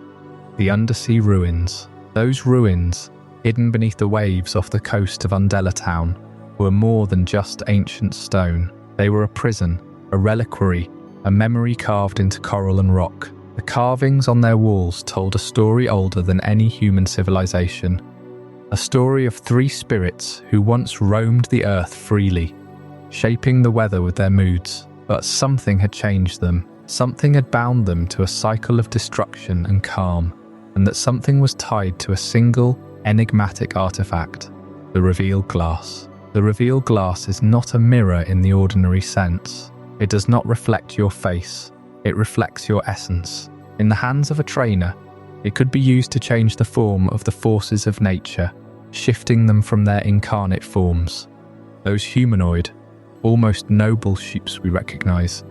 The undersea ruins. Those ruins, hidden beneath the waves off the coast of Undella Town, were more than just ancient stone. They were a prison, a reliquary, a memory carved into coral and rock. The carvings on their walls told a story older than any human civilization. A story of three spirits who once roamed the earth freely, shaping the weather with their moods. But something had changed them. Something had bound them to a cycle of destruction and calm, and that something was tied to a single, enigmatic artifact, the reveal glass. The reveal glass is not a mirror in the ordinary sense. It does not reflect your face. It reflects your essence. In the hands of a trainer, it could be used to change the form of the forces of nature, shifting them from their incarnate forms, those humanoid, almost noble shapes we recognize,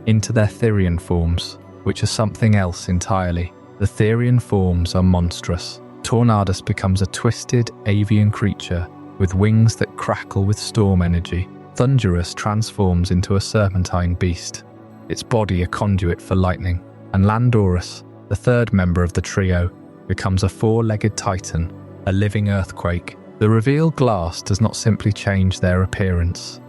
into their Terraen forms, which are something else entirely. The Terraen forms are monstrous. Tornadus becomes a twisted, avian creature with wings that crackle with storm energy. Thundurus transforms into a serpentine beast, its body a conduit for lightning. And Landorus, the third member of the trio, becomes a four-legged titan, a living earthquake. The reveal glass does not simply change their appearance.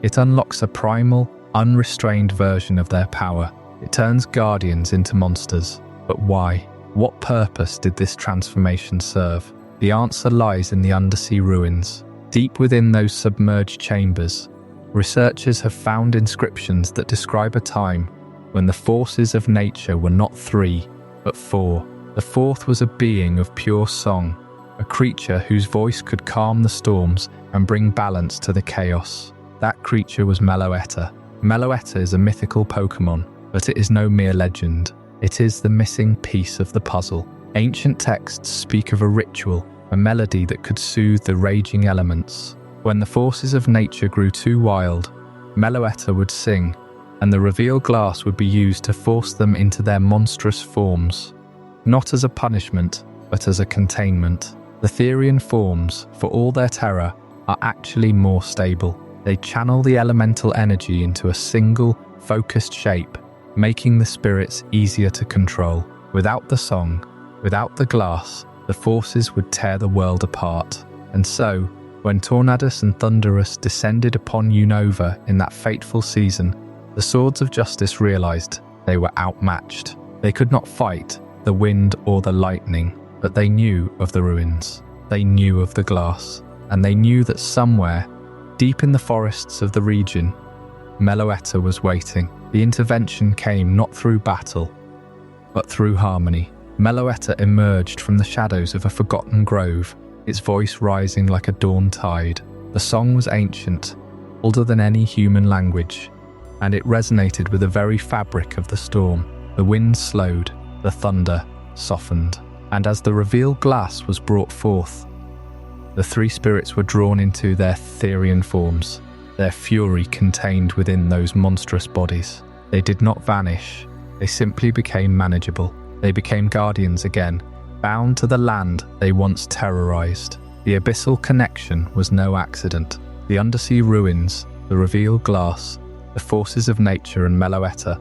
It unlocks a primal, unrestrained version of their power. It turns guardians into monsters. But why? What purpose did this transformation serve? The answer lies in the undersea ruins. Deep within those submerged chambers, researchers have found inscriptions that describe a time when the forces of nature were not three, but four. The fourth was a being of pure song, a creature whose voice could calm the storms and bring balance to the chaos. That creature was Meloetta. Meloetta is a mythical Pokémon, but it is no mere legend. It is the missing piece of the puzzle. Ancient texts speak of a ritual, a melody that could soothe the raging elements. When the forces of nature grew too wild, Meloetta would sing, and the reveal glass would be used to force them into their monstrous forms, not as a punishment, but as a containment. The Terraen forms, for all their terror, are actually more stable. They channel the elemental energy into a single, focused shape, making the spirits easier to control. Without the song, without the glass, the forces would tear the world apart. And so, when Tornadus and Thundurus descended upon Unova in that fateful season, the Swords of Justice realized they were outmatched. They could not fight the wind or the lightning, but they knew of the ruins. They knew of the glass, and they knew that somewhere, deep in the forests of the region, Meloetta was waiting. The intervention came not through battle, but through harmony. Meloetta emerged from the shadows of a forgotten grove, its voice rising like a dawn tide. The song was ancient, older than any human language, and it resonated with the very fabric of the storm. The wind slowed, the thunder softened, and as the revealed glass was brought forth, the three spirits were drawn into their Terraen forms, their fury contained within those monstrous bodies. They did not vanish, they simply became manageable. They became guardians again, bound to the land they once terrorized. The abyssal connection was no accident. The undersea ruins, the revealed glass, the forces of nature and Meloetta.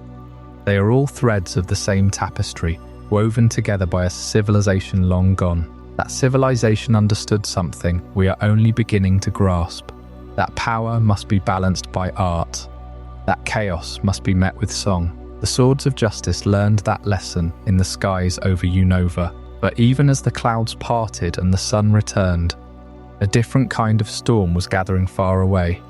They are all threads of the same tapestry, woven together by a civilization long gone. That civilization understood something we are only beginning to grasp. That power must be balanced by art. That chaos must be met with song. The Swords of Justice learned that lesson in the skies over Unova. But even as the clouds parted and the sun returned, a different kind of storm was gathering far away.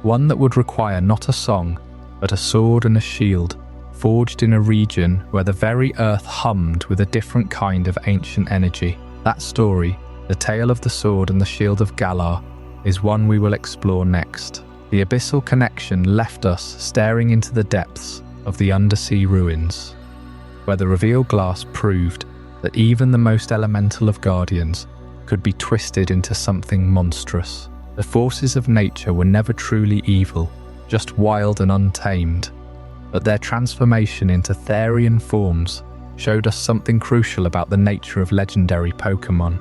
One that would require not a song, but a sword and a shield, forged in a region where the very earth hummed with a different kind of ancient energy. That story, the tale of the sword and the shield of Galar, is one we will explore next. The abyssal connection left us staring into the depths of the undersea ruins, where the revealed glass proved that even the most elemental of guardians could be twisted into something monstrous. The forces of nature were never truly evil, just wild and untamed, but their transformation into Terraen forms showed us something crucial about the nature of legendary Pokémon,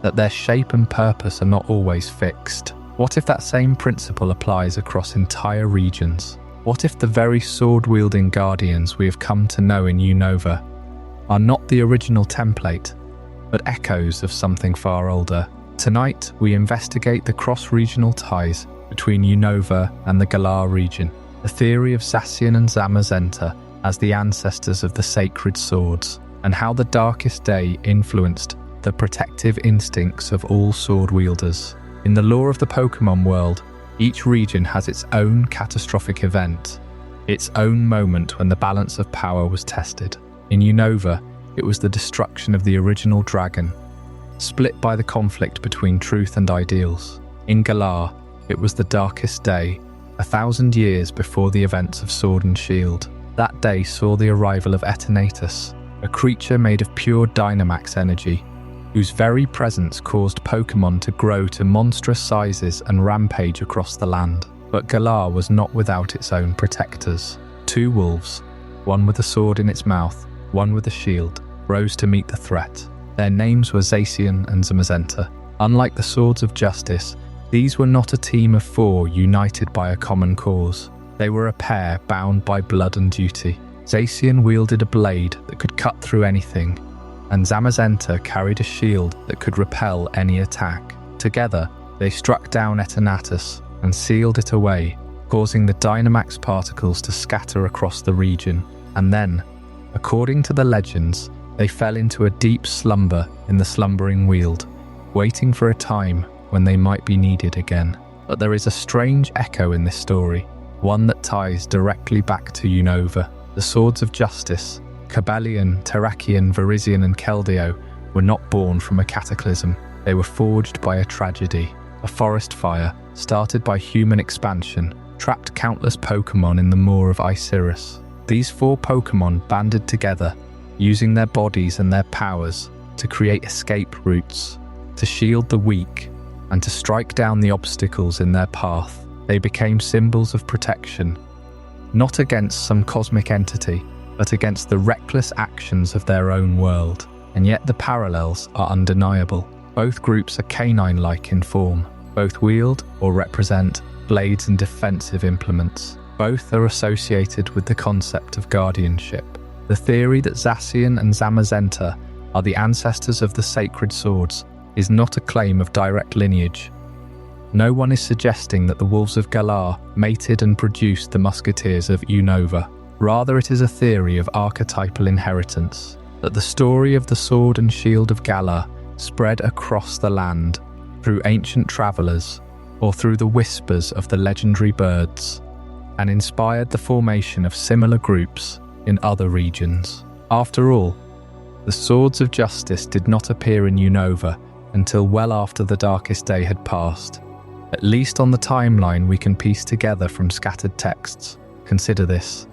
that their shape and purpose are not always fixed. What if that same principle applies across entire regions? What if the very sword-wielding guardians we have come to know in Unova are not the original template, but echoes of something far older? Tonight, we investigate the cross-regional ties between Unova and the Galar region, the theory of Zacian and Zamazenta as the ancestors of the sacred swords, and how the darkest day influenced the protective instincts of all sword wielders. In the lore of the Pokémon world, each region has its own catastrophic event, its own moment when the balance of power was tested. In Unova, it was the destruction of the original dragon, split by the conflict between truth and ideals. In Galar, it was the darkest day, 1,000 years before the events of Sword and Shield. That day saw the arrival of Eternatus, a creature made of pure Dynamax energy, whose very presence caused Pokémon to grow to monstrous sizes and rampage across the land. But Galar was not without its own protectors. Two wolves, one with a sword in its mouth, one with a shield, rose to meet the threat. Their names were Zacian and Zamazenta. Unlike the Swords of Justice, these were not a team of four united by a common cause. They were a pair bound by blood and duty. Zacian wielded a blade that could cut through anything, and Zamazenta carried a shield that could repel any attack. Together, they struck down Eternatus and sealed it away, causing the Dynamax particles to scatter across the region. And then, according to the legends, they fell into a deep slumber in the slumbering Weald, waiting for a time when they might be needed again. But there is a strange echo in this story, one that ties directly back to Unova. The Swords of Justice, Cobellion, Terraen, Verizian and Kellio, were not born from a cataclysm. They were forged by a tragedy. A forest fire, started by human expansion, trapped countless Pokémon in the moor of Iserus. These four Pokémon banded together, using their bodies and their powers to create escape routes, to shield the weak, and to strike down the obstacles in their path. They became symbols of protection, not against some cosmic entity, but against the reckless actions of their own world. And yet the parallels are undeniable. Both groups are canine-like in form. Both wield or represent blades and defensive implements. Both are associated with the concept of guardianship. The theory that Zacian and Zamazenta are the ancestors of the sacred swords is not a claim of direct lineage. No one is suggesting that the Wolves of Galar mated and produced the musketeers of Unova. Rather, it is a theory of archetypal inheritance, that the story of the Sword and Shield of Galar spread across the land through ancient travellers or through the whispers of the legendary birds, and inspired the formation of similar groups in other regions. After all, the Swords of Justice did not appear in Unova until well after the darkest day had passed. At least on the timeline we can piece together from scattered texts. Consider this.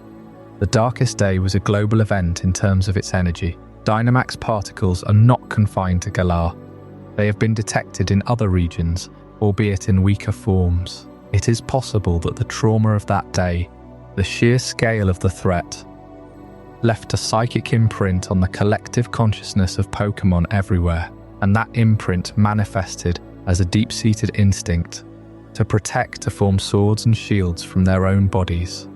The darkest day was a global event in terms of its energy. Dynamax particles are not confined to Galar. They have been detected in other regions, albeit in weaker forms. It is possible that the trauma of that day, the sheer scale of the threat, left a psychic imprint on the collective consciousness of Pokémon everywhere, and that imprint manifested as a deep-seated instinct, to protect, to form swords and shields from their own bodies,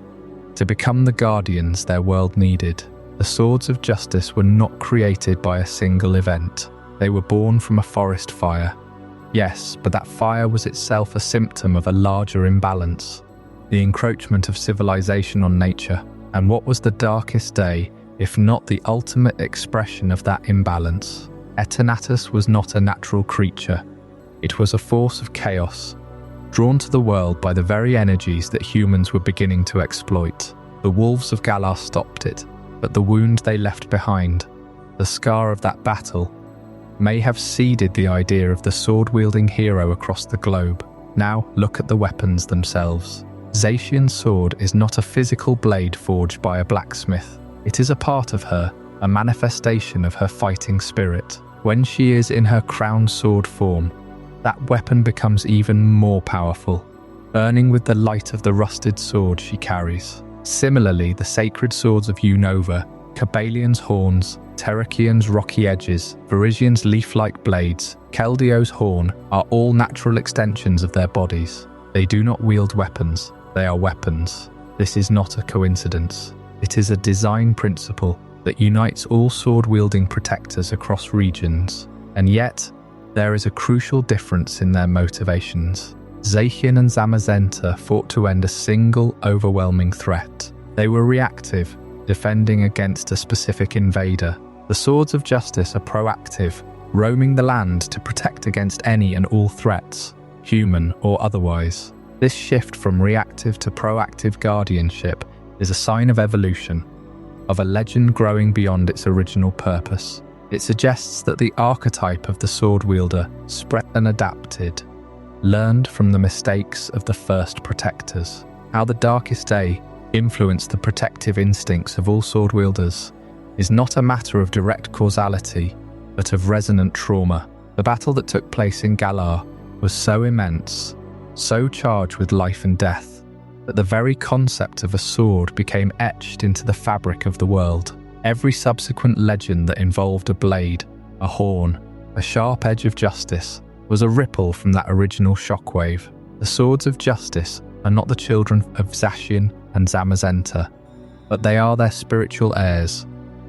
to become the guardians their world needed. The swords of justice were not created by a single event. They were born from a forest fire. Yes, but that fire was itself a symptom of a larger imbalance, the encroachment of civilization on nature. And what was the darkest day, if not the ultimate expression of that imbalance? Eternatus was not a natural creature. It was a force of chaos, drawn to the world by the very energies that humans were beginning to exploit. The wolves of Galar stopped it, but the wound they left behind, the scar of that battle, may have seeded the idea of the sword-wielding hero across the globe. Now look at the weapons themselves. Zacian's sword is not a physical blade forged by a blacksmith. It is a part of her, a manifestation of her fighting spirit. When she is in her crowned sword form, that weapon becomes even more powerful, burning with the light of the rusted sword she carries. Similarly, the sacred swords of Unova, Cobellion's horns, Terraen's rocky edges, Verizian's leaf-like blades, Kellio's horn are all natural extensions of their bodies. They do not wield weapons, they are weapons. This is not a coincidence. It is a design principle that unites all sword-wielding protectors across regions. And yet, there is a crucial difference in their motivations. Zechrom and Zamazenta fought to end a single, overwhelming threat. They were reactive, defending against a specific invader. The Swords of Justice are proactive, roaming the land to protect against any and all threats, human or otherwise. This shift from reactive to proactive guardianship is a sign of evolution, of a legend growing beyond its original purpose. It suggests that the archetype of the sword wielder spread and adapted, learned from the mistakes of the first protectors. How the darkest day influenced the protective instincts of all sword wielders is not a matter of direct causality, but of resonant trauma. The battle that took place in Galar was so immense, so charged with life and death, that the very concept of a sword became etched into the fabric of the world. Every subsequent legend that involved a blade, a horn, a sharp edge of justice was a ripple from that original shockwave. The Swords of Justice are not the children of Zacian and Zamazenta, but they are their spiritual heirs,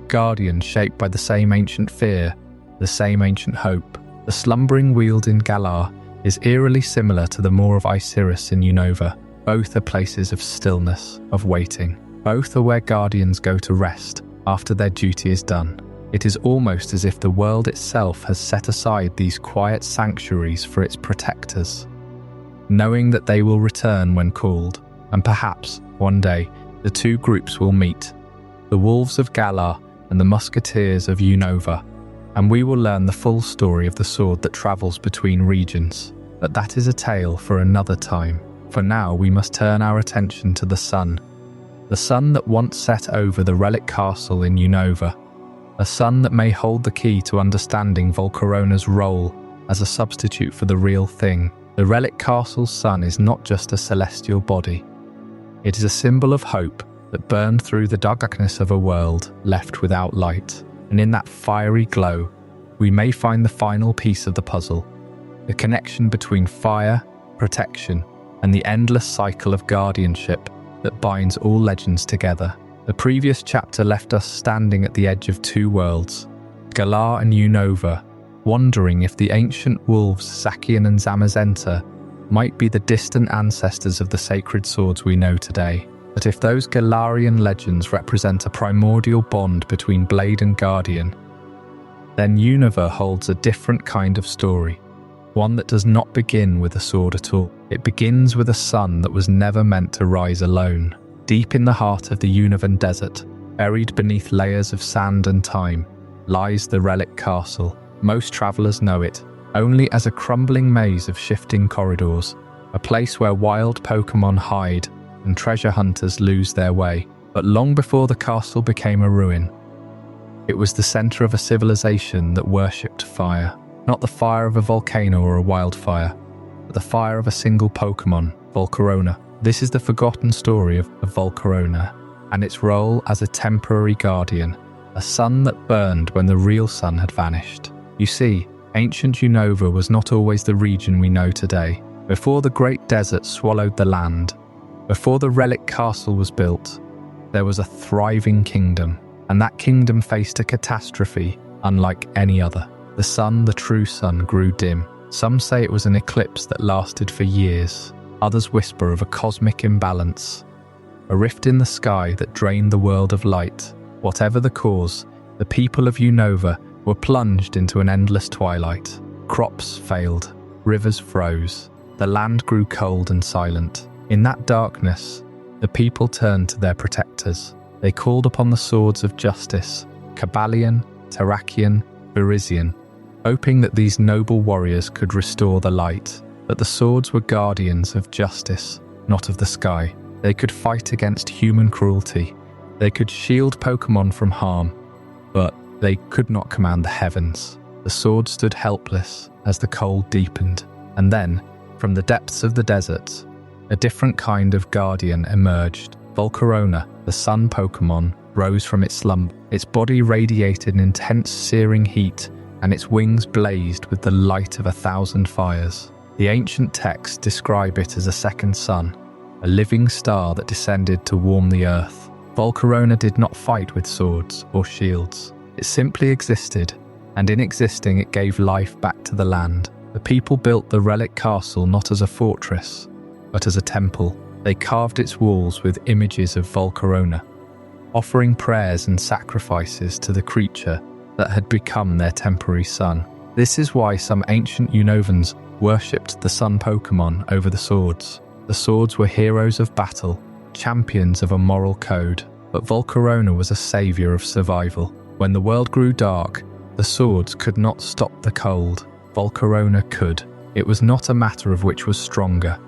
guardians shaped by the same ancient fear, the same ancient hope. The slumbering weald in Galar is eerily similar to the moor of Iserus in Unova. Both are places of stillness, of waiting. Both are where guardians go to rest after their duty is done. It is almost as if the world itself has set aside these quiet sanctuaries for its protectors, knowing that they will return when called, and perhaps, one day, the two groups will meet, the wolves of Galar and the musketeers of Unova, and we will learn the full story of the sword that travels between regions. But that is a tale for another time. For now, we must turn our attention to the sun that once set over the Relic Castle in Unova, a sun that may hold the key to understanding Volcarona's role as a substitute for the real thing. The Relic Castle's sun is not just a celestial body. It is a symbol of hope that burned through the darkness of a world left without light. And in that fiery glow, we may find the final piece of the puzzle, the connection between fire, protection, and the endless cycle of guardianship that binds all legends together. The previous chapter left us standing at the edge of two worlds, Galar and Unova, wondering if the ancient wolves Zacian and Zamazenta might be the distant ancestors of the sacred swords we know today. But if those Galarian legends represent a primordial bond between blade and guardian, then Unova holds a different kind of story, one that does not begin with a sword at all. It begins with a sun that was never meant to rise alone. Deep in the heart of the Unovan desert, buried beneath layers of sand and time, lies the Relic Castle. Most travelers know it only as a crumbling maze of shifting corridors, a place where wild Pokémon hide and treasure hunters lose their way. But long before the castle became a ruin, it was the center of a civilization that worshipped fire. Not the fire of a volcano or a wildfire, but the fire of a single Pokémon, Volcarona. This is the forgotten story of Volcarona and its role as a temporary guardian, a sun that burned when the real sun had vanished. You see, ancient Unova was not always the region we know today. Before the great desert swallowed the land, before the Relic Castle was built, there was a thriving kingdom, and that kingdom faced a catastrophe unlike any other. The sun, the true sun, grew dim. Some say it was an eclipse that lasted for years. Others whisper of a cosmic imbalance, a rift in the sky that drained the world of light. Whatever the cause, the people of Unova were plunged into an endless twilight. Crops failed, rivers froze, the land grew cold and silent. In that darkness, the people turned to their protectors. They called upon the swords of justice, Cobellion, Terraen, Verizian, hoping that these noble warriors could restore the light. But the swords were guardians of justice, not of the sky. They could fight against human cruelty. They could shield Pokémon from harm, but they could not command the heavens. The sword stood helpless as the cold deepened. And then, from the depths of the desert, a different kind of guardian emerged. Volcarona, the sun Pokémon, rose from its slumber. Its body radiated an intense searing heat, and its wings blazed with the light of 1,000 fires. The ancient texts describe it as a second sun, a living star that descended to warm the earth. Volcarona did not fight with swords or shields. It simply existed, and in existing it gave life back to the land. The people built the Relic Castle not as a fortress, but as a temple. They carved its walls with images of Volcarona, offering prayers and sacrifices to the creature that had become their temporary sun. This is why some ancient Unovans worshipped the sun Pokémon over the swords. The swords were heroes of battle, champions of a moral code, but Volcarona was a savior of survival. When the world grew dark, the swords could not stop the cold. Volcarona could. It was not a matter of which was stronger.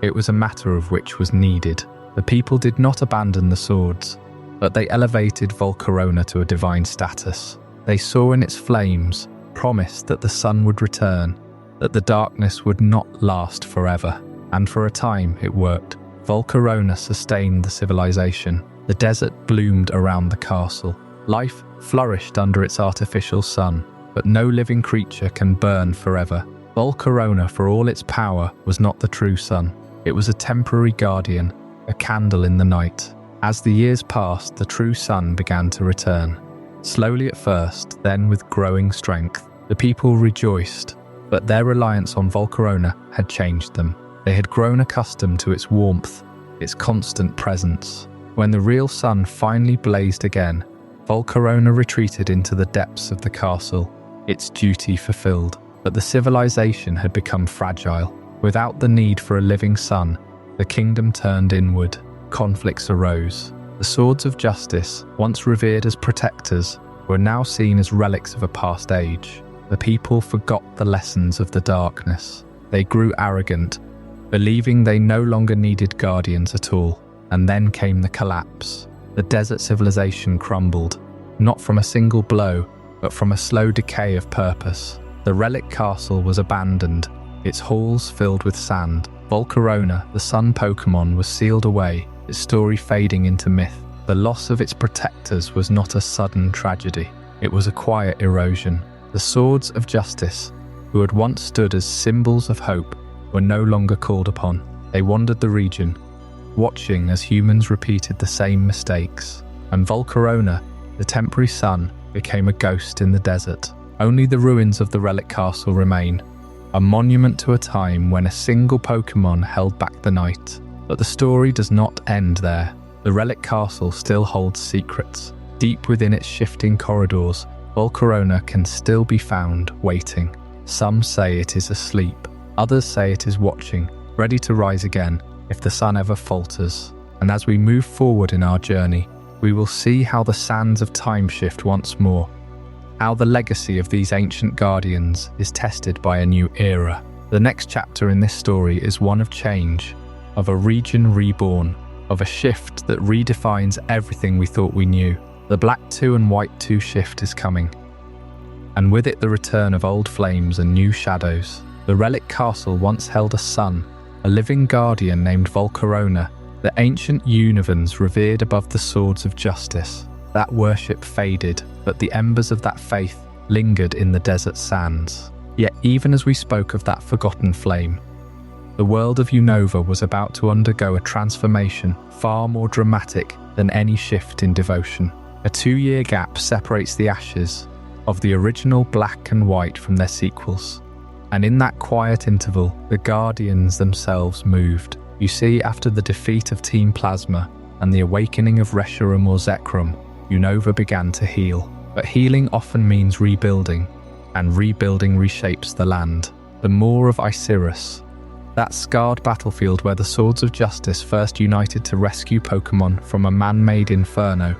It was a matter of which was needed. The people did not abandon the swords, but they elevated Volcarona to a divine status. They saw in its flames, promised that the sun would return, that the darkness would not last forever. And for a time, it worked. Volcarona sustained the civilization. The desert bloomed around the castle. Life flourished under its artificial sun, but no living creature can burn forever. Volcarona, for all its power, was not the true sun. It was a temporary guardian, a candle in the night. As the years passed, the true sun began to return. Slowly at first, then with growing strength. The people rejoiced, but their reliance on Volcarona had changed them. They had grown accustomed to its warmth, its constant presence. When the real sun finally blazed again, Volcarona retreated into the depths of the castle, its duty fulfilled. But the civilization had become fragile. Without the need for a living sun, the kingdom turned inward. Conflicts arose. The swords of justice, once revered as protectors, were now seen as relics of a past age. The people forgot the lessons of the darkness. They grew arrogant, believing they no longer needed guardians at all. And then came the collapse. The desert civilization crumbled, not from a single blow, but from a slow decay of purpose. The Relic Castle was abandoned, its halls filled with sand. Volcarona, the sun Pokémon, was sealed away, its story fading into myth. The loss of its protectors was not a sudden tragedy. It was a quiet erosion. The swords of justice, who had once stood as symbols of hope, were no longer called upon. They wandered the region, watching as humans repeated the same mistakes. And Volcarona, the temporary sun, became a ghost in the desert. Only the ruins of the Relic Castle remain, a monument to a time when a single Pokémon held back the night. But the story does not end there. The Relic Castle still holds secrets. Deep within its shifting corridors, Volcarona can still be found, waiting. Some say it is asleep. Others say it is watching, ready to rise again if the sun ever falters. And as we move forward in our journey, we will see how the sands of time shift once more, how the legacy of these ancient guardians is tested by a new era. The next chapter in this story is one of change, of a region reborn, of a shift that redefines everything we thought we knew. The Black 2 and White 2 shift is coming, and with it the return of old flames and new shadows. The Relic Castle once held a sun, a living guardian named Volcarona, the ancient Unovans revered above the swords of justice. That worship faded, but the embers of that faith lingered in the desert sands. Yet even as we spoke of that forgotten flame, The world of Unova was about to undergo a transformation far more dramatic than any shift in devotion. A 2-year gap separates the ashes of the original Black and White from their sequels. And in that quiet interval, the Guardians themselves moved. You see, after the defeat of Team Plasma and the awakening of Reshiram or Zechrom, Unova began to heal. But healing often means rebuilding, and rebuilding reshapes the land. The Maw of Iserus, that scarred battlefield where the Swords of Justice first united to rescue Pokémon from a man-made inferno,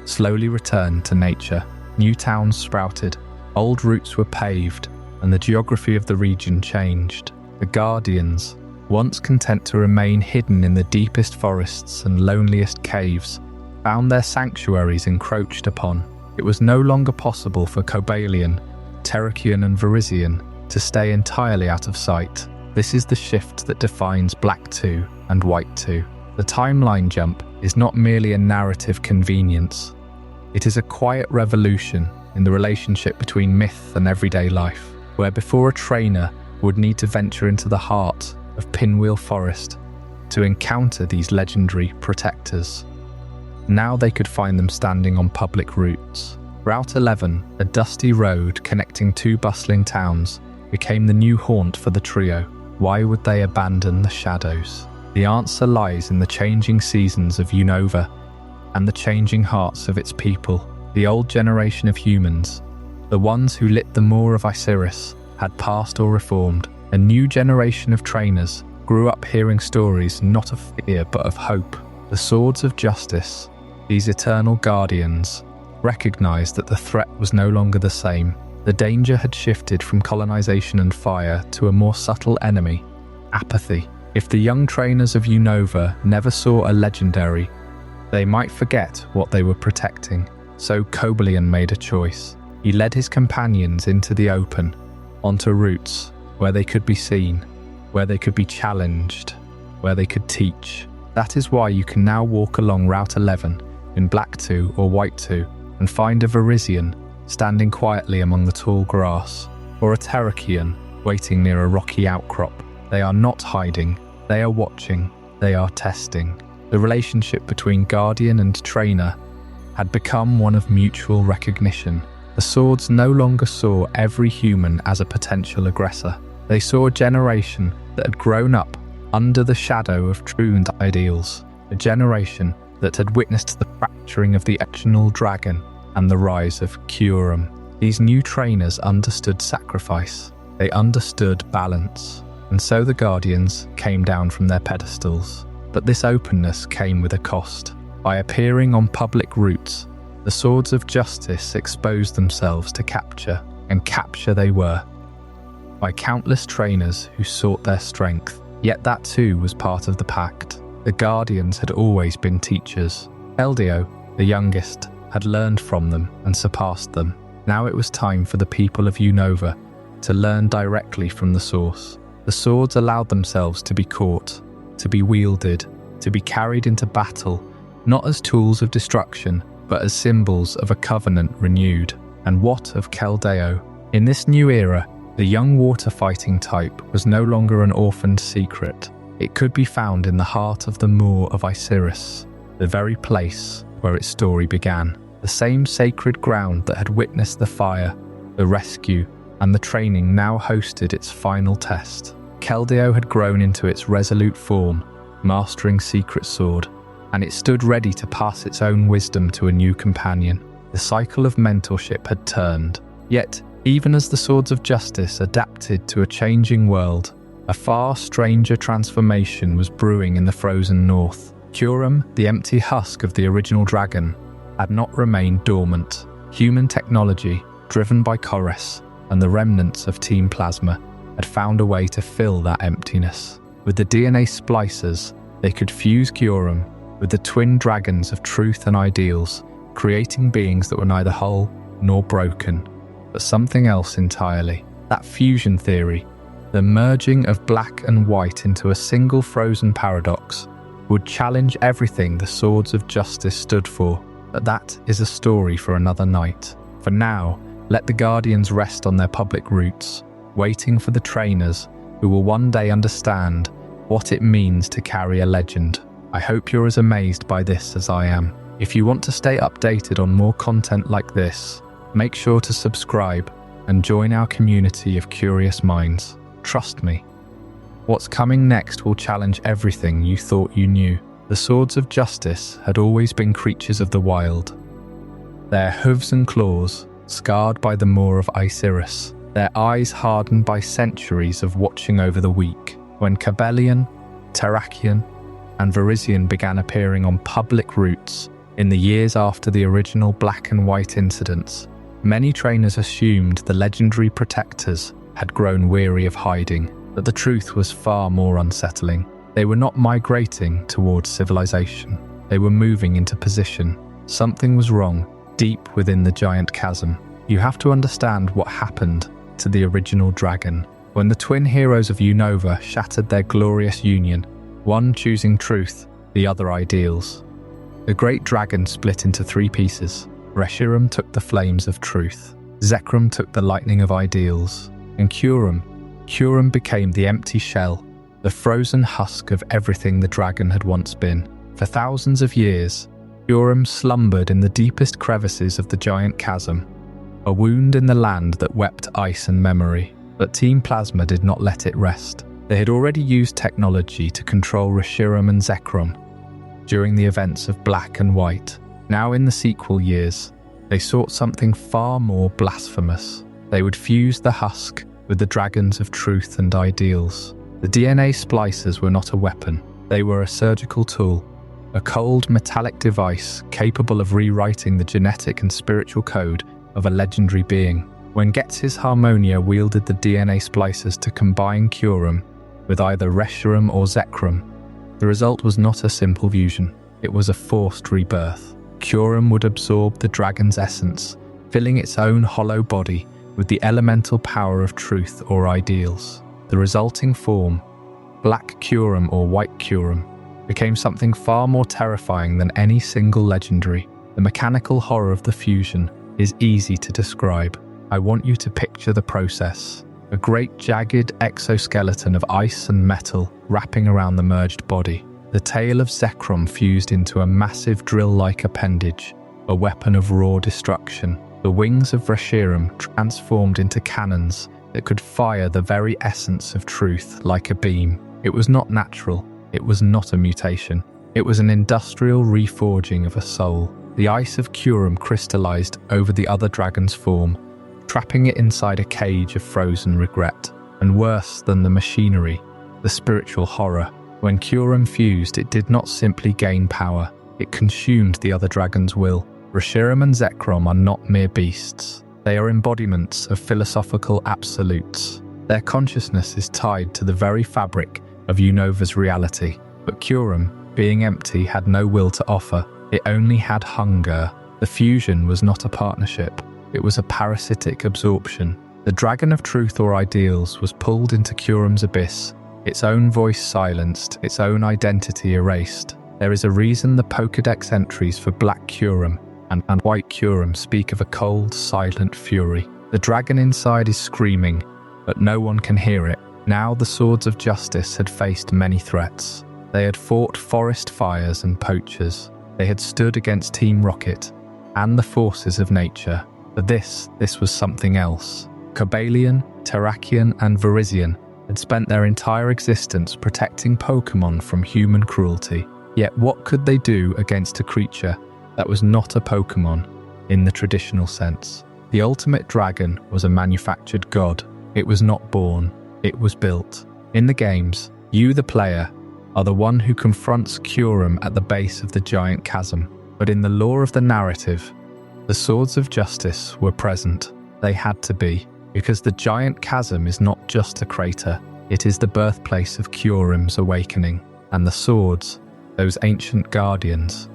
slowly returned to nature. New towns sprouted, old routes were paved, and the geography of the region changed. The Guardians, once content to remain hidden in the deepest forests and loneliest caves, found their sanctuaries encroached upon. It was no longer possible for Cobellion, Terraen and Verizian to stay entirely out of sight. This is the shift that defines Black 2 and White 2. The timeline jump is not merely a narrative convenience. It is a quiet revolution in the relationship between myth and everyday life, where before a trainer would need to venture into the heart of Pinwheel Forest to encounter these legendary protectors, now they could find them standing on public routes. Route 11, a dusty road connecting 2 bustling towns, became the new haunt for the trio. Why would they abandon the shadows? The answer lies in the changing seasons of Unova and the changing hearts of its people. The old generation of humans, the ones who lit the Maw of Iserus, had passed or reformed. A new generation of trainers grew up hearing stories not of fear but of hope. The Swords of Justice, these eternal guardians, recognized that the threat was no longer the same. The danger had shifted from colonization and fire to a more subtle enemy, apathy. If the young trainers of Unova never saw a legendary, they might forget what they were protecting. So Cobellion made a choice. He led his companions into the open, onto routes where they could be seen, where they could be challenged, where they could teach. That is why you can now walk along Route 11 in Black 2 or White 2 and find a Verizian standing quietly among the tall grass, or a Terraen waiting near a rocky outcrop. They are not hiding, they are watching, they are testing. The relationship between guardian and trainer had become one of mutual recognition. The Swords no longer saw every human as a potential aggressor. They saw a generation that had grown up under the shadow of true ideals, a generation that had witnessed the fracturing of the eternal dragon and the rise of Curum. These new trainers understood sacrifice. They understood balance. And so the Guardians came down from their pedestals. But this openness came with a cost. By appearing on public routes, the Swords of Justice exposed themselves to capture, and capture they were, by countless trainers who sought their strength. Yet that too was part of the pact. The Guardians had always been teachers. Kellio, the youngest, had learned from them and surpassed them. Now it was time for the people of Unova to learn directly from the source. The swords allowed themselves to be caught, to be wielded, to be carried into battle, not as tools of destruction, but as symbols of a covenant renewed. And what of Kellio? In this new era, the young water fighting type was no longer an orphaned secret. It could be found in the heart of the Maw of Iserus, the very place where its story began. The same sacred ground that had witnessed the fire, the rescue, and the training now hosted its final test. Kellio had grown into its resolute form, mastering Secret Sword, and it stood ready to pass its own wisdom to a new companion. The cycle of mentorship had turned. Yet, even as the Swords of Justice adapted to a changing world, a far stranger transformation was brewing in the frozen north. Curum, the empty husk of the original dragon, had not remained dormant. Human technology, driven by Culus and the remnants of Team Plasma, had found a way to fill that emptiness. With the DNA splicers, they could fuse Curum with the twin dragons of truth and ideals, creating beings that were neither whole nor broken, but something else entirely. That fusion theory, the merging of black and white into a single frozen paradox, would challenge everything the Swords of Justice stood for. But that is a story for another night. For now, let the Guardians rest on their public routes, waiting for the trainers who will one day understand what it means to carry a legend. I hope you're as amazed by this as I am. If you want to stay updated on more content like this, make sure to subscribe and join our community of curious minds. Trust me, what's coming next will challenge everything you thought you knew. The Swords of Justice had always been creatures of the wild. Their hooves and claws scarred by the maw of Iserus, their eyes hardened by centuries of watching over the weak. When Cobellion, Terraen, and Verizian began appearing on public routes in the years after the original black and white incidents, many trainers assumed the legendary protectors had grown weary of hiding, but the truth was far more unsettling. They were not migrating towards civilization. They were moving into position. Something was wrong deep within the giant chasm. You have to understand what happened to the original dragon. When the twin heroes of Unova shattered their glorious union, one choosing truth, the other ideals. The great dragon split into 3 pieces. Reshiram took the flames of truth, Zechrom took the lightning of ideals, and Curum became the empty shell, the frozen husk of everything the dragon had once been. For thousands of years, Curum slumbered in the deepest crevices of the giant chasm, a wound in the land that wept ice and memory. But Team Plasma did not let it rest. They had already used technology to control Reshiram and Zechrom during the events of Black and White. Now in the sequel years, they sought something far more blasphemous. They would fuse the husk with the dragons of truth and ideals. The DNA splicers were not a weapon. They were a surgical tool, a cold metallic device capable of rewriting the genetic and spiritual code of a legendary being. When Getz's Harmonia wielded the DNA splicers to combine Curum with either Reshiram or Zechrom, the result was not a simple fusion. It was a forced rebirth. Curum would absorb the dragon's essence, filling its own hollow body with the elemental power of truth or ideals. The resulting form, Black Curum or White Curum, became something far more terrifying than any single legendary. The mechanical horror of the fusion is easy to describe. I want you to picture the process. A great jagged exoskeleton of ice and metal wrapping around the merged body. The tail of Zechrom fused into a massive drill-like appendage, a weapon of raw destruction. The wings of Reshiram transformed into cannons that could fire the very essence of truth like a beam. It was not natural. It was not a mutation. It was an industrial reforging of a soul. The ice of Curum crystallized over the other dragon's form, trapping it inside a cage of frozen regret. And worse than the machinery, the spiritual horror. When Curum fused, it did not simply gain power, it consumed the other dragon's will. Reshiram and Zechrom are not mere beasts. They are embodiments of philosophical absolutes. Their consciousness is tied to the very fabric of Unova's reality. But Curum, being empty, had no will to offer. It only had hunger. The fusion was not a partnership. It was a parasitic absorption. The dragon of truth or ideals was pulled into Curum's abyss, its own voice silenced, its own identity erased. There is a reason the Pokédex entries for Black Curum and White Curum speak of a cold, silent fury. The dragon inside is screaming, but no one can hear it. Now the Swords of Justice had faced many threats. They had fought forest fires and poachers. They had stood against Team Rocket and the forces of nature. But this was something else. Cobellion, Terraen, and Verizian had spent their entire existence protecting Pokémon from human cruelty. Yet what could they do against a creature that was not a Pokémon in the traditional sense? The ultimate dragon was a manufactured god. It was not born, it was built. In the games, you, the player, are the one who confronts Curum at the base of the giant chasm. But in the lore of the narrative, the Swords of Justice were present. They had to be, because the giant chasm is not just a crater, it is the birthplace of Curum's awakening. And the swords, those ancient guardians,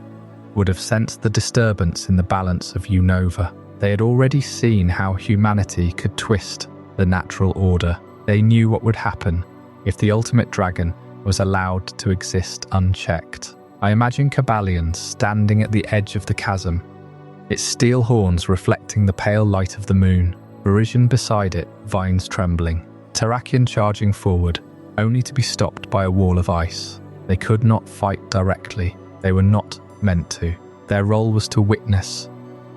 would have sensed the disturbance in the balance of Unova. They had already seen how humanity could twist the natural order. They knew what would happen if the ultimate dragon was allowed to exist unchecked. I imagine Cobellion standing at the edge of the chasm, its steel horns reflecting the pale light of the moon, Verizian beside it, vines trembling, Terraen charging forward, only to be stopped by a wall of ice. They could not fight directly. They were not meant to. Their role was to witness,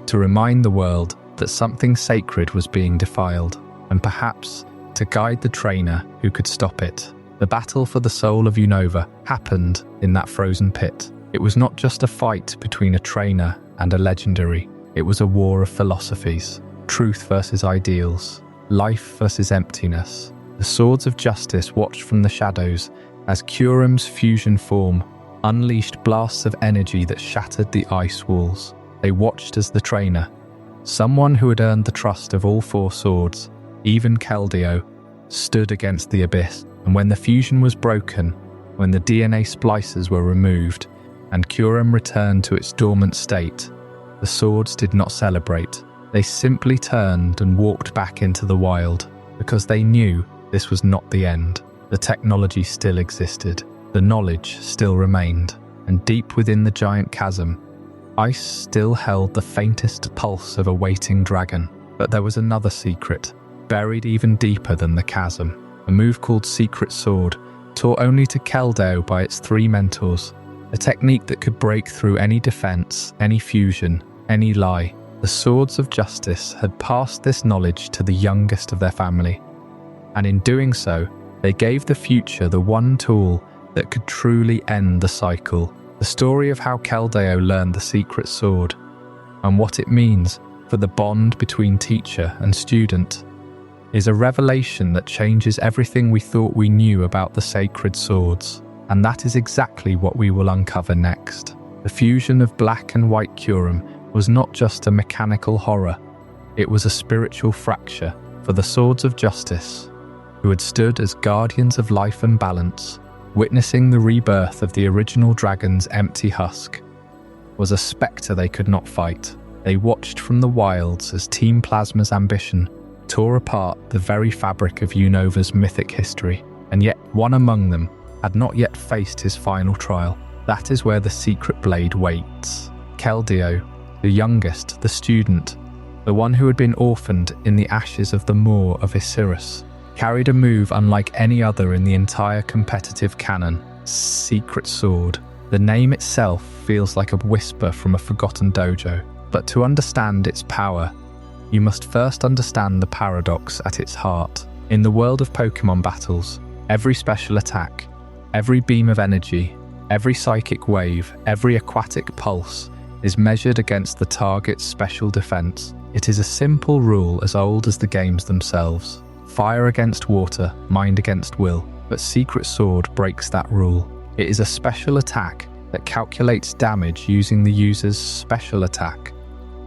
to remind the world that something sacred was being defiled, and perhaps to guide the trainer who could stop it. The battle for the soul of Unova happened in that frozen pit. It was not just a fight between a trainer and a legendary. It was a war of philosophies, truth versus ideals, life versus emptiness. The swords of justice watched from the shadows as Curum's fusion form unleashed blasts of energy that shattered the ice walls. They watched as the trainer, someone who had earned the trust of all four swords, even Kellio, stood against the abyss. And when the fusion was broken, when the DNA splicers were removed, and Curum returned to its dormant state, the swords did not celebrate. They simply turned and walked back into the wild, because they knew this was not the end. The technology still existed, the knowledge still remained, and deep within the giant chasm, ice still held the faintest pulse of a waiting dragon. But there was another secret, buried even deeper than the chasm. A move called Secret Sword, taught only to Kellio by its three mentors. A technique that could break through any defense, any fusion, any lie. The Swords of Justice had passed this knowledge to the youngest of their family. And in doing so, they gave the future the one tool that could truly end the cycle. The story of how Kellio learned the Secret Sword, and what it means for the bond between teacher and student, is a revelation that changes everything we thought we knew about the sacred swords. And that is exactly what we will uncover next. The fusion of black and white Curum was not just a mechanical horror, it was a spiritual fracture. For the Swords of Justice, who had stood as guardians of life and balance, witnessing the rebirth of the original dragon's empty husk, was a spectre they could not fight. They watched from the wilds as Team Plasma's ambition tore apart the very fabric of Unova's mythic history, and yet one among them had not yet faced his final trial. That is where the secret blade waits. Kellio, the youngest, the student, the one who had been orphaned in the ashes of the moor of Iserus, carried a move unlike any other in the entire competitive canon: Secret Sword. The name itself feels like a whisper from a forgotten dojo, but to understand its power, you must first understand the paradox at its heart. In the world of Pokémon battles, every special attack, every beam of energy, every psychic wave, every aquatic pulse is measured against the target's special defense. It is a simple rule as old as the games themselves. Fire against water, mind against will. But Secret Sword breaks that rule. It is a special attack that calculates damage using the user's special attack,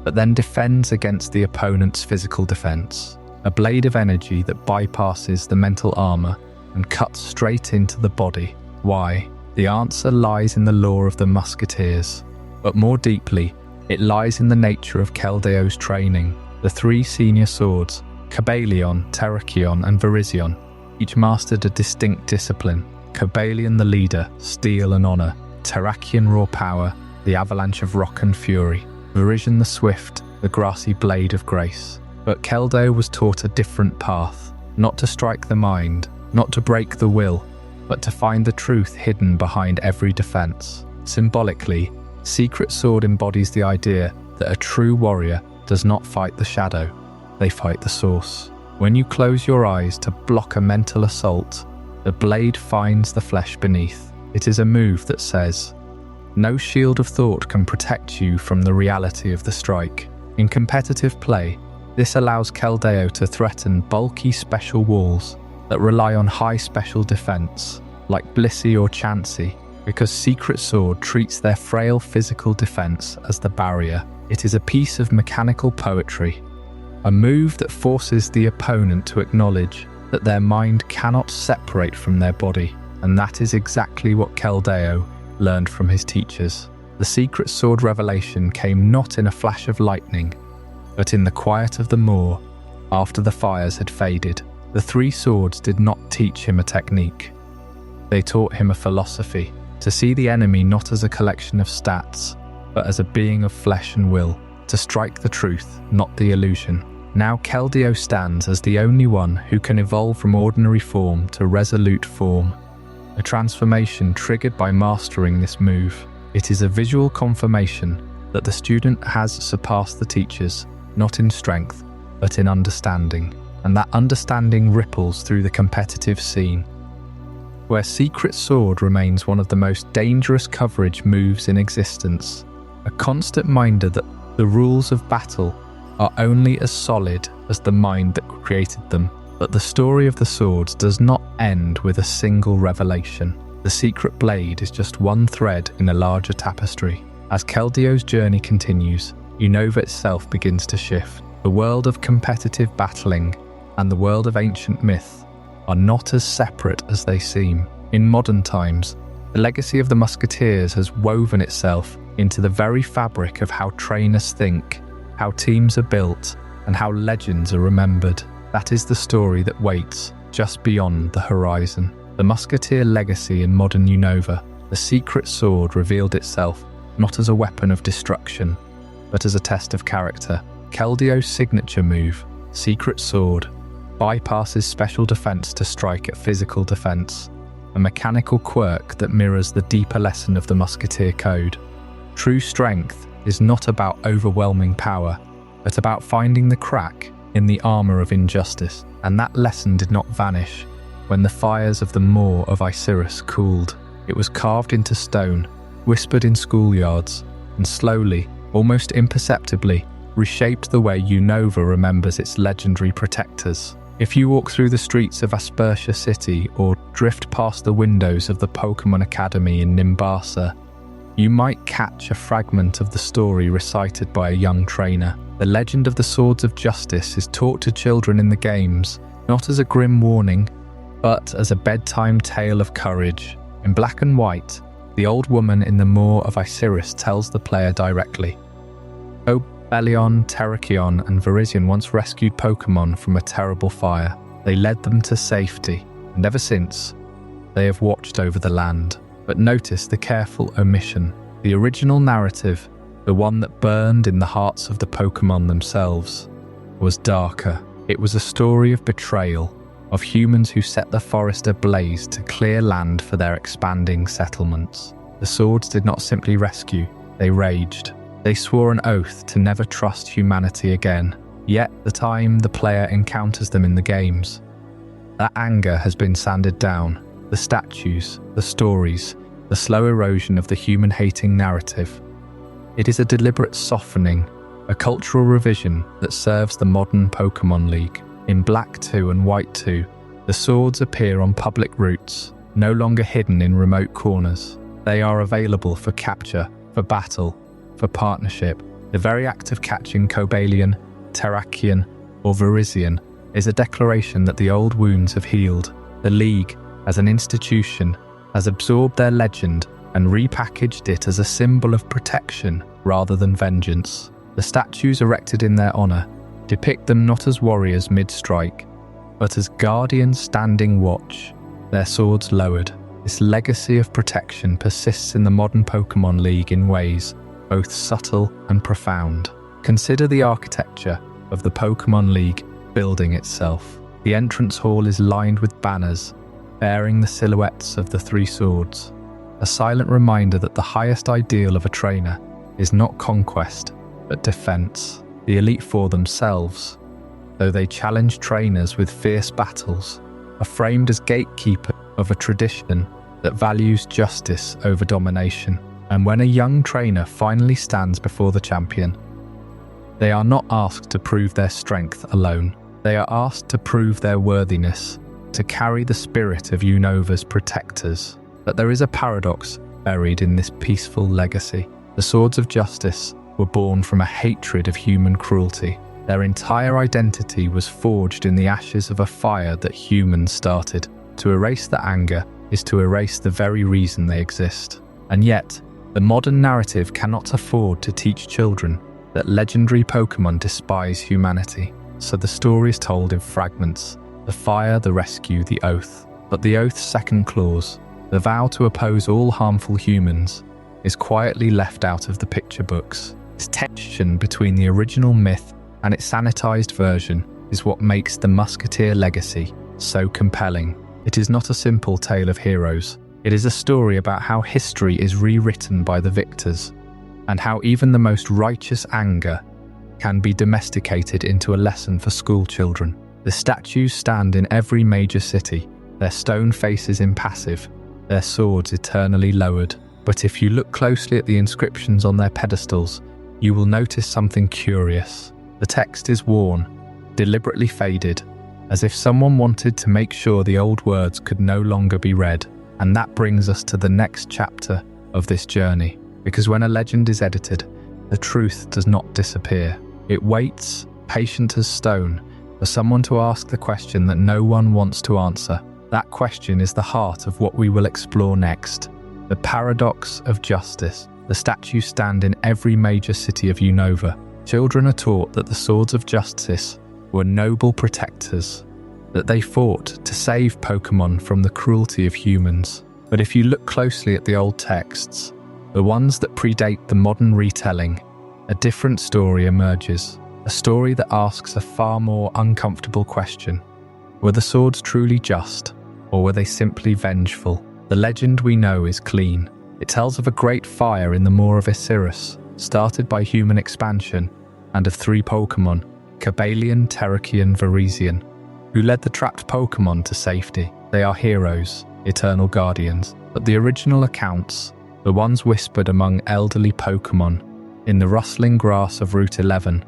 but then defends against the opponent's physical defense. A blade of energy that bypasses the mental armor and cuts straight into the body. Why? The answer lies in the lore of the musketeers, but more deeply, it lies in the nature of Kellio's training. The three senior swords, Cobellion, Terraen, and Verizian, each mastered a distinct discipline. Cobellion the leader, steel and honor; Terraen raw power, the avalanche of rock and fury; Verizian the swift, the grassy blade of grace. But Kellio was taught a different path, not to strike the mind, not to break the will, but to find the truth hidden behind every defense. Symbolically, Secret Sword embodies the idea that a true warrior does not fight the shadow, they fight the source. When you close your eyes to block a mental assault, the blade finds the flesh beneath. It is a move that says, no shield of thought can protect you from the reality of the strike. In competitive play, this allows Kellio to threaten bulky special walls that rely on high special defense, like Blissey or Chansey, because Secret Sword treats their frail physical defense as the barrier. It is a piece of mechanical poetry, a move that forces the opponent to acknowledge that their mind cannot separate from their body, and that is exactly what Kellio learned from his teachers. The Secret Sword revelation came not in a flash of lightning, but in the quiet of the moor, after the fires had faded. The three swords did not teach him a technique. They taught him a philosophy, to see the enemy not as a collection of stats, but as a being of flesh and will, to strike the truth, not the illusion. Now Kellio stands as the only one who can evolve from ordinary form to resolute form, a transformation triggered by mastering this move. It is a visual confirmation that the student has surpassed the teachers, not in strength, but in understanding, and that understanding ripples through the competitive scene, where Secret Sword remains one of the most dangerous coverage moves in existence, a constant reminder that the rules of battle are only as solid as the mind that created them. But the story of the swords does not end with a single revelation. The secret blade is just one thread in a larger tapestry. As Keldio's journey continues, Unova itself begins to shift. The world of competitive battling and the world of ancient myth are not as separate as they seem. In modern times, the legacy of the musketeers has woven itself into the very fabric of how trainers think, how teams are built, and how legends are remembered. That is the story that waits just beyond the horizon. The musketeer legacy in modern Unova, the secret sword revealed itself not as a weapon of destruction, but as a test of character. Keldio's signature move, Secret Sword, bypasses special defense to strike at physical defense, a mechanical quirk that mirrors the deeper lesson of the musketeer code. True strength is not about overwhelming power, but about finding the crack in the armor of injustice, and that lesson did not vanish when the fires of the Maw of Iserus cooled. It was carved into stone, whispered in schoolyards, and slowly, almost imperceptibly, reshaped the way Unova remembers its legendary protectors. If you walk through the streets of Aspertia City or drift past the windows of the Pokémon Academy in Nimbasa, you might catch a fragment of the story recited by a young trainer. The legend of the Swords of Justice is taught to children in the games, not as a grim warning, but as a bedtime tale of courage. In black and white, the old woman in the Maw of Iserus tells the player directly. Cobellion, Terraen, and Verizian once rescued Pokémon from a terrible fire. They led them to safety, and ever since, they have watched over the land. But notice the careful omission. The original narrative, the one that burned in the hearts of the Pokémon themselves, was darker. It was a story of betrayal, of humans who set the forest ablaze to clear land for their expanding settlements. The swords did not simply rescue, they raged. They swore an oath to never trust humanity again. Yet, the time the player encounters them in the games, that anger has been sanded down. The statues, the stories, the slow erosion of the human-hating narrative. It is a deliberate softening, a cultural revision that serves the modern Pokémon League. In Black 2 and White 2, the swords appear on public routes, no longer hidden in remote corners. They are available for capture, for battle, for partnership. The very act of catching Cobellion, Terraen, or Verizian is a declaration that the old wounds have healed. The League, as an institution, has absorbed their legend and repackaged it as a symbol of protection rather than vengeance. The statues erected in their honor depict them not as warriors mid-strike, but as guardians standing watch, their swords lowered. This legacy of protection persists in the modern Pokémon League in ways both subtle and profound. Consider the architecture of the Pokémon League building itself. The entrance hall is lined with banners bearing the silhouettes of the three swords, a silent reminder that the highest ideal of a trainer is not conquest, but defense. The Elite Four themselves, though they challenge trainers with fierce battles, are framed as gatekeepers of a tradition that values justice over domination. And when a young trainer finally stands before the champion, they are not asked to prove their strength alone. They are asked to prove their worthiness, to carry the spirit of Unova's protectors. But there is a paradox buried in this peaceful legacy. The Swords of Justice were born from a hatred of human cruelty. Their entire identity was forged in the ashes of a fire that humans started. To erase the anger is to erase the very reason they exist. And yet, the modern narrative cannot afford to teach children that legendary Pokémon despise humanity. So the story is told in fragments: the fire, the rescue, the oath. But the oath's second clause, the vow to oppose all harmful humans, is quietly left out of the picture books. This tension between the original myth and its sanitized version is what makes the musketeer legacy so compelling. It is not a simple tale of heroes. It is a story about how history is rewritten by the victors, and how even the most righteous anger can be domesticated into a lesson for school children. The statues stand in every major city, their stone faces impassive, their swords eternally lowered. But if you look closely at the inscriptions on their pedestals, you will notice something curious. The text is worn, deliberately faded, as if someone wanted to make sure the old words could no longer be read. And that brings us to the next chapter of this journey, because when a legend is edited, the truth does not disappear. It waits, patient as stone, for someone to ask the question that no one wants to answer. That question is the heart of what we will explore next. The paradox of justice. The statues stand in every major city of Unova. Children are taught that the swords of justice were noble protectors, that they fought to save Pokémon from the cruelty of humans. But if you look closely at the old texts, the ones that predate the modern retelling, a different story emerges. A story that asks a far more uncomfortable question. Were the swords truly just, or were they simply vengeful? The legend we know is clean. It tells of a great fire in the Moor of Iserus, started by human expansion, and of 3 Pokémon, Cobellion, Terraen, and Verizian, who led the trapped Pokémon to safety. They are heroes, eternal guardians. But the original accounts, the ones whispered among elderly Pokémon, in the rustling grass of Route 11,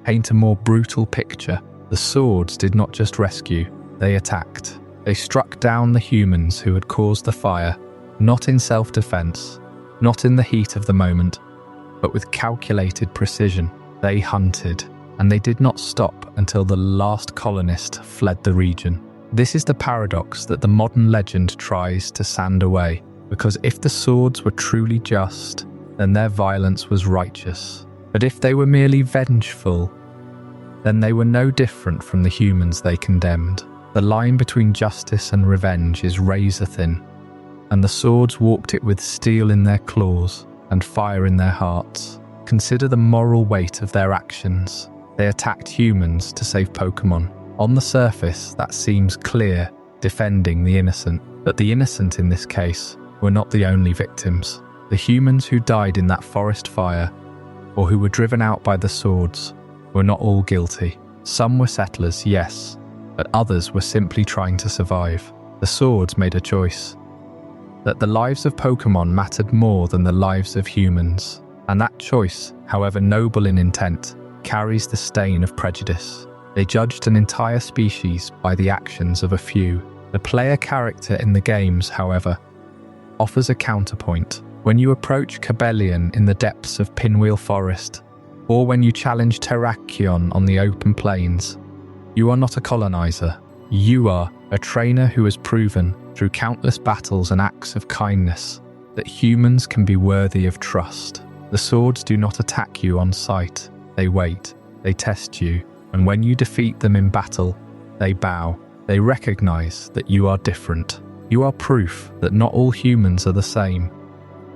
paint a more brutal picture. The swords did not just rescue, they attacked. They struck down the humans who had caused the fire, not in self-defense, not in the heat of the moment, but with calculated precision. They hunted, and they did not stop until the last colonist fled the region. This is the paradox that the modern legend tries to sand away, because if the swords were truly just, then their violence was righteous. But if they were merely vengeful, then they were no different from the humans they condemned. The line between justice and revenge is razor thin, and the swords walked it with steel in their claws and fire in their hearts. Consider the moral weight of their actions. They attacked humans to save Pokémon. On the surface, that seems clear, defending the innocent. But the innocent in this case were not the only victims. The humans who died in that forest fire, or who were driven out by the swords, were not all guilty. Some were settlers, yes, but others were simply trying to survive. The swords made a choice, that the lives of Pokémon mattered more than the lives of humans. And that choice, however noble in intent, carries the stain of prejudice. They judged an entire species by the actions of a few. The player character in the games, however, offers a counterpoint. When you approach Cobellion in the depths of Pinwheel Forest, or when you challenge Terraen on the open plains, you are not a colonizer. You are a trainer who has proven, through countless battles and acts of kindness, that humans can be worthy of trust. The swords do not attack you on sight. They wait, they test you, and when you defeat them in battle, they bow. They recognize that you are different. You are proof that not all humans are the same,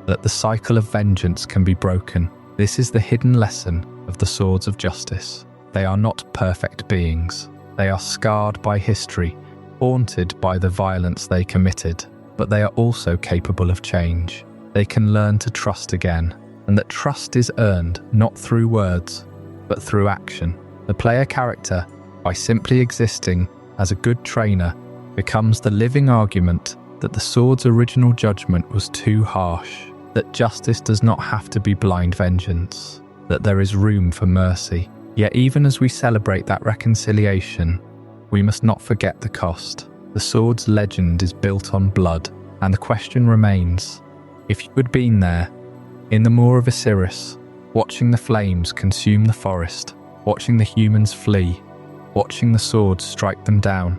that the cycle of vengeance can be broken. This is the hidden lesson of the swords of justice. They are not perfect beings. They are scarred by history, haunted by the violence they committed, but they are also capable of change. They can learn to trust again, and that trust is earned not through words, but through action. The player character, by simply existing as a good trainer, becomes the living argument that the sword's original judgment was too harsh, that justice does not have to be blind vengeance, that there is room for mercy. Yet even as we celebrate that reconciliation, we must not forget the cost. The sword's legend is built on blood, and the question remains, if you had been there, in the Moor of Iserus, watching the flames consume the forest, watching the humans flee, watching the swords strike them down,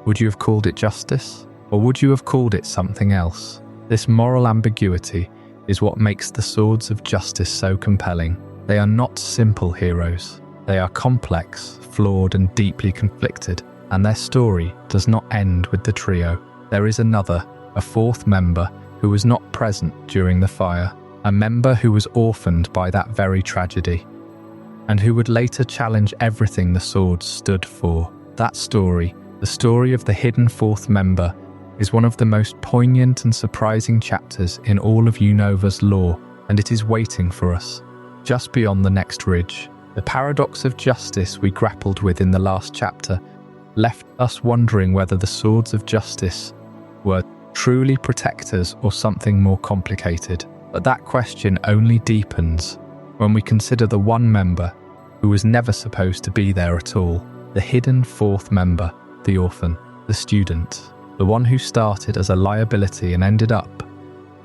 would you have called it justice? Or would you have called it something else? This moral ambiguity is what makes the swords of justice so compelling. They are not simple heroes. They are complex, flawed, and deeply conflicted, and their story does not end with the trio. There is another, a fourth member, who was not present during the fire, a member who was orphaned by that very tragedy. and who would later challenge everything the swords stood for. That story, the story of the hidden fourth member, is one of the most poignant and surprising chapters in all of Unova's lore, and it is waiting for us, just beyond the next ridge. The paradox of justice we grappled with in the last chapter left us wondering whether the swords of justice were truly protectors or something more complicated. But that question only deepens when we consider the one member who was never supposed to be there at all, the hidden fourth member, the orphan, the student, the one who started as a liability and ended up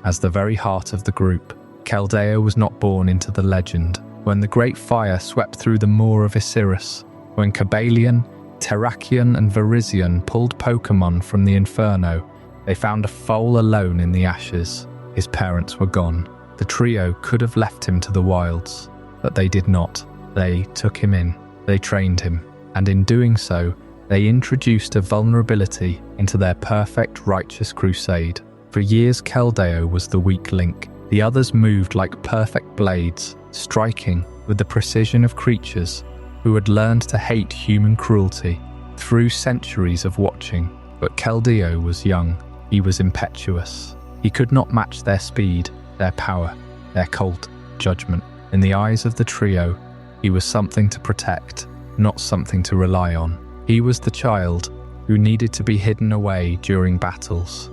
as the very heart of the group. Kellio was not born into the legend. When the great fire swept through the moor of Iserus, when Cobellion, Terraen and Verizian pulled Pokémon from the inferno, they found a foal alone in the ashes. His parents were gone. The trio could have left him to the wilds, but they did not. They took him in, they trained him, and in doing so, they introduced a vulnerability into their perfect righteous crusade. For years, Kellio was the weak link. The others moved like perfect blades, striking with the precision of creatures who had learned to hate human cruelty through centuries of watching. But Kellio was young. He was impetuous. He could not match their speed, their power, their cold judgment. In the eyes of the trio, he was something to protect, not something to rely on. He was the child who needed to be hidden away during battles,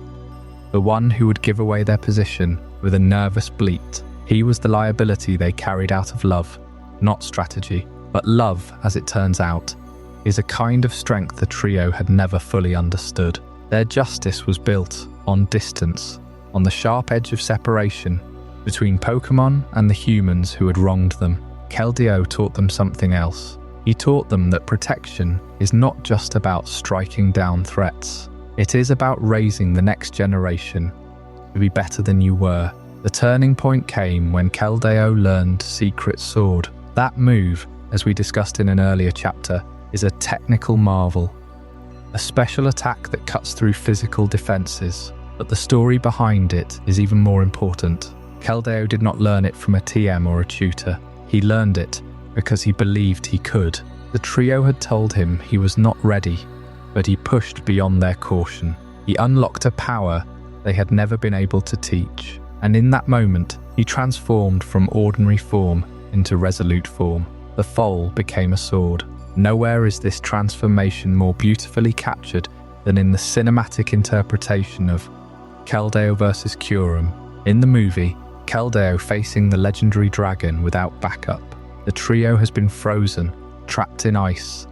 the one who would give away their position with a nervous bleat. He was the liability they carried out of love, not strategy. But love, as it turns out, is a kind of strength the trio had never fully understood. Their justice was built on distance, on the sharp edge of separation between Pokémon and the humans who had wronged them. Kellio taught them something else. He taught them that protection is not just about striking down threats. It is about raising the next generation to be better than you were. The turning point came when Kellio learned Secret Sword. That move, as we discussed in an earlier chapter, is a technical marvel. A special attack that cuts through physical defenses. But the story behind it is even more important. Kellio did not learn it from a TM or a tutor. He learned it because he believed he could. The trio had told him he was not ready, but he pushed beyond their caution. He unlocked a power they had never been able to teach. And in that moment, he transformed from ordinary form into resolute form. The foal became a sword. Nowhere is this transformation more beautifully captured than in the cinematic interpretation of Kellio vs. Curum. In the movie, Kellio facing the legendary dragon without backup. The trio has been frozen, trapped in ice,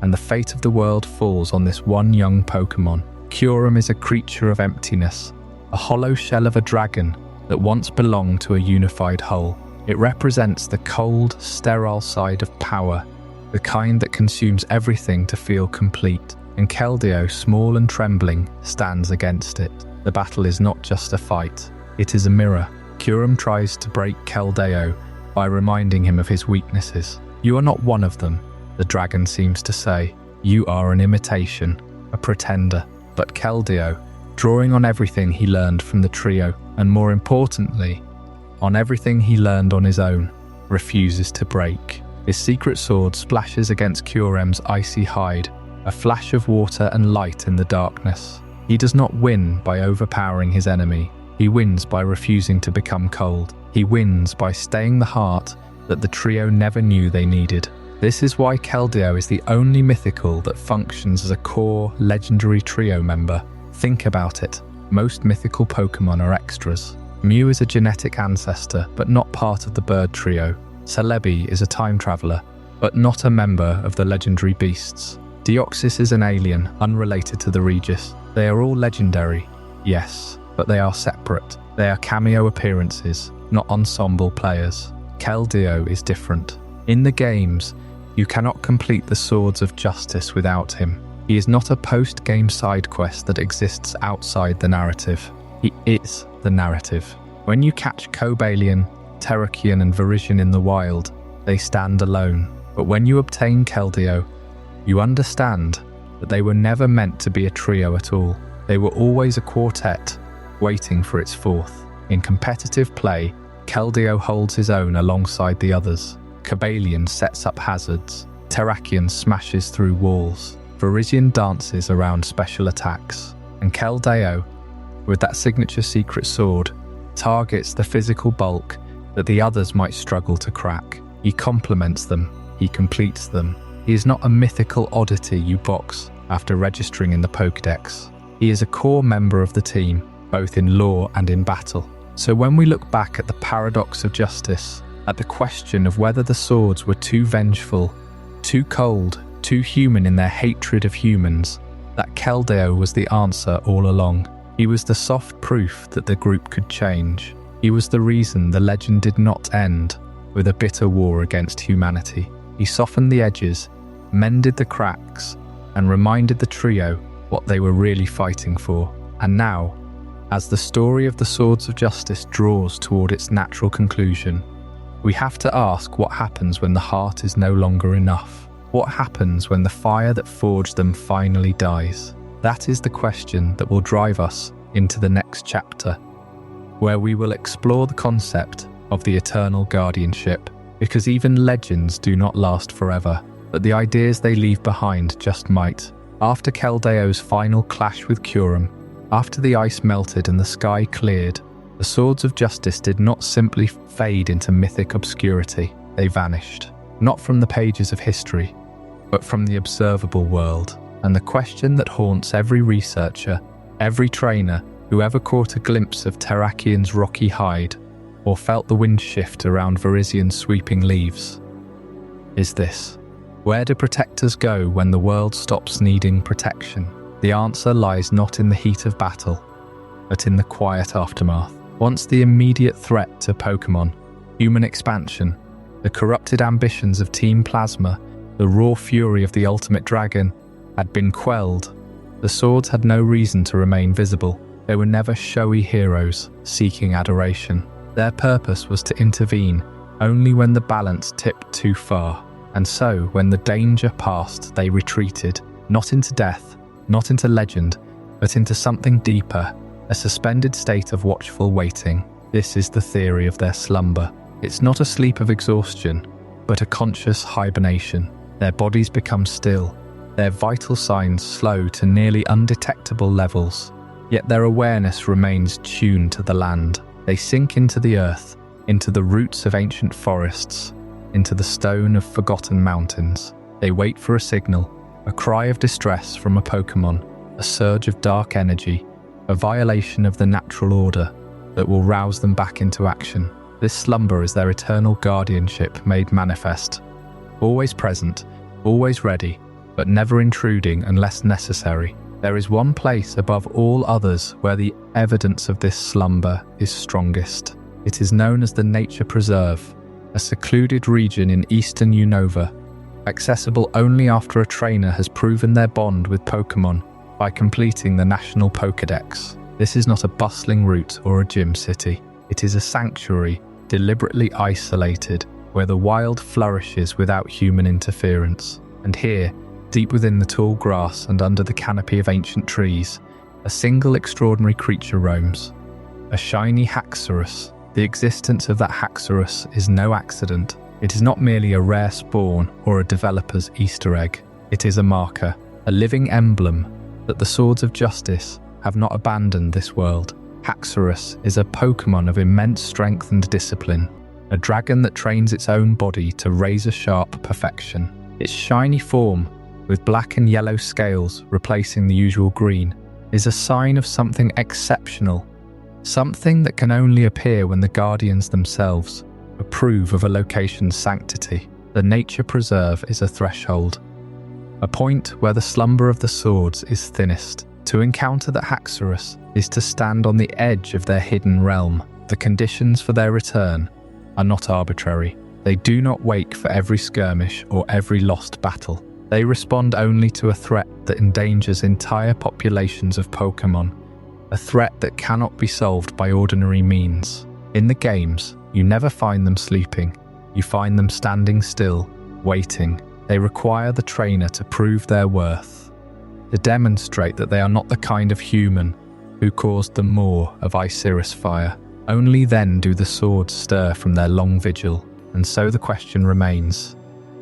and the fate of the world falls on this one young Pokémon. Curum is a creature of emptiness, a hollow shell of a dragon that once belonged to a unified whole. It represents the cold, sterile side of power, the kind that consumes everything to feel complete. And Kellio, small and trembling, stands against it. The battle is not just a fight, it is a mirror. Curum tries to break Kellio by reminding him of his weaknesses. You are not one of them, the dragon seems to say. You are an imitation, a pretender. But Kellio, drawing on everything he learned from the trio, and more importantly, on everything he learned on his own, refuses to break. His secret sword splashes against Curum's icy hide, a flash of water and light in the darkness. He does not win by overpowering his enemy. He wins by refusing to become cold. He wins by staying the heart that the trio never knew they needed. This is why Kellio is the only mythical that functions as a core, legendary trio member. Think about it. Most mythical Pokémon are extras. Mew is a genetic ancestor, but not part of the bird trio. Celebi is a time traveler, but not a member of the legendary beasts. Deoxys is an alien, unrelated to the Regis. They are all legendary, yes, but they are separate. They are cameo appearances, not ensemble players. Kellio is different. In the games, you cannot complete the Swords of Justice without him. He is not a post-game side quest that exists outside the narrative. He is the narrative. When you catch Cobellion, Terraen and Verizian in the wild, they stand alone. But when you obtain Kellio, you understand that they were never meant to be a trio at all. They were always a quartet, waiting for its fourth. In competitive play, Kellio holds his own alongside the others. Cobellion sets up hazards. Terraen smashes through walls. Verizian dances around special attacks. And Kellio, with that signature secret sword, targets the physical bulk that the others might struggle to crack. He complements them. He completes them. He is not a mythical oddity you box after registering in the Pokédex. He is a core member of the team, both in lore and in battle. So when we look back at the paradox of justice, at the question of whether the swords were too vengeful, too cold, too human in their hatred of humans, that Kellio was the answer all along. He was the soft proof that the group could change. He was the reason the legend did not end with a bitter war against humanity. He softened the edges, mended the cracks, and reminded the trio what they were really fighting for. And now, as the story of the Swords of Justice draws toward its natural conclusion, we have to ask what happens when the heart is no longer enough. What happens when the fire that forged them finally dies? That is the question that will drive us into the next chapter, where we will explore the concept of the eternal guardianship, because even legends do not last forever, but the ideas they leave behind just might. After Kellio's final clash with Curum, after the ice melted and the sky cleared, the Swords of Justice did not simply fade into mythic obscurity. They vanished, not from the pages of history, but from the observable world. And the question that haunts every researcher, every trainer who ever caught a glimpse of Terraen's rocky hide or felt the wind shift around Verizian's sweeping leaves is this: where do protectors go when the world stops needing protection? The answer lies not in the heat of battle, but in the quiet aftermath. Once the immediate threat to Pokémon, human expansion, the corrupted ambitions of Team Plasma, the raw fury of the ultimate dragon, had been quelled, the swords had no reason to remain visible. They were never showy heroes seeking adoration. Their purpose was to intervene only when the balance tipped too far. And so, when the danger passed, they retreated, not into death, not into legend, but into something deeper, a suspended state of watchful waiting. This is the theory of their slumber. It's not a sleep of exhaustion, but a conscious hibernation. Their bodies become still, their vital signs slow to nearly undetectable levels, yet their awareness remains tuned to the land. They sink into the earth, into the roots of ancient forests, into the stone of forgotten mountains. They wait for a signal, a cry of distress from a Pokémon, a surge of dark energy, a violation of the natural order that will rouse them back into action. This slumber is their eternal guardianship made manifest, always present, always ready, but never intruding unless necessary. There is one place above all others where the evidence of this slumber is strongest. It is known as the Nature Preserve, a secluded region in eastern Unova, accessible only after a trainer has proven their bond with Pokémon by completing the National Pokédex. This is not a bustling route or a gym city. It is a sanctuary, deliberately isolated, where the wild flourishes without human interference. And here, deep within the tall grass and under the canopy of ancient trees, a single extraordinary creature roams. A shiny Iserus. The existence of that Iserus is no accident. It is not merely a rare spawn or a developer's Easter egg. It is a marker, a living emblem that the Swords of Justice have not abandoned this world. Iserus is a Pokémon of immense strength and discipline, a dragon that trains its own body to razor-sharp perfection. Its shiny form, with black and yellow scales replacing the usual green, is a sign of something exceptional, something that can only appear when the Guardians themselves approve of a location's sanctity. The Nature Preserve is a threshold, a point where the slumber of the swords is thinnest. To encounter the Iserus is to stand on the edge of their hidden realm. The conditions for their return are not arbitrary. They do not wake for every skirmish or every lost battle. They respond only to a threat that endangers entire populations of Pokémon, a threat that cannot be solved by ordinary means. In the games, you never find them sleeping. You find them standing still, waiting. They require the trainer to prove their worth, to demonstrate that they are not the kind of human who caused the maw of Iserus fire. Only then do the swords stir from their long vigil. and so the question remains.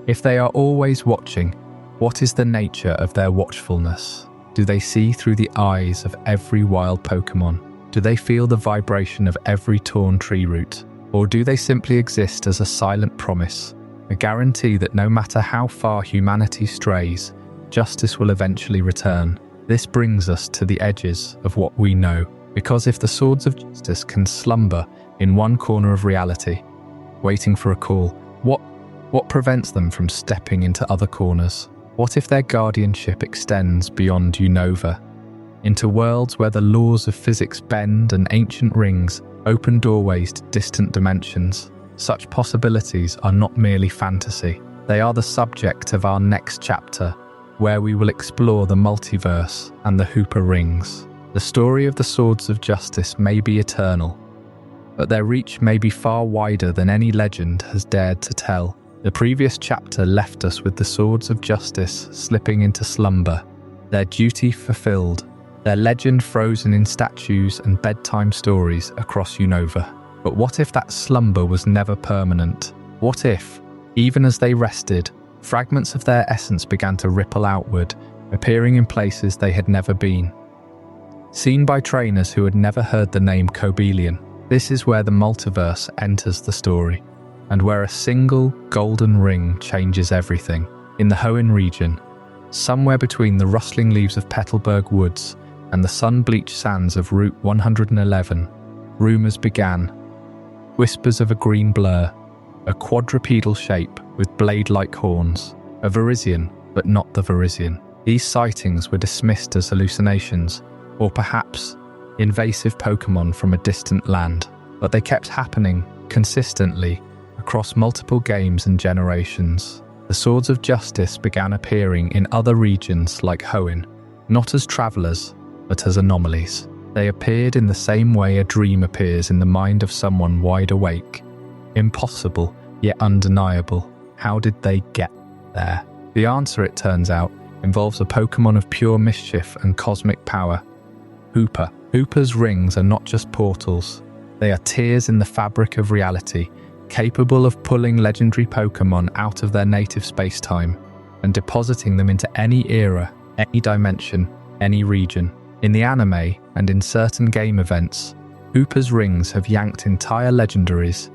If they are always watching, what is the nature of their watchfulness? Do they see through the eyes of every wild Pokémon? Do they feel the vibration of every torn tree root? Or do they simply exist as a silent promise, a guarantee that no matter how far humanity strays, justice will eventually return? This brings us to the edges of what we know, because if the swords of justice can slumber in one corner of reality, waiting for a call, what prevents them from stepping into other corners? What if their guardianship extends beyond Unova, into worlds where the laws of physics bend and ancient rings open doorways to distant dimensions? Such possibilities are not merely fantasy. They are the subject of our next chapter, where we will explore the multiverse and the Hooper rings. The story of the Swords of Justice may be eternal, but their reach may be far wider than any legend has dared to tell. The previous chapter left us with the Swords of Justice slipping into slumber, their duty fulfilled, their legend frozen in statues and bedtime stories across Unova. But what if that slumber was never permanent? What if, even as they rested, fragments of their essence began to ripple outward, appearing in places they had never been? Seen by trainers who had never heard the name Cobellion, this is where the multiverse enters the story, and where a single golden ring changes everything. In the Hoenn region, somewhere between the rustling leaves of Petalburg Woods and the sun-bleached sands of Route 111, rumours began. Whispers of a green blur, a quadrupedal shape with blade-like horns, a Verizian, but not the Verizian. These sightings were dismissed as hallucinations, or perhaps invasive Pokémon from a distant land, but they kept happening consistently across multiple games and generations. The Swords of Justice began appearing in other regions like Hoenn, not as travellers, but as anomalies. They appeared in the same way a dream appears in the mind of someone wide awake. Impossible, yet undeniable. How did they get there? The answer, it turns out, involves a Pokémon of pure mischief and cosmic power, Hooper. Hooper's rings are not just portals. They are tears in the fabric of reality, capable of pulling legendary Pokémon out of their native space-time and depositing them into any era, any dimension, any region. In the anime and in certain game events, Hooper's rings have yanked entire legendaries,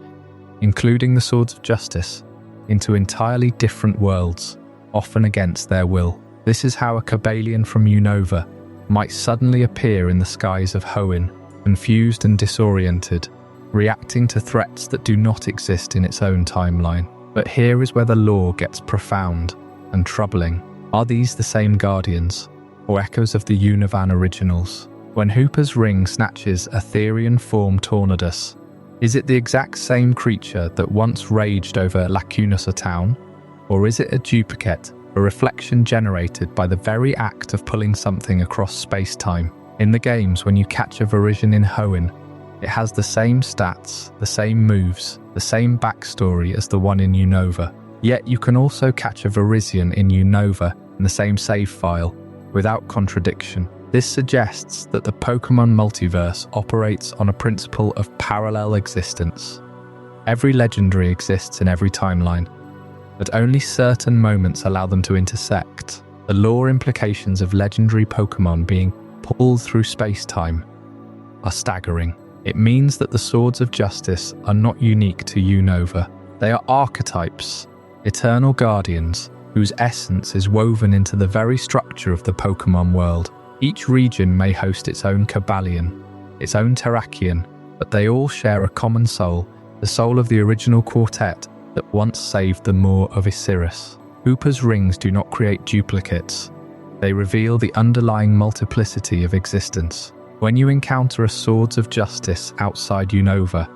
including the Swords of Justice, into entirely different worlds, often against their will. This is how a Cobellion from Unova might suddenly appear in the skies of Hoenn, confused and disoriented, reacting to threats that do not exist in its own timeline. But here is where the lore gets profound and troubling. Are these the same guardians, or echoes of the Unovan originals? When Hooper's ring snatches a Therian form Tornadus, is it the exact same creature that once raged over Lacunosa town? Or is it a duplicate, a reflection generated by the very act of pulling something across space-time? In the games, when you catch a Verizian in Hoenn, it has the same stats, the same moves, the same backstory as the one in Unova. Yet you can also catch a Verizian in Unova in the same save file, without contradiction. This suggests that the Pokémon multiverse operates on a principle of parallel existence. Every legendary exists in every timeline, but only certain moments allow them to intersect. The lore implications of legendary Pokémon being pulled through space-time are staggering. It means that the Swords of Justice are not unique to Unova. They are archetypes, eternal guardians, whose essence is woven into the very structure of the Pokémon world. Each region may host its own Cobellion, its own Terraen, but they all share a common soul, the soul of the original quartet that once saved the Moor of Iserus. Hooper's rings do not create duplicates. They reveal the underlying multiplicity of existence. When you encounter a Swords of Justice outside Unova,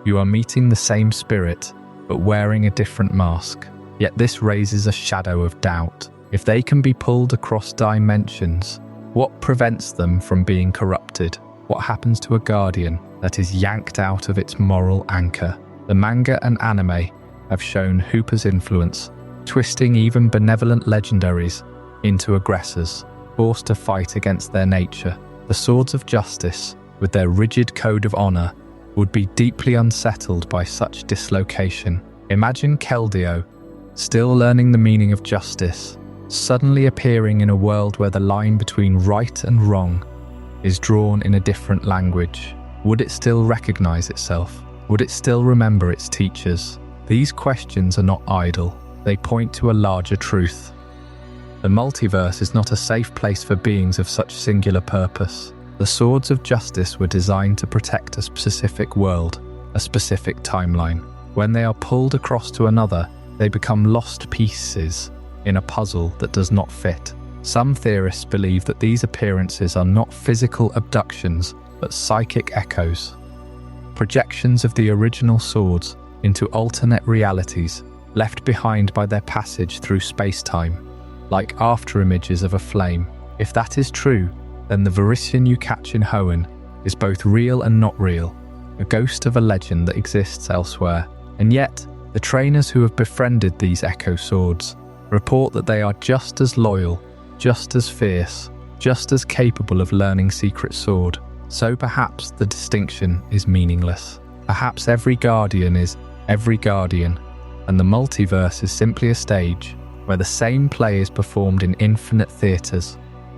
you are meeting the same spirit, but wearing a different mask. Yet this raises a shadow of doubt. If they can be pulled across dimensions, what prevents them from being corrupted? What happens to a guardian that is yanked out of its moral anchor? The manga and anime have shown Hooper's influence, twisting even benevolent legendaries into aggressors, forced to fight against their nature. The Swords of Justice, with their rigid code of honor, would be deeply unsettled by such dislocation. Imagine Kellio, still learning the meaning of justice, suddenly appearing in a world where the line between right and wrong is drawn in a different language. Would it still recognize itself? Would it still remember its teachers? These questions are not idle. They point to a larger truth. The multiverse is not a safe place for beings of such singular purpose. The swords of justice were designed to protect a specific world, a specific timeline. When they are pulled across to another, they become lost pieces in a puzzle that does not fit. Some theorists believe that these appearances are not physical abductions, but psychic echoes, projections of the original swords into alternate realities left behind by their passage through space-time, like afterimages of a flame. If that is true, then the Verizian you catch in Hoenn is both real and not real, a ghost of a legend that exists elsewhere. And yet, the trainers who have befriended these echo swords report that they are just as loyal, just as fierce, just as capable of learning secret sword. So perhaps the distinction is meaningless. Perhaps every guardian is every guardian, and the multiverse is simply a stage where the same play is performed in infinite theatres,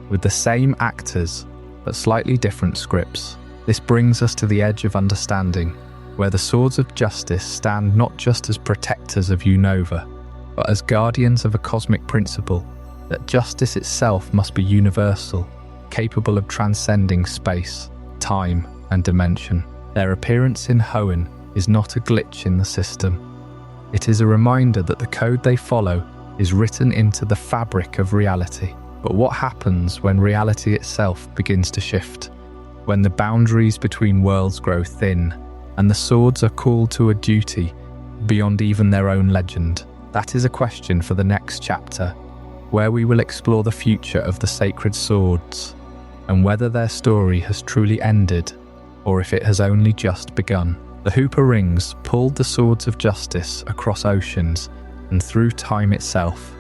with the same actors, but slightly different scripts. This brings us to the edge of understanding, where the swords of justice stand not just as protectors of Unova, but as guardians of a cosmic principle, that justice itself must be universal, capable of transcending space, time, and dimension. Their appearance in Hoenn is not a glitch in the system. It is a reminder that the code they follow is written into the fabric of reality. But what happens when reality itself begins to shift? When the boundaries between worlds grow thin, and the swords are called to a duty beyond even their own legend? That is a question for the next chapter, where we will explore the future of the sacred swords, and whether their story has truly ended, or if it has only just begun. The Hooper Rings pulled the swords of justice across oceans and through time itself,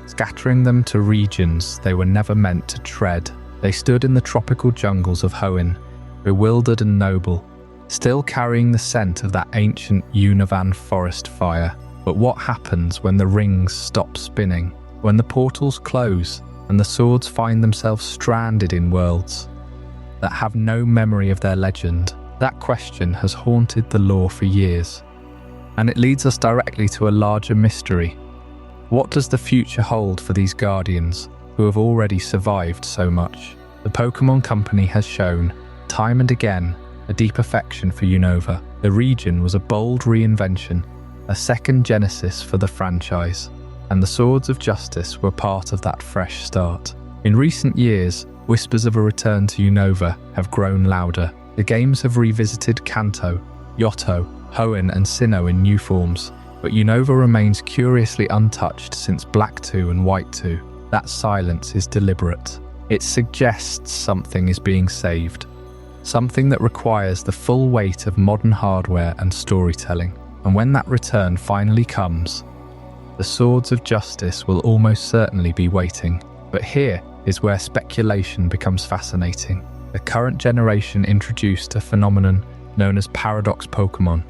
scattering them to regions they were never meant to tread. They stood in the tropical jungles of Hoenn, bewildered and noble, still carrying the scent of that ancient Unovan forest fire. But what happens when the rings stop spinning? When the portals close and the swords find themselves stranded in worlds that have no memory of their legend? That question has haunted the lore for years, and it leads us directly to a larger mystery. What does the future hold for these guardians who have already survived so much? The Pokémon Company has shown, time and again, a deep affection for Unova. The region was a bold reinvention, a second genesis for the franchise, and the Swords of Justice were part of that fresh start. In recent years, whispers of a return to Unova have grown louder. The games have revisited Kanto, Yoto, Hoenn and Sinnoh in new forms, but Unova remains curiously untouched since Black 2 and White 2. That silence is deliberate. It suggests something is being saved, something that requires the full weight of modern hardware and storytelling. And when that return finally comes, the Swords of Justice will almost certainly be waiting. But here is where speculation becomes fascinating. The current generation introduced a phenomenon known as paradox Pokémon.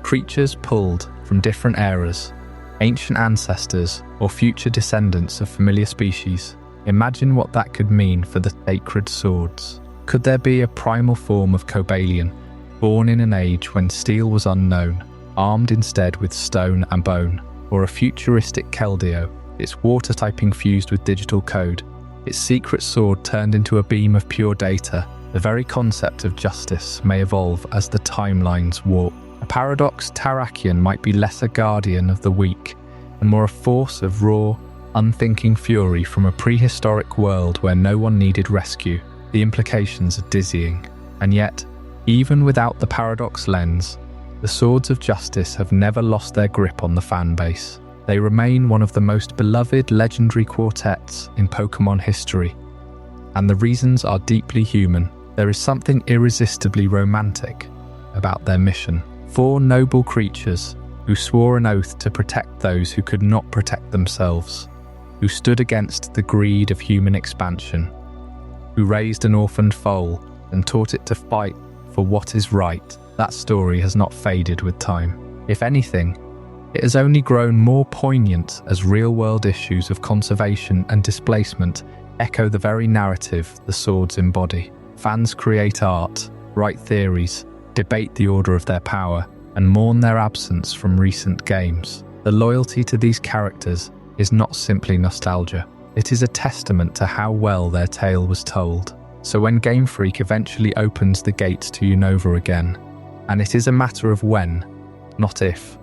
Creatures pulled from different eras, ancient ancestors, or future descendants of familiar species. Imagine what that could mean for the sacred swords. Could there be a primal form of Cobellion, born in an age when steel was unknown, armed instead with stone and bone? Or a futuristic Kellio, its water typing fused with digital code, its secret sword turned into a beam of pure data? The very concept of justice may evolve as the timelines warp. A paradox Terraen might be less a guardian of the weak and more a force of raw, unthinking fury from a prehistoric world where no one needed rescue. The implications are dizzying. And yet, even without the paradox lens, the Swords of Justice have never lost their grip on the fan base. They remain one of the most beloved legendary quartets in Pokémon history. And the reasons are deeply human. There is something irresistibly romantic about their mission. 4 noble creatures who swore an oath to protect those who could not protect themselves, who stood against the greed of human expansion, who raised an orphaned foal and taught it to fight for what is right. That story has not faded with time. If anything, It has only grown more poignant as real-world issues of conservation and displacement echo the very narrative the swords embody. Fans create art, write theories, debate the order of their power, and mourn their absence from recent games. The loyalty to these characters is not simply nostalgia. It is a testament to how well their tale was told. So when Game Freak eventually opens the gates to Unova again, and it is a matter of when, not if,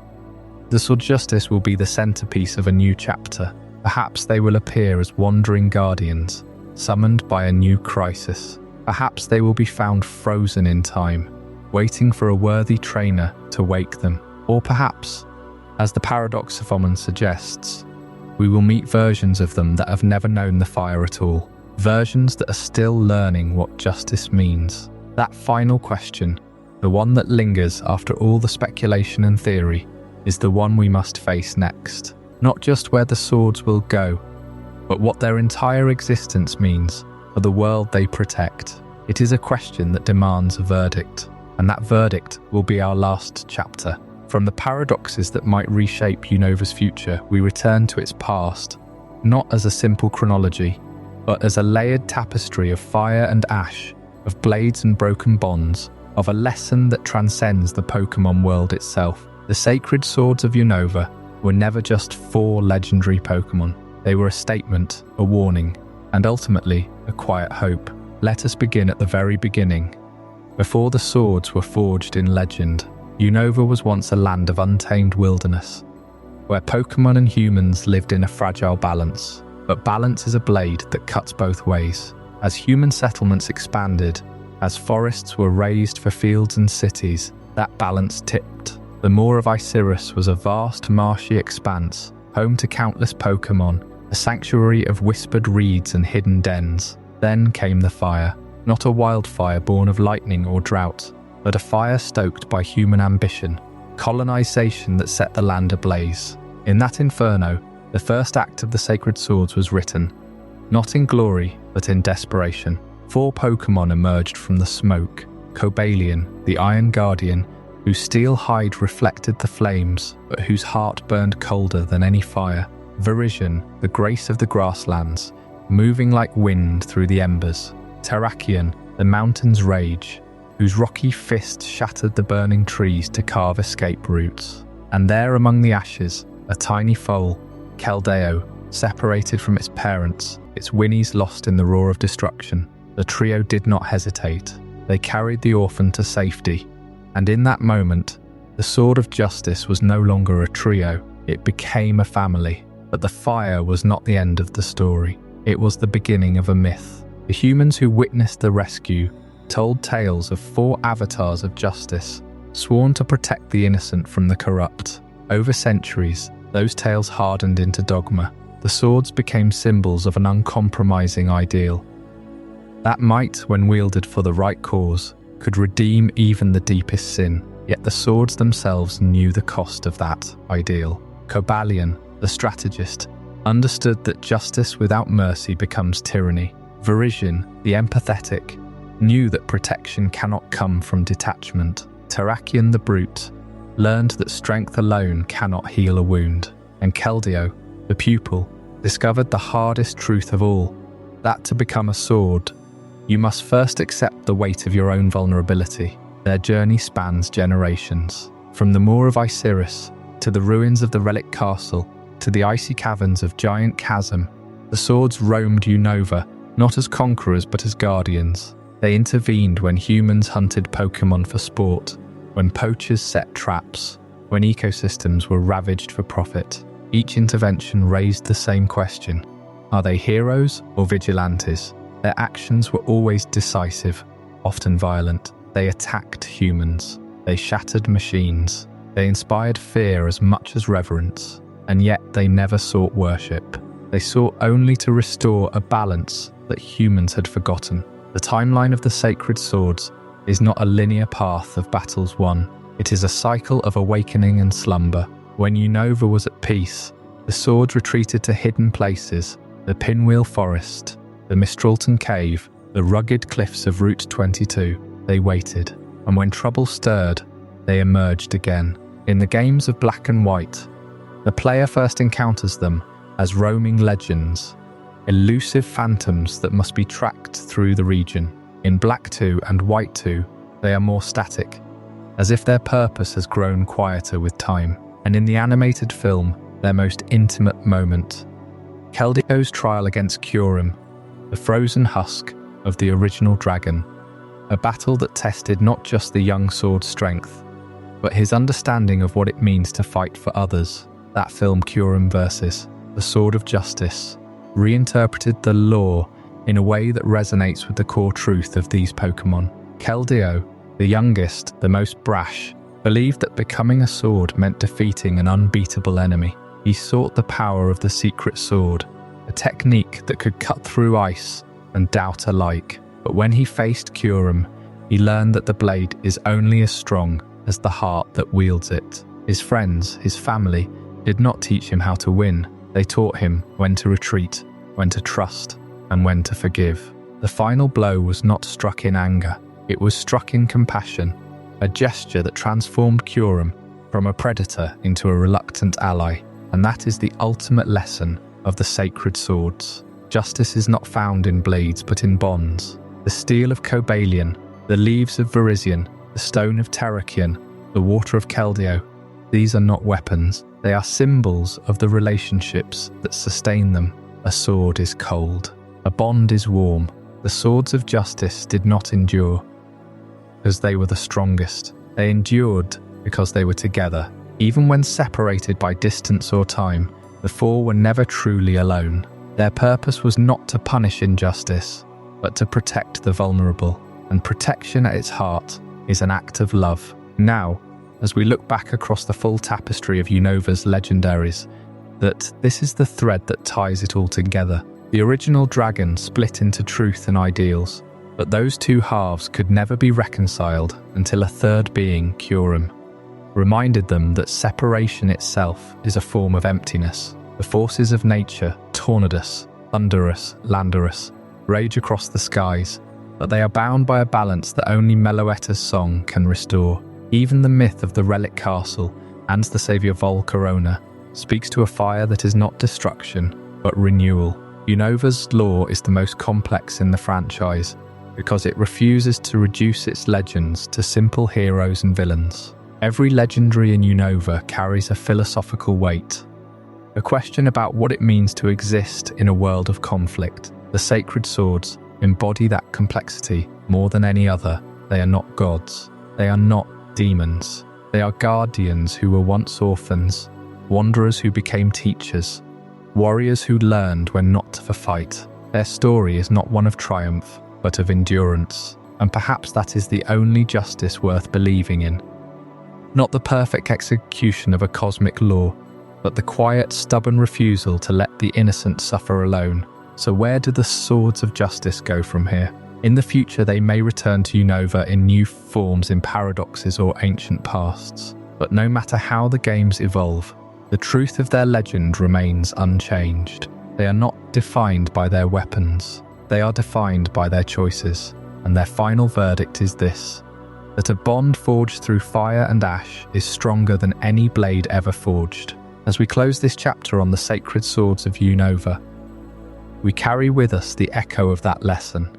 the Sword Justice will be the centerpiece of a new chapter. Perhaps they will appear as wandering guardians, summoned by a new crisis. Perhaps they will be found frozen in time, waiting for a worthy trainer to wake them. Or perhaps, as the Paradox of Omen suggests, we will meet versions of them that have never known the fire at all. Versions that are still learning what justice means. That final question, the one that lingers after all the speculation and theory, is the one we must face next. Not just where the swords will go, but what their entire existence means for the world they protect. It is a question that demands a verdict, and that verdict will be our last chapter. From the paradoxes that might reshape Unova's future, we return to its past, not as a simple chronology, but as a layered tapestry of fire and ash, of blades and broken bonds, of a lesson that transcends the Pokémon world itself. The sacred swords of Unova were never just 4 legendary Pokémon. They were a statement, a warning, and ultimately a quiet hope. Let us begin at the very beginning. Before the swords were forged in legend, Unova was once a land of untamed wilderness, where Pokémon and humans lived in a fragile balance. But balance is a blade that cuts both ways. As human settlements expanded, as forests were raised for fields and cities, that balance tipped. The Moor of Iserus was a vast marshy expanse, home to countless Pokémon, a sanctuary of whispered reeds and hidden dens. Then came the fire, not a wildfire born of lightning or drought, but a fire stoked by human ambition, colonization that set the land ablaze. In that inferno, the first act of the Sacred Swords was written, not in glory, but in desperation. 4 Pokémon emerged from the smoke: Cobellion, the Iron Guardian, whose steel hide reflected the flames, but whose heart burned colder than any fire; Verizian, the grace of the grasslands, moving like wind through the embers; Terraen, the mountain's rage, whose rocky fist shattered the burning trees to carve escape routes. And there among the ashes, a tiny foal, Kellio, separated from its parents, its whinnies lost in the roar of destruction. The trio did not hesitate. They carried the orphan to safety. And in that moment, the Sword of Justice was no longer a trio, it became a family. But the fire was not the end of the story. It was the beginning of a myth. The humans who witnessed the rescue told tales of 4 avatars of justice, sworn to protect the innocent from the corrupt. Over centuries, those tales hardened into dogma. The swords became symbols of an uncompromising ideal. That might, when wielded for the right cause, could redeem even the deepest sin. Yet the swords themselves knew the cost of that ideal. Cobellion, the strategist, understood that justice without mercy becomes tyranny. Verizian, the empathetic, knew that protection cannot come from detachment. Terraen, the brute, learned that strength alone cannot heal a wound. And Kellio, the pupil, discovered the hardest truth of all, that to become a sword, you must first accept the weight of your own vulnerability. Their journey spans generations. From the Moor of Iserus, to the ruins of the Relic Castle, to the icy caverns of Giant Chasm, the swords roamed Unova, not as conquerors but as guardians. They intervened when humans hunted Pokémon for sport, when poachers set traps, when ecosystems were ravaged for profit. Each intervention raised the same question: are they heroes or vigilantes? Their actions were always decisive, often violent. They attacked humans. They shattered machines. They inspired fear as much as reverence. And yet they never sought worship. They sought only to restore a balance that humans had forgotten. The timeline of the Sacred Swords is not a linear path of battles won. It is a cycle of awakening and slumber. When Unova was at peace, the swords retreated to hidden places: the Pinwheel Forest, the Mistralton Cave, the rugged cliffs of Route 22. They waited, and when trouble stirred, they emerged again. In the games of Black and White, The player first encounters them as roaming legends, elusive phantoms that must be tracked through the region. In Black 2 and White 2, they are more static, as if their purpose has grown quieter with time. And in the animated film, their most intimate moment, Kellio's trial against Curum, the frozen husk of the original dragon, a battle that tested not just the young sword's strength, but his understanding of what it means to fight for others. That film, Curum versus the Sword of Justice, reinterpreted the lore in a way that resonates with the core truth of these Pokémon. Kellio, the youngest, the most brash, believed that becoming a sword meant defeating an unbeatable enemy. He sought the power of the secret sword, a technique that could cut through ice and doubt alike. But when he faced Curum, he learned that the blade is only as strong as the heart that wields it. His friends, his family, did not teach him how to win. They taught him when to retreat, when to trust, and when to forgive. The final blow was not struck in anger. It was struck in compassion, a gesture that transformed Curum from a predator into a reluctant ally. And that is the ultimate lesson of the sacred swords. Justice is not found in blades, but in bonds. The steel of Cobellion, the leaves of Verizian, the stone of Terraen, the water of Kellio. These are not weapons. They are symbols of the relationships that sustain them. A sword is cold. A bond is warm. The swords of justice did not endure because they were the strongest. They endured because they were together. Even when separated by distance or time, the four were never truly alone. Their purpose was not to punish injustice, but to protect the vulnerable. And protection at its heart is an act of love. Now, as we look back across the full tapestry of Unova's legendaries, that this is the thread that ties it all together. The original dragon split into truth and ideals, but those two halves could never be reconciled until a third being, Curum, reminded them that separation itself is a form of emptiness. The forces of nature, Tornadus, Thunderus, Landorus, rage across the skies, but they are bound by a balance that only Meloetta's song can restore. Even the myth of the Relic Castle and the saviour Vol Corona speaks to a fire that is not destruction, but renewal. Unova's lore is the most complex in the franchise because it refuses to reduce its legends to simple heroes and villains. Every legendary in Unova carries a philosophical weight, a question about what it means to exist in a world of conflict. The sacred swords embody that complexity more than any other. They are not gods. They are not demons. They are guardians who were once orphans, wanderers who became teachers, warriors who learned when not to fight. Their story is not one of triumph, but of endurance. And perhaps that is the only justice worth believing in. Not the perfect execution of a cosmic law, but the quiet, stubborn refusal to let the innocent suffer alone. So where do the swords of justice go from here? In the future, they may return to Unova in new forms, in paradoxes or ancient pasts. But no matter how the games evolve, the truth of their legend remains unchanged. They are not defined by their weapons. They are defined by their choices. And their final verdict is this: that a bond forged through fire and ash is stronger than any blade ever forged. As we close this chapter on the sacred swords of Unova, we carry with us the echo of that lesson,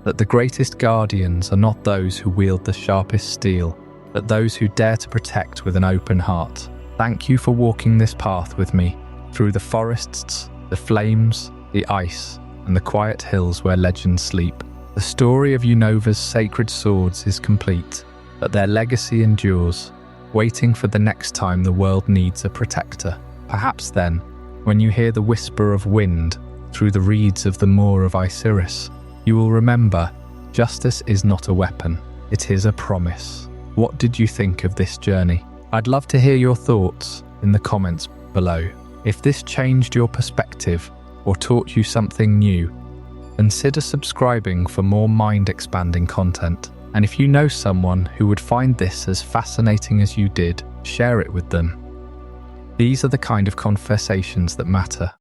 that the greatest guardians are not those who wield the sharpest steel, but those who dare to protect with an open heart. Thank you for walking this path with me through the forests, the flames, the ice, and the quiet hills where legends sleep. The story of Unova's sacred swords is complete, but their legacy endures, waiting for the next time the world needs a protector. Perhaps then, when you hear the whisper of wind through the reeds of the moor of Iserus, you will remember justice is not a weapon, it is a promise. What did you think of this journey? I'd love to hear your thoughts in the comments below. If this changed your perspective or taught you something new, consider subscribing for more mind-expanding content. And if you know someone who would find this as fascinating as you did, share it with them. These are the kind of conversations that matter.